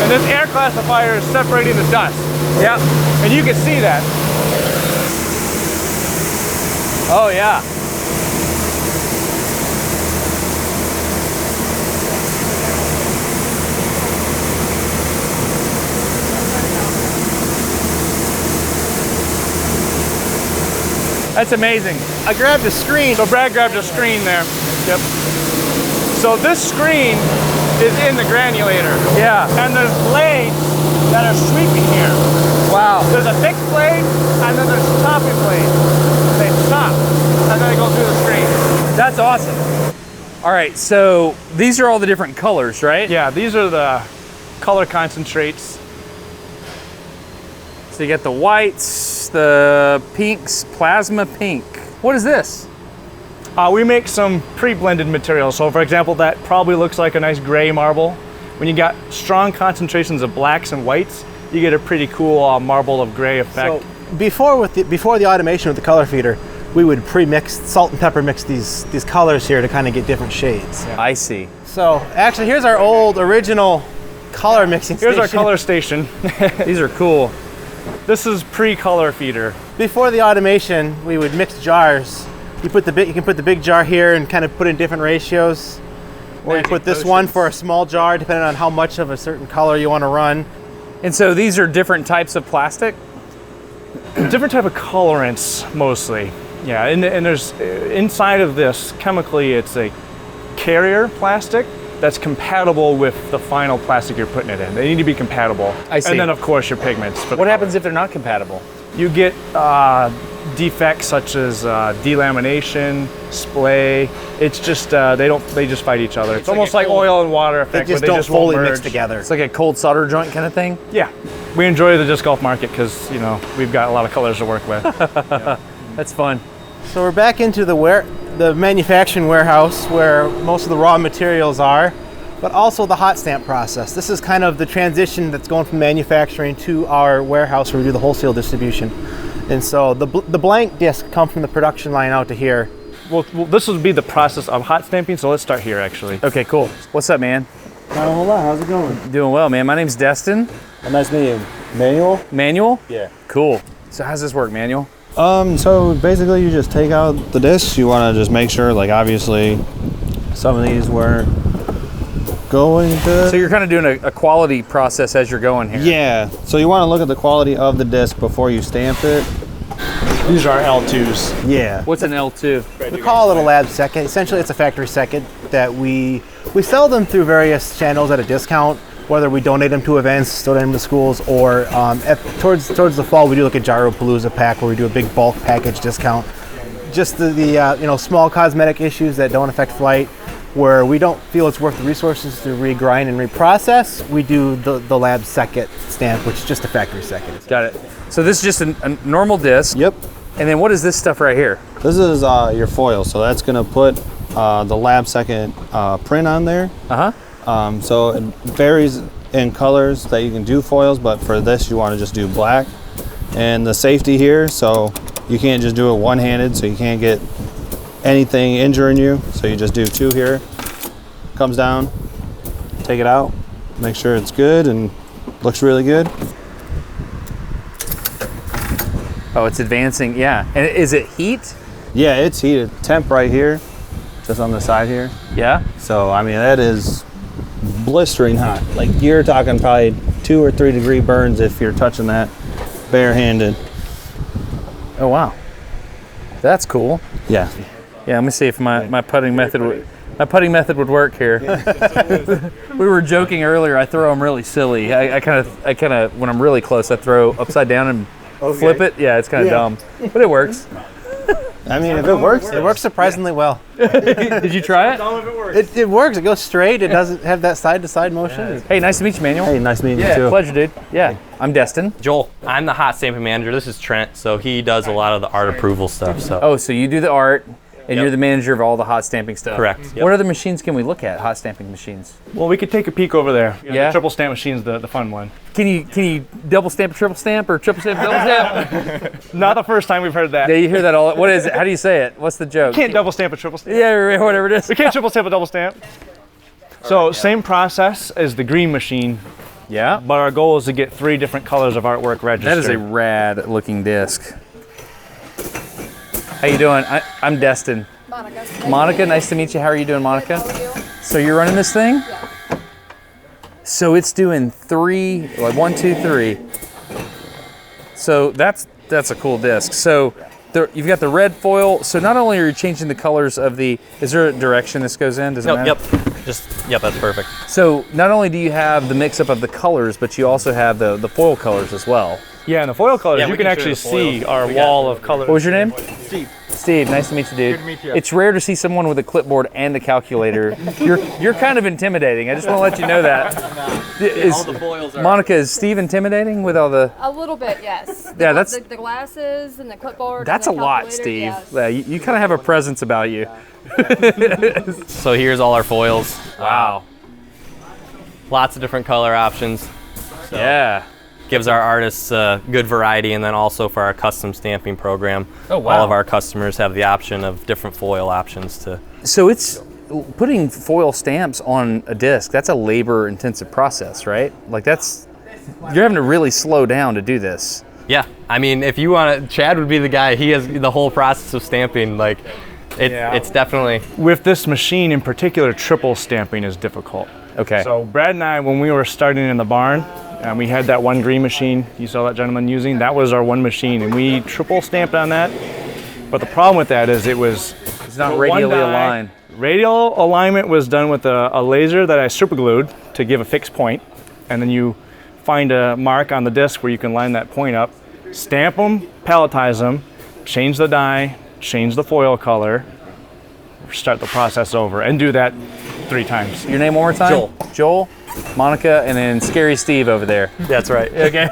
And this air classifier is separating the dust. Yeah. And you can see that. Oh, yeah. That's amazing. I grabbed a screen. So Brad grabbed a screen there. Yep. So this screen is in the granulator. Yeah. And there's blades that are sweeping here. Wow. There's a thick blade, and then there's chopping blades. They chop, and then they go through the screen. That's awesome. All right, so these are all the different colors, right? Yeah, these are the color concentrates. So you get the whites, the pinks, plasma pink. What is this? We make some pre-blended materials. So for example, that probably looks like a nice gray marble. When you got strong concentrations of blacks and whites, you get a pretty cool marble of gray effect. So before the automation with the color feeder, we would pre-mix, salt and pepper mix these colors here to kind of get different shades. Yeah. I see. So actually, here's our old original color mixing station. Here's our color station. These are cool. This is pre-color feeder. Before the automation, we would mix jars. You can put the big jar here and kind of put in different ratios. Or you put this one for a small jar, depending on how much of a certain color you want to run. And so these are different types of plastic? Different type of colorants, mostly. Yeah, and there's inside of this, chemically, it's a carrier plastic that's compatible with the final plastic you're putting it in. They need to be compatible. I see. And then, of course, your pigments. What happens if they're not compatible? You get defects such as delamination, splay. It's just they just fight each other. It's almost like oil and water effect. They just don't fully mix together. It's like a cold solder joint kind of thing? Yeah. We enjoy the disc golf market because, you know, we've got a lot of colors to work with. Yeah. That's fun. So we're back into the manufacturing warehouse where most of the raw materials are, but also the hot stamp process. This is kind of the transition that's going from manufacturing to our warehouse where we do the wholesale distribution. And so the blank disc come from the production line out to here. Well, this would be the process of hot stamping, so let's start here actually. Okay, cool. What's up, man? Not a whole lot. How's it going? Doing well, man. My name's Destin. Nice to meet you. Manual? Manual? Yeah. Cool. So how's this work, manual? So basically you just take out the discs. You want to just make sure, like, obviously some of these weren't going good. So you're kind of doing a quality process as you're going here. Yeah. So you want to look at the quality of the disc before you stamp it. These are L2s. Yeah. What's an L2? We call it a lab second. Essentially, it's a factory second that we sell them through various channels at a discount, whether we donate them to events, donate them to schools, or towards the fall, we do like a Gyropalooza pack where we do a big bulk package discount. Just the small cosmetic issues that don't affect flight, where we don't feel it's worth the resources to regrind and reprocess, we do the lab second stamp, which is just a factory second. Got it. So this is just a normal disc. Yep. And then what is this stuff right here? This is your foil. So that's going to put the lab second print on there. Uh-huh. So it varies in colors that you can do foils, but for this you want to just do black. And the safety here, so you can't just do it one-handed, so you can't get anything injuring you. So you just do two here. Comes down, take it out, make sure it's good and looks really good. Oh, it's advancing, yeah. And is it heat? Yeah, it's heated. Temp right here. just on the side here. Yeah. So I mean that is blistering hot. Like you're talking probably 2 or 3 degree burns if you're touching that barehanded. Oh wow. That's cool. Yeah. Yeah, let me see if my putting method would work here. We were joking earlier. I throw them really silly. I kind of when I'm really close, I throw upside down and flip it. Yeah, it's kind of dumb, but it works. I mean, if it works, It works surprisingly well. Did you try it? It works. It goes straight. It doesn't have that side-to-side motion. Hey, nice to meet you, Manuel. Hey, nice meeting you Yeah, too. pleasure, dude. Yeah, I'm Destin. Joel, I'm the hot stamping manager. This is Trent, so he does a lot of the art approval stuff. So Oh, so you do the art, and Yep. you're the manager of all the hot stamping stuff. Correct. Yep. What other machines can we look at? Hot stamping machines. Well, we could take a peek over there. Yeah. The triple stamp machine's the fun one. Can you double stamp, triple stamp, or triple stamp, double stamp? Not the first time we've heard that. Yeah, you hear that all. What is it? How do you say it? What's the joke? Can't double stamp a triple stamp. Yeah, whatever it is. We can't triple stamp a double stamp. So same process as the green machine, Yeah. but our goal is to get 3 different colors of artwork registered. That is a rad looking disc. How you doing? I'm Destin. Monica, nice to meet you. How are you doing, Monica? So you're running this thing? Yeah. So it's doing 3, like 1, 2, 3. So that's a cool disc. So you've got the red foil. So not only are you changing the colors of the, is there a direction this goes in? Does it matter? Yep, that's perfect. So not only do you have the mix up of the colors, but you also have the foil colors as well. Yeah, and the foil colors, Yeah, you we can can actually show the foils. see our wall of colors. What was your name? Steve. Steve, nice to meet you, dude. Good to meet you. It's rare to see someone with a clipboard and a calculator. You're kind of intimidating. I just want to let you know that. All the foils are. Monica, is Steve intimidating with all the? A little bit, yes. Yeah, that's the glasses and the clipboard. that's a and the lot, calculator, Steve. yes. Yeah, you kind of have a presence about you. So here's all our foils. Wow. Lots of different color options. So Yeah. gives our artists a good variety, and then also for our custom stamping program, Oh, wow. all of our customers have the option of different foil options to. So it's putting foil stamps on a disc. That's a labor-intensive process, right? Like you're having to really slow down to do this. Yeah, I mean, if you want to, Chad would be the guy. He has the whole process of stamping. Like, it's definitely. With this machine in particular, triple stamping is difficult. Okay. So Brad and I, when we were starting in the barn, we had that one green machine you saw that gentleman using. That was our one machine, and we triple stamped on that. But the problem with that is it's not one radially die. aligned. Radial alignment was done with a laser that I super glued to give a fixed point, and then you find a mark on the disc where you can line that point up, stamp them, pelletize them, change the die, change the foil color, start the process over, and do that 3 times. Your name one more time? Joel, Monica, and then Scary Steve over there. That's right. Okay.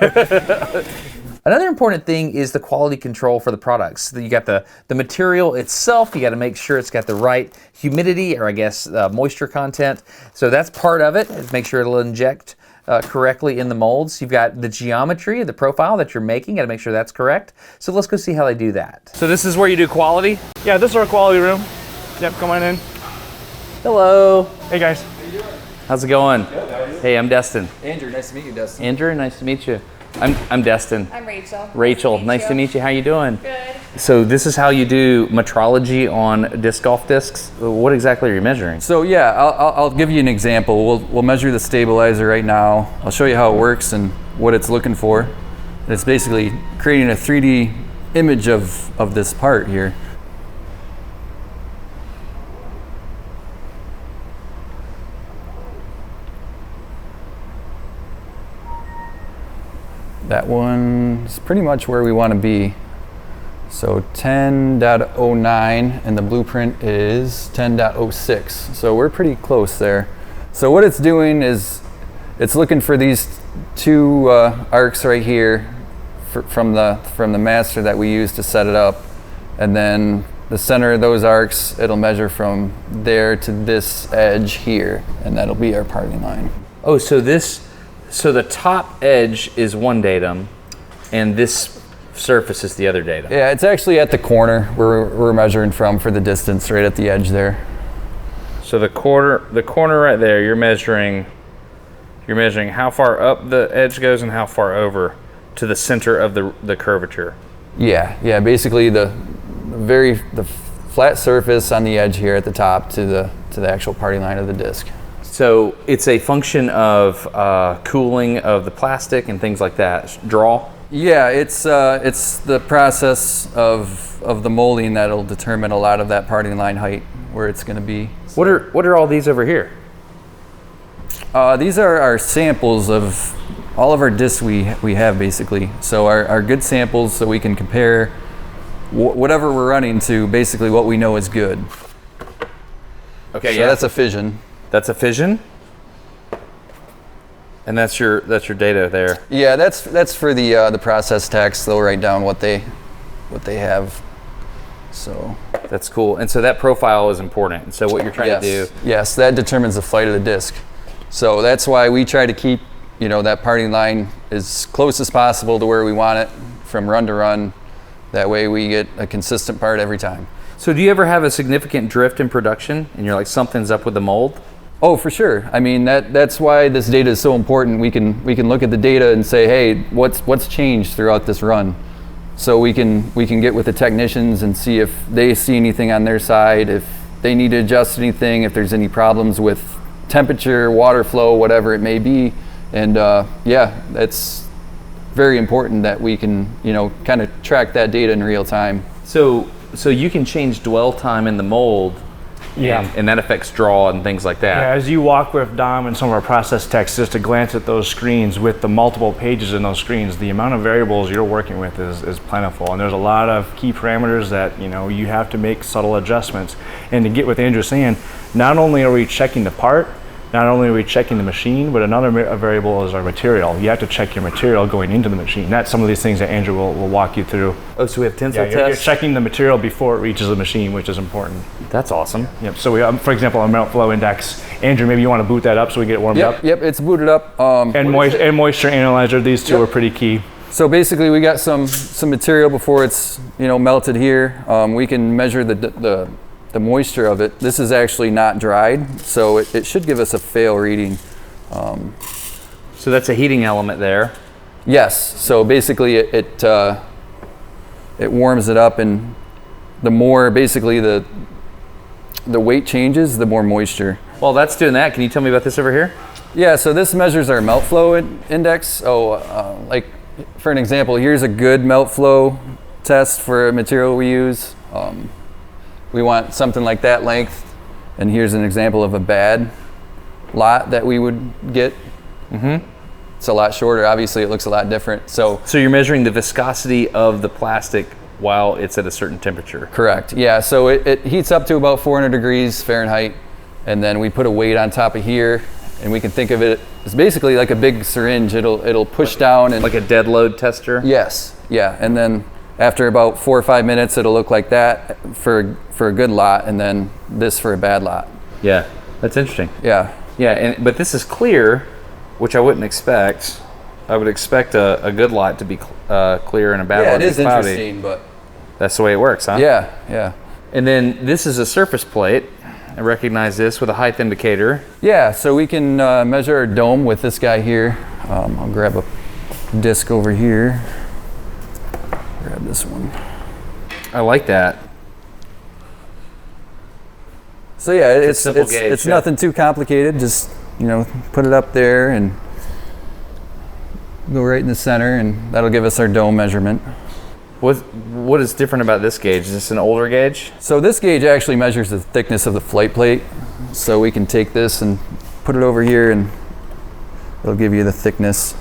Another important thing is the quality control for the products. You got the material itself. You got to make sure it's got the right humidity, or I guess moisture content. So that's part of it. Is make sure it'll inject correctly in the molds. You've got the geometry, the profile that you're making. Got to make sure that's correct. So let's go see how they do that. So this is where you do quality? Yeah, this is our quality room. Yep, come on in. Hello. Hey guys. How's it going? Hey, I'm Destin. Andrew, nice to meet you, Destin. Andrew, nice to meet you. I'm Destin. I'm Rachel. Rachel, nice to meet you. How you doing? Good. So this is how you do metrology on disc golf discs. What exactly are you measuring? So yeah, I'll give you an example. We'll measure the stabilizer right now. I'll show you how it works and what it's looking for. It's basically creating a 3D image of this part here. That one's pretty much where we want to be. So 10.09 and the blueprint is 10.06. So we're pretty close there. So what it's doing is it's looking for these 2 arcs right here from the master that we use to set it up. And then the center of those arcs, it'll measure from there to this edge here, and that'll be our parting line. Oh, so the top edge is one datum, and this surface is the other datum. Yeah, it's actually at the corner where we're measuring from for the distance, right at the edge there. So the corner right there, you're measuring how far up the edge goes and how far over to the center of the curvature. Yeah, basically the flat surface on the edge here at the top to the actual parting line of the disc. So it's a function of cooling of the plastic and things like that. Draw. Yeah, it's the process of the molding that'll determine a lot of that parting line height where it's going to be. What are all these over here? These are our samples of all of our discs we have basically. So our good samples, so we can compare whatever we're running to basically what we know is good. Okay, so yeah, that's a fission. That's a fission. And that's your data there. Yeah, that's for the process techs. They'll write down what they have. So that's cool. And so that profile is important. And so what you're trying to do. Yes, that determines the flight of the disc. So that's why we try to keep, that parting line as close as possible to where we want it from run to run. That way we get a consistent part every time. So do you ever have a significant drift in production and you're like, something's up with the mold? Oh, for sure. I mean, that's why this data is so important. We can look at the data and say, hey, what's changed throughout this run? So we can get with the technicians and see if they see anything on their side, if they need to adjust anything, if there's any problems with temperature, water flow, whatever it may be. And yeah, that's very important that we can, kind of track that data in real time. So you can change dwell time in the mold. Yeah. And that affects draw and things like that. Yeah, as you walk with Dom and some of our process techs, just to glance at those screens with the multiple pages in those screens, the amount of variables you're working with is plentiful. And there's a lot of key parameters that, you have to make subtle adjustments. And to get what Andrew's saying, not only are we checking the part, not only are we checking the machine, but another variable is our material. You have to check your material going into the machine. That's some of these things that Andrew will walk you through. Oh, so we have tensile tests? You're checking the material before it reaches the machine, which is important. That's awesome. Yep. So we, for example, our melt flow index. Andrew, maybe you want to boot that up so we get it warmed up? Yep, it's booted up. And moisture analyzer. These two are pretty key. So basically, we got some material before it's melted here. We can measure the moisture of it. This is actually not dried, so it should give us a fail reading. So that's a heating element there. Yes. So basically, it warms it up, and the more basically the weight changes, the more moisture. Well, that's doing that. Can you tell me about this over here? Yeah. So this measures our melt flow index. So like for an example, here's a good melt flow test for a material we use. We want something like that length, and here's an example of a bad lot that we would get. Mm-hmm. It's a lot shorter. Obviously, it looks a lot different. So you're measuring the viscosity of the plastic while it's at a certain temperature. Correct. Yeah. So it heats up to about 400 degrees Fahrenheit, and then we put a weight on top of here, and we can think of it as basically like a big syringe. It'll push down and like a dead load tester. Yes. Yeah. And then after about 4 or 5 minutes, it'll look like that for a good lot, and then this for a bad lot. Yeah, that's interesting. Yeah. Yeah, but this is clear, which I wouldn't expect. I would expect a good lot to be clear and a bad lot to be cloudy. Yeah, it is interesting, but that's the way it works, huh? Yeah, yeah. And then this is a surface plate. I recognize this with a height indicator. Yeah, so we can measure our dome with this guy here. I'll grab a disc over here. Grab this one. I like that. So yeah, it's nothing too complicated. Just put it up there and go right in the center, and that'll give us our dome measurement. What is different about this gauge? Is this an older gauge? So this gauge actually measures the thickness of the flight plate. So we can take this and put it over here, and it'll give you the thickness.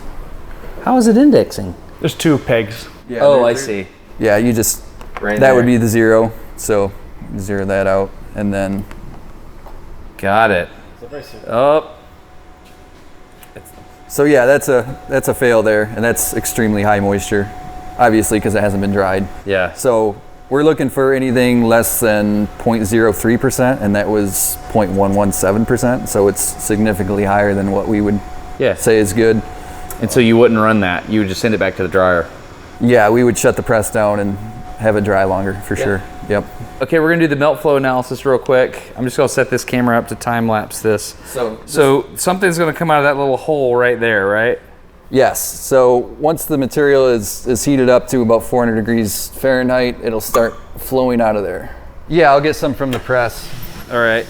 How is it indexing? There's 2 pegs. Yeah, I see. Yeah, you just, right that there would be the 0. So zero that out, and then. Got it. Oh. So yeah, that's a fail there, and that's extremely high moisture, obviously because it hasn't been dried. Yeah. So we're looking for anything less than 0.03%, and that was 0.117%. So it's significantly higher than what we would say is good. And so you wouldn't run that. You would just send it back to the dryer. Yeah, we would shut the press down and have it dry longer for sure. Yep. Okay, we're gonna do the melt flow analysis real quick. I'm just gonna set this camera up to time lapse this. So something's gonna come out of that little hole right there, right? Yes. So once the material is heated up to about 400 degrees Fahrenheit, it'll start flowing out of there. Yeah, I'll get some from the press. All right.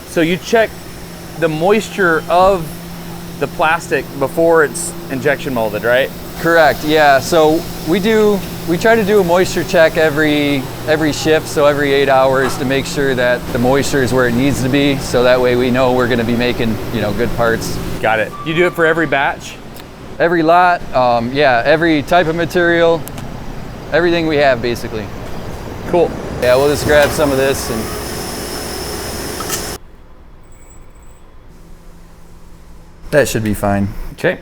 So you check the moisture of the plastic before it's injection molded, right? Correct, yeah. So we try to do a moisture check every shift, so every 8 hours, to make sure that the moisture is where it needs to be, so that way we know we're gonna be making, good parts. Got it. You do it for every batch? Every lot, yeah, every type of material, everything we have basically. Cool. Yeah, we'll just grab some of this and that should be fine. Okay.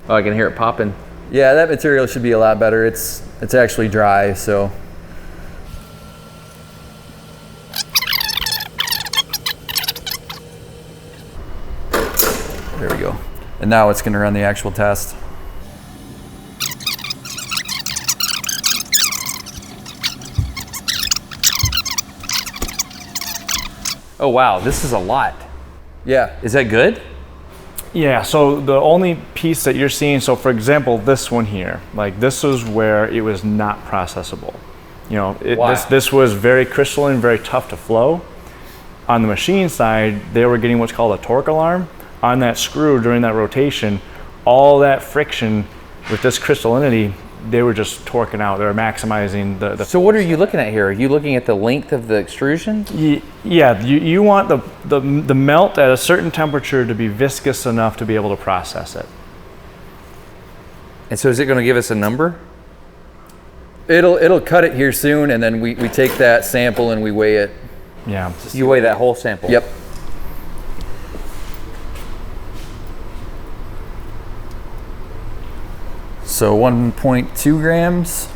Oh, I can hear it popping. Yeah, that material should be a lot better. It's actually dry, so. There we go. And now it's gonna run the actual test. Oh wow, this is a lot. Yeah. Is that good? Yeah, so the only piece that you're seeing, so for example, this one here, like this is where it was not processable. Wow. This was very crystalline, very tough to flow. On the machine side, they were getting what's called a torque alarm. On that screw during that rotation, all that friction with this crystallinity, they were just torquing out. They were maximizing the So what are you looking at here? Are you looking at the length of the extrusion? Yeah, you want the melt at a certain temperature to be viscous enough to be able to process it. And so is it going to give us a number? It'll cut it here soon, and then we take that sample and we weigh it. Yeah. You weigh that whole sample? Yep. So 1.2 grams.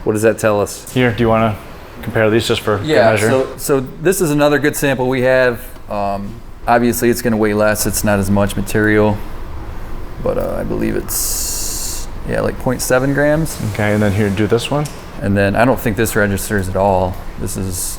What does that tell us? Here, do you want to compare these just for good Yeah, measure? so this is another good sample we have. Obviously it's gonna weigh less, it's not as much material, but I believe it's, like 0.7 grams. Okay, and then here, do this one. And then I don't think this registers at all. This is,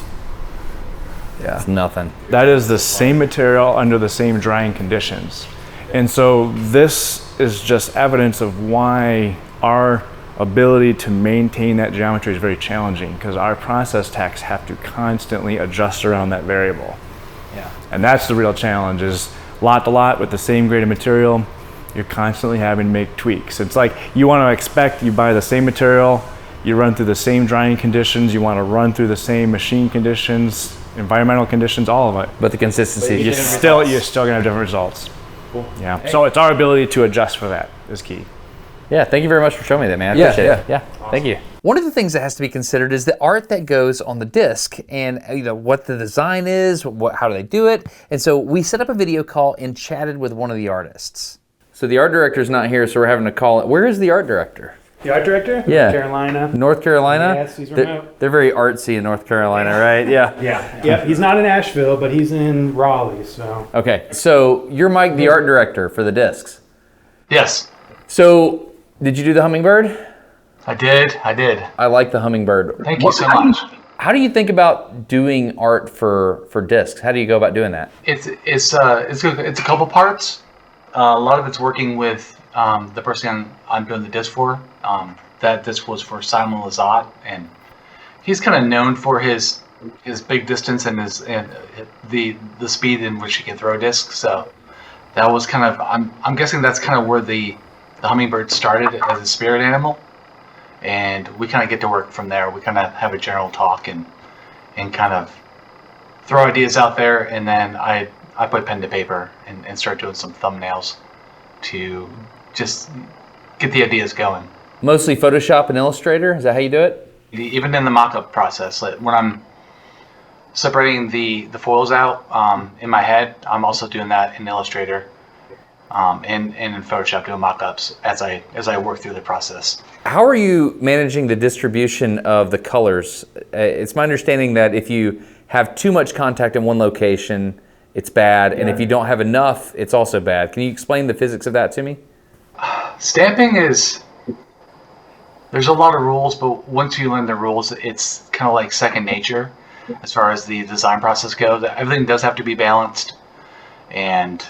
It's nothing. That is the same material under the same drying conditions. And so this is just evidence of why our ability to maintain that geometry is very challenging, because our process techs have to constantly adjust around that variable. Yeah. And that's the real challenge, is lot to lot with the same grade of material, you're constantly having to make tweaks. It's like you want to expect, you buy the same material, you run through the same drying conditions, you want to run through the same machine conditions, environmental conditions, all of it. But the consistency, You're still going to have different results. Cool. Yeah. Hey. So it's our ability to adjust for that is key. Yeah, thank you very much for showing me that, man. I appreciate it. Yeah, awesome. Thank you. One of the things that has to be considered is the art that goes on the disc, and what the design is, how do they do it. And so we set up a video call and chatted with one of the artists. So the art director's not here, so we're having to call it. Where is the art director? The art director? Yeah. Carolina. North Carolina? Yes, he's remote. They're very artsy in North Carolina, right? Yeah. Yeah. He's not in Asheville, but he's in Raleigh, so. Okay, so you're Mike, the art director for the discs. Yes. So, did you do the hummingbird? I did. I like the hummingbird. Thank you so much. How do you think about doing art for discs? How do you go about doing that? It's a couple parts. A lot of it's working with the person I'm doing the disc for. That disc was for Simon Lazat, and he's kind of known for his big distance and the speed in which he can throw discs. So that was kind of, I'm guessing that's kind of where the hummingbird started as a spirit animal, and we kind of get to work from there. We kind of have a general talk and kind of throw ideas out there, and then I put pen to paper and start doing some thumbnails to just get the ideas going. Mostly Photoshop and Illustrator? Is that how you do it? Even in the mock-up process, like when I'm separating the foils out in my head, I'm also doing that in Illustrator and in Photoshop, doing mock-ups as I work through the process. How are you managing the distribution of the colors? It's my understanding that if you have too much contact in one location, it's bad, and if you don't have enough, it's also bad. Can you explain the physics of that to me? Stamping is There's a lot of rules, but once you learn the rules, it's kind of like second nature as far as the design process goes. Everything does have to be balanced, and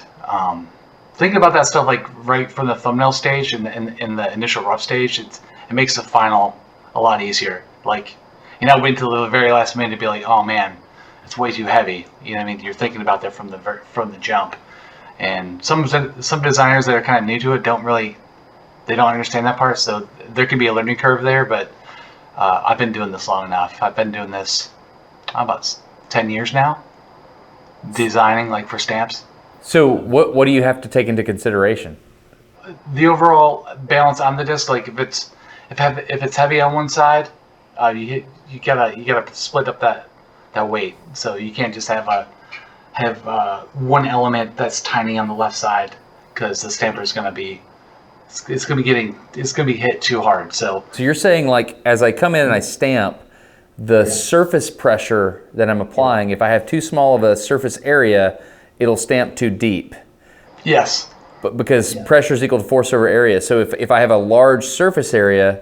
thinking about that stuff like right from the thumbnail stage and in the initial rough stage, it makes the final a lot easier. Like, you're not waiting till the very last minute to be like, oh man, it's way too heavy. You know what I mean? You're thinking about that from the jump. And some designers that are kind of new to it don't understand that part. So there can be a learning curve there. But I've been doing this long enough. I've been doing this about 10 years now, designing like for stamps. So what do you have to take into consideration? The overall balance on the disc. Like if it's heavy on one side, you gotta split up that weight. So you can't just have one element that's tiny on the left side, because the stamper is gonna be hit too hard. So you're saying, like, as I come in and I stamp, the surface pressure that I'm applying, if I have too small of a surface area, it'll stamp too deep. Yes. But because pressure is equal to force over area. So if I have a large surface area,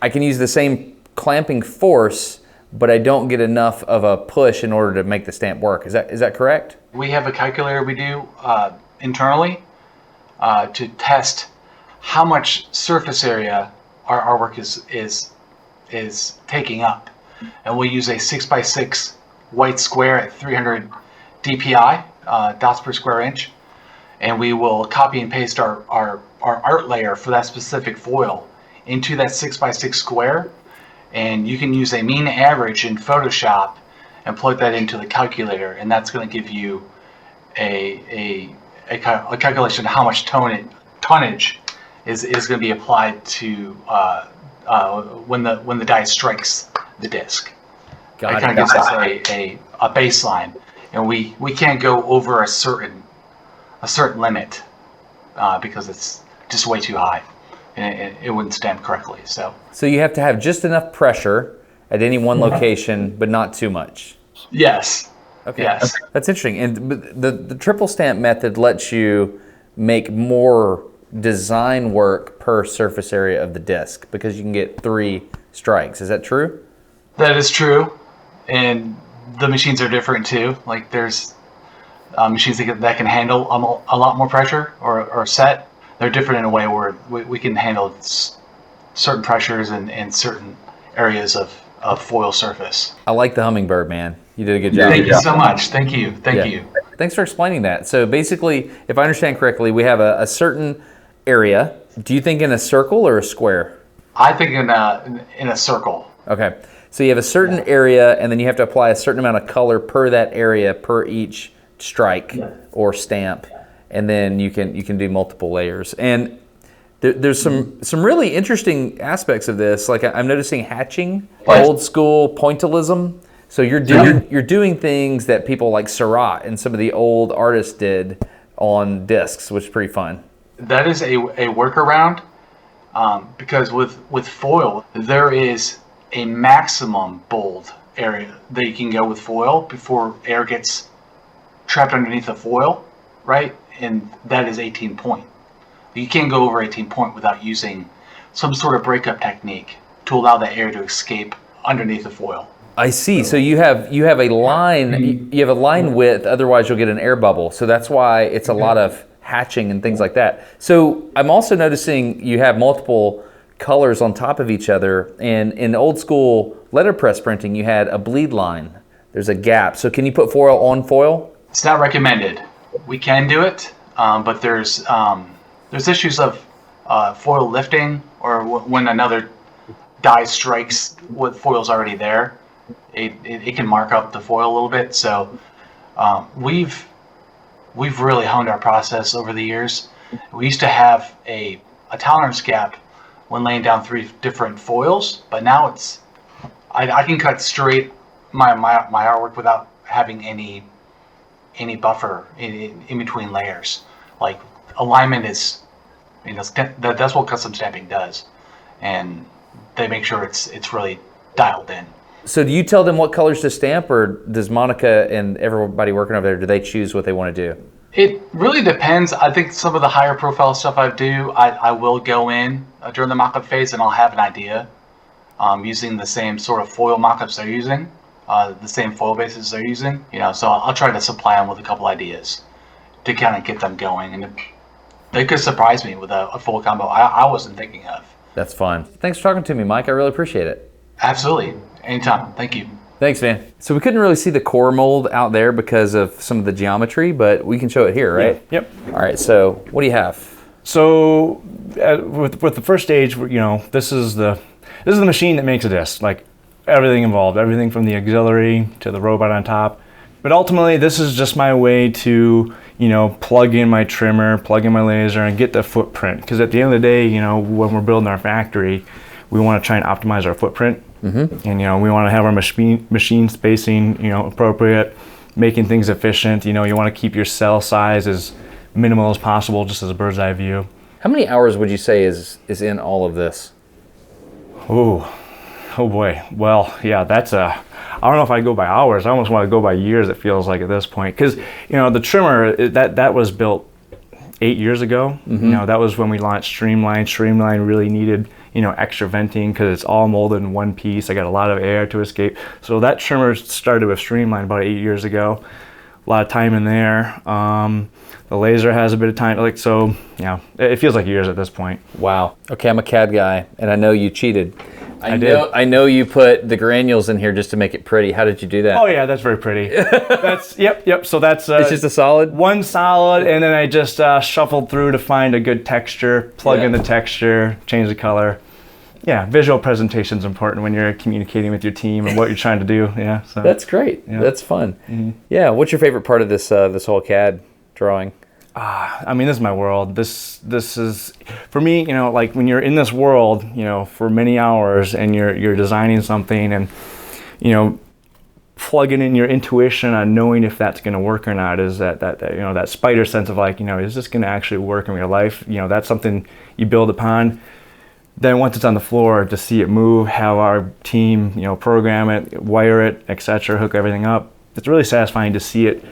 I can use the same clamping force, but I don't get enough of a push in order to make the stamp work. Is that correct? We have a calculator we do internally to test how much surface area our artwork is taking up, and we'll use a 6x6 white square at 300 DPI, dots per square inch, and we will copy and paste our art layer for that specific foil into that 6x6 square, and you can use a mean average in Photoshop and plug that into the calculator, and that's going to give you a calculation of how much tonnage is going to be applied to when the die strikes the disc. It kind of gives us a baseline, and we can't go over a certain limit because it's just way too high, and it wouldn't stamp correctly. So you have to have just enough pressure at any one location, but not too much. Yes. Okay. Yes. That's interesting. And the triple stamp method lets you make more design work per surface area of the disc because you can get 3 strikes. Is that true? That is true. And the machines are different too. Like there's machines that can handle a lot more pressure or set. They're different in a way where we can handle certain pressures and certain areas of foil surface. I like the hummingbird, man. You did a good job. Thank you so much. Thank you. Thank you. Thanks for explaining that. So basically, if I understand correctly, we have a certain area. Do you think in a circle or a square? I think in a circle. Okay. So you have a certain area, and then you have to apply a certain amount of color per that area per each strike or stamp, and then you can do multiple layers. And there's some really interesting aspects of this. Like I'm noticing hatching, old school pointillism. So you're doing things that people like Seurat and some of the old artists did on discs, which is pretty fun. That is a workaround because with foil there is a maximum bold area that you can go with foil before air gets trapped underneath the foil, right? And that is 18 point. You can't go over 18 point without using some sort of breakup technique to allow the air to escape underneath the foil. I see. So you have a line. You have a line width. Otherwise, you'll get an air bubble. So that's why it's a lot of hatching and things like that. So I'm also noticing you have multiple colors on top of each other. And in old school letterpress printing, you had a bleed line. There's a gap. So can you put foil on foil? It's not recommended. We can do it, but there's issues of foil lifting, or when another die strikes with foil's already there, it can mark up the foil a little bit. So we've really honed our process over the years. We used to have a tolerance gap when laying down 3 different foils, but now I can cut straight my artwork without having any buffer in between layers. Like alignment is, that's what custom stamping does, and they make sure it's really dialed in. So do you tell them what colors to stamp, or does Monica and everybody working over there, do they choose what they want to do? It really depends. I think some of the higher profile stuff I do, I will go in during the mock-up phase, and I'll have an idea using the same sort of foil mock-ups they're using, the same foil bases they're using. So I'll try to supply them with a couple ideas to kind of get them going, and they could surprise me with a full combo I wasn't thinking of. That's fun. Thanks for talking to me, Mike. I really appreciate it. Absolutely. Anytime. Thank you. Thanks, man. So we couldn't really see the core mold out there because of some of the geometry, but we can show it here, right? Yep. All right, so what do you have? So with the first stage, this is the machine that makes a disc, like everything involved, everything from the auxiliary to the robot on top. But ultimately, this is just my way to, plug in my trimmer, plug in my laser, and get the footprint. Because at the end of the day, when we're building our factory, we want to try and optimize our footprint. Mm-hmm. And we want to have our machine spacing, appropriate, making things efficient. You want to keep your cell size as minimal as possible, just as a bird's eye view. How many hours would you say is in all of this? Oh boy. Well, yeah, I don't know if I go by hours. I almost want to go by years, it feels like at this point. Because, the trimmer, that was built 8 years ago. Mm-hmm. That was when we launched Streamline. Streamline really needed, extra venting because it's all molded in one piece. I got a lot of air to escape. So that trimmer started with Streamline about 8 years ago. A lot of time in there. The laser has a bit of time. It feels like years at this point. Wow. Okay, I'm a CAD guy, and I know you cheated. I know you put the granules in here just to make it pretty. How did you do that? Oh yeah, that's very pretty. Yep. So that's it's just a solid? One solid, and then I just shuffled through to find a good texture, plug in the texture, change the color. Yeah, visual presentation's important when you're communicating with your team and what you're trying to do. Yeah, so that's great. Yeah. That's fun. Mm-hmm. Yeah, what's your favorite part of this whole CAD drawing? This is my world. This is, for me, like when you're in this world, for many hours and you're designing something and, plugging in your intuition on knowing if that's going to work or not is that spider sense of like, is this going to actually work in real life? That's something you build upon. Then once it's on the floor, to see it move, have our team, program it, wire it, etc., hook everything up. It's really satisfying to see it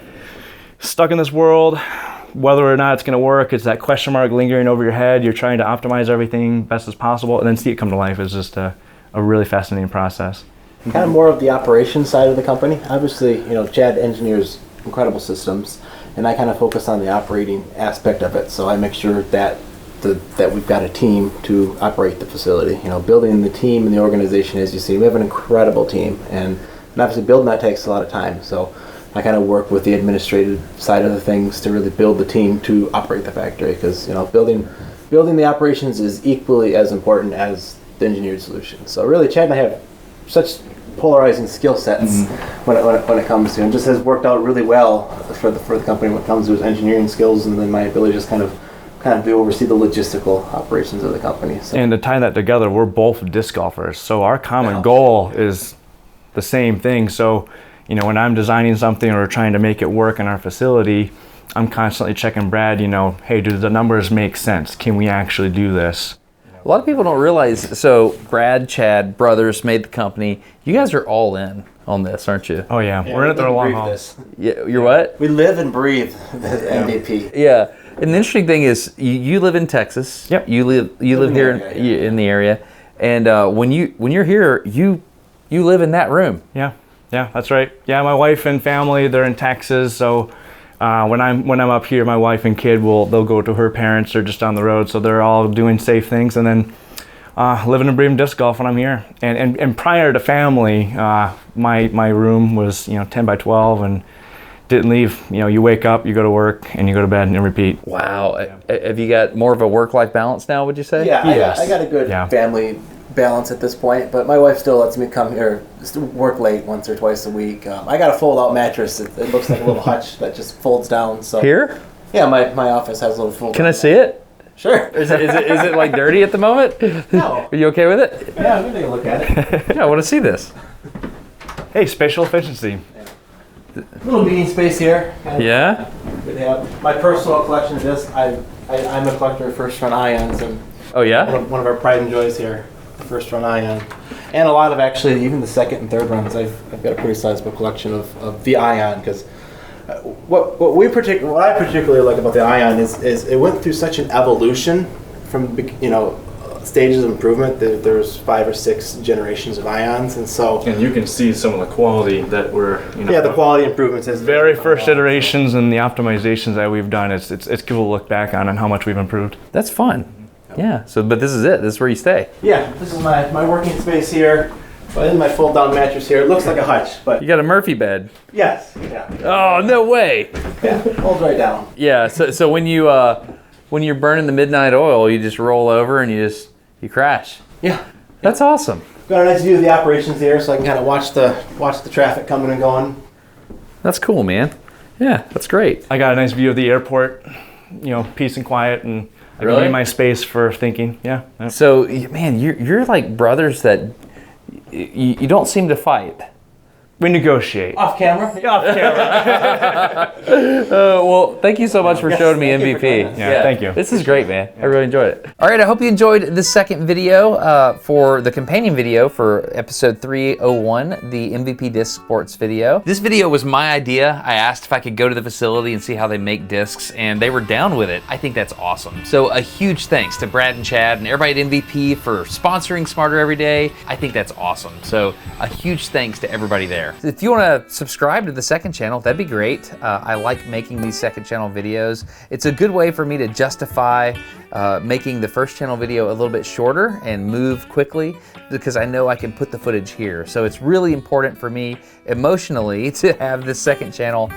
stuck in this world. Whether or not it's going to work, it's that question mark lingering over your head. You're trying to optimize everything best as possible, and then see it come to life is just a really fascinating process. Kind of more of the operations side of the company. Obviously, Chad engineers incredible systems, and I kind of focus on the operating aspect of it. So I make sure that we've got a team to operate the facility. Building the team and the organization, as you see, we have an incredible team, and obviously building that takes a lot of time. So I kind of work with the administrative side of the things to really build the team to operate the factory, because building the operations is equally as important as the engineered solution. So really, Chad and I have such polarizing skill sets when it comes to, and just has worked out really well for the company when it comes to his engineering skills, and then my ability to just kind of oversee the logistical operations of the company. So. And to tie that together, we're both disc golfers, so our common goal is the same thing. So when I'm designing something or trying to make it work in our facility, I'm constantly checking Brad, hey, do the numbers make sense? Can we actually do this? A lot of people don't realize, so Brad, Chad, brothers made the company. You guys are all in on this, aren't you? Oh yeah, we're in it for the long haul. Yeah, you're what? We live and breathe the MVP. Yeah, and the interesting thing is you live in Texas. Yep. You live here in the area, and when you're here, you live in that room. Yeah, that's right. Yeah, my wife and family, they're in Texas, so when I'm up here, my wife and kid they'll go to her parents. They're just down the road, so they're all doing safe things, and then living and breathing disc golf when I'm here. And prior to family, my room was 10 by 12 and didn't leave. You wake up, you go to work, and you go to bed and repeat. Wow. Yeah. Have you got more of a work-life balance now, would you say? Yeah, yes. I got a good family balance at this point, but my wife still lets me come here, work late once or twice a week. I got a fold-out mattress. It looks like a little hutch that just folds down. So here? Yeah, my office has a little fold. Can I see it? Sure. Is it like dirty at the moment? No. Are you okay with it? Yeah, I'm gonna take a look at it. Yeah, I want to see this. Hey, spatial efficiency. Little meeting space here. Yeah. They have my personal collection of discs. I'm a collector of first run ions, and oh yeah, one of our pride and joys here, first run ion, and a lot of actually even the second and third runs. I've got a pretty sizable collection of the ion, because what I particularly like about the ion is it went through such an evolution from stages of improvement. There's 5 or 6 generations of ions, and so. And you can see some of the quality that we're. Yeah, the quality improvements is very first iterations and the optimizations that we've done. It's cool to look back on and how much we've improved. That's fun. Yeah. So, but this is it. This is where you stay. Yeah. This is my working space here. Well, in my fold-down mattress here. It looks like a hutch, but you got a Murphy bed. Yes. Yeah. Oh, no way. Yeah. Folds right down. Yeah. So when you're burning the midnight oil, you just roll over and you crash. Yeah. That's awesome. Got a nice view of the operations here, so I can kind of watch the traffic coming and going. That's cool, man. Yeah, that's great. I got a nice view of the airport. Peace and quiet, and I can be in my space for thinking. Yeah. So, man, you're like brothers that you don't seem to fight. We negotiate. Off camera? Off camera. Well, thank you so much for showing me MVP. Yeah, thank you. This is great, man. I really enjoyed it. All right, I hope you enjoyed the second video for the companion video for episode 301, the MVP disc sports video. This video was my idea. I asked if I could go to the facility and see how they make discs, and they were down with it. I think that's awesome. So a huge thanks to Brad and Chad and everybody at MVP for sponsoring Smarter Every Day. I think that's awesome. So a huge thanks to everybody there. If you want to subscribe to the second channel, that'd be great. I like making these second channel videos. It's a good way for me to justify making the first channel video a little bit shorter and move quickly, because I know I can put the footage here. So it's really important for me emotionally to have this second channel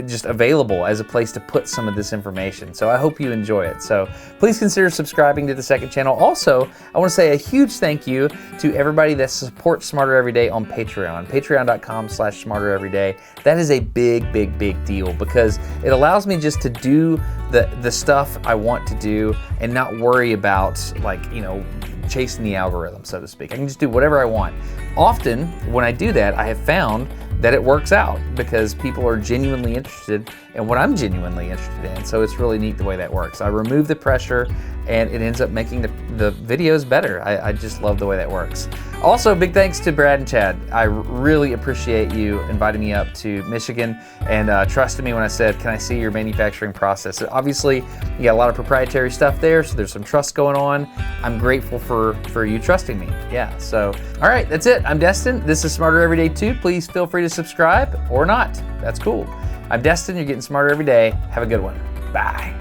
just available as a place to put some of this information. So I hope you enjoy it. So please consider subscribing to the second channel. Also, I want to say a huge thank you to everybody that supports Smarter Every Day on Patreon. Patreon.com/smartereveryday. That is a big, big, big deal, because it allows me just to do the stuff I want to do and not worry about, like, chasing the algorithm, so to speak. I can just do whatever I want. Often when I do that, I have found that it works out because people are genuinely interested in what I'm genuinely interested in. So it's really neat the way that works. I remove the pressure and it ends up making the videos better. I just love the way that works. Also, big thanks to Brad and Chad. I really appreciate you inviting me up to Michigan and trusting me when I said, can I see your manufacturing process? Obviously, you got a lot of proprietary stuff there, so there's some trust going on. I'm grateful for you trusting me. Yeah, so, all right, that's it. I'm Destin. This is Smarter Every Day 2. Please feel free to subscribe or not. That's cool. I'm Destin. You're getting smarter every day. Have a good one. Bye.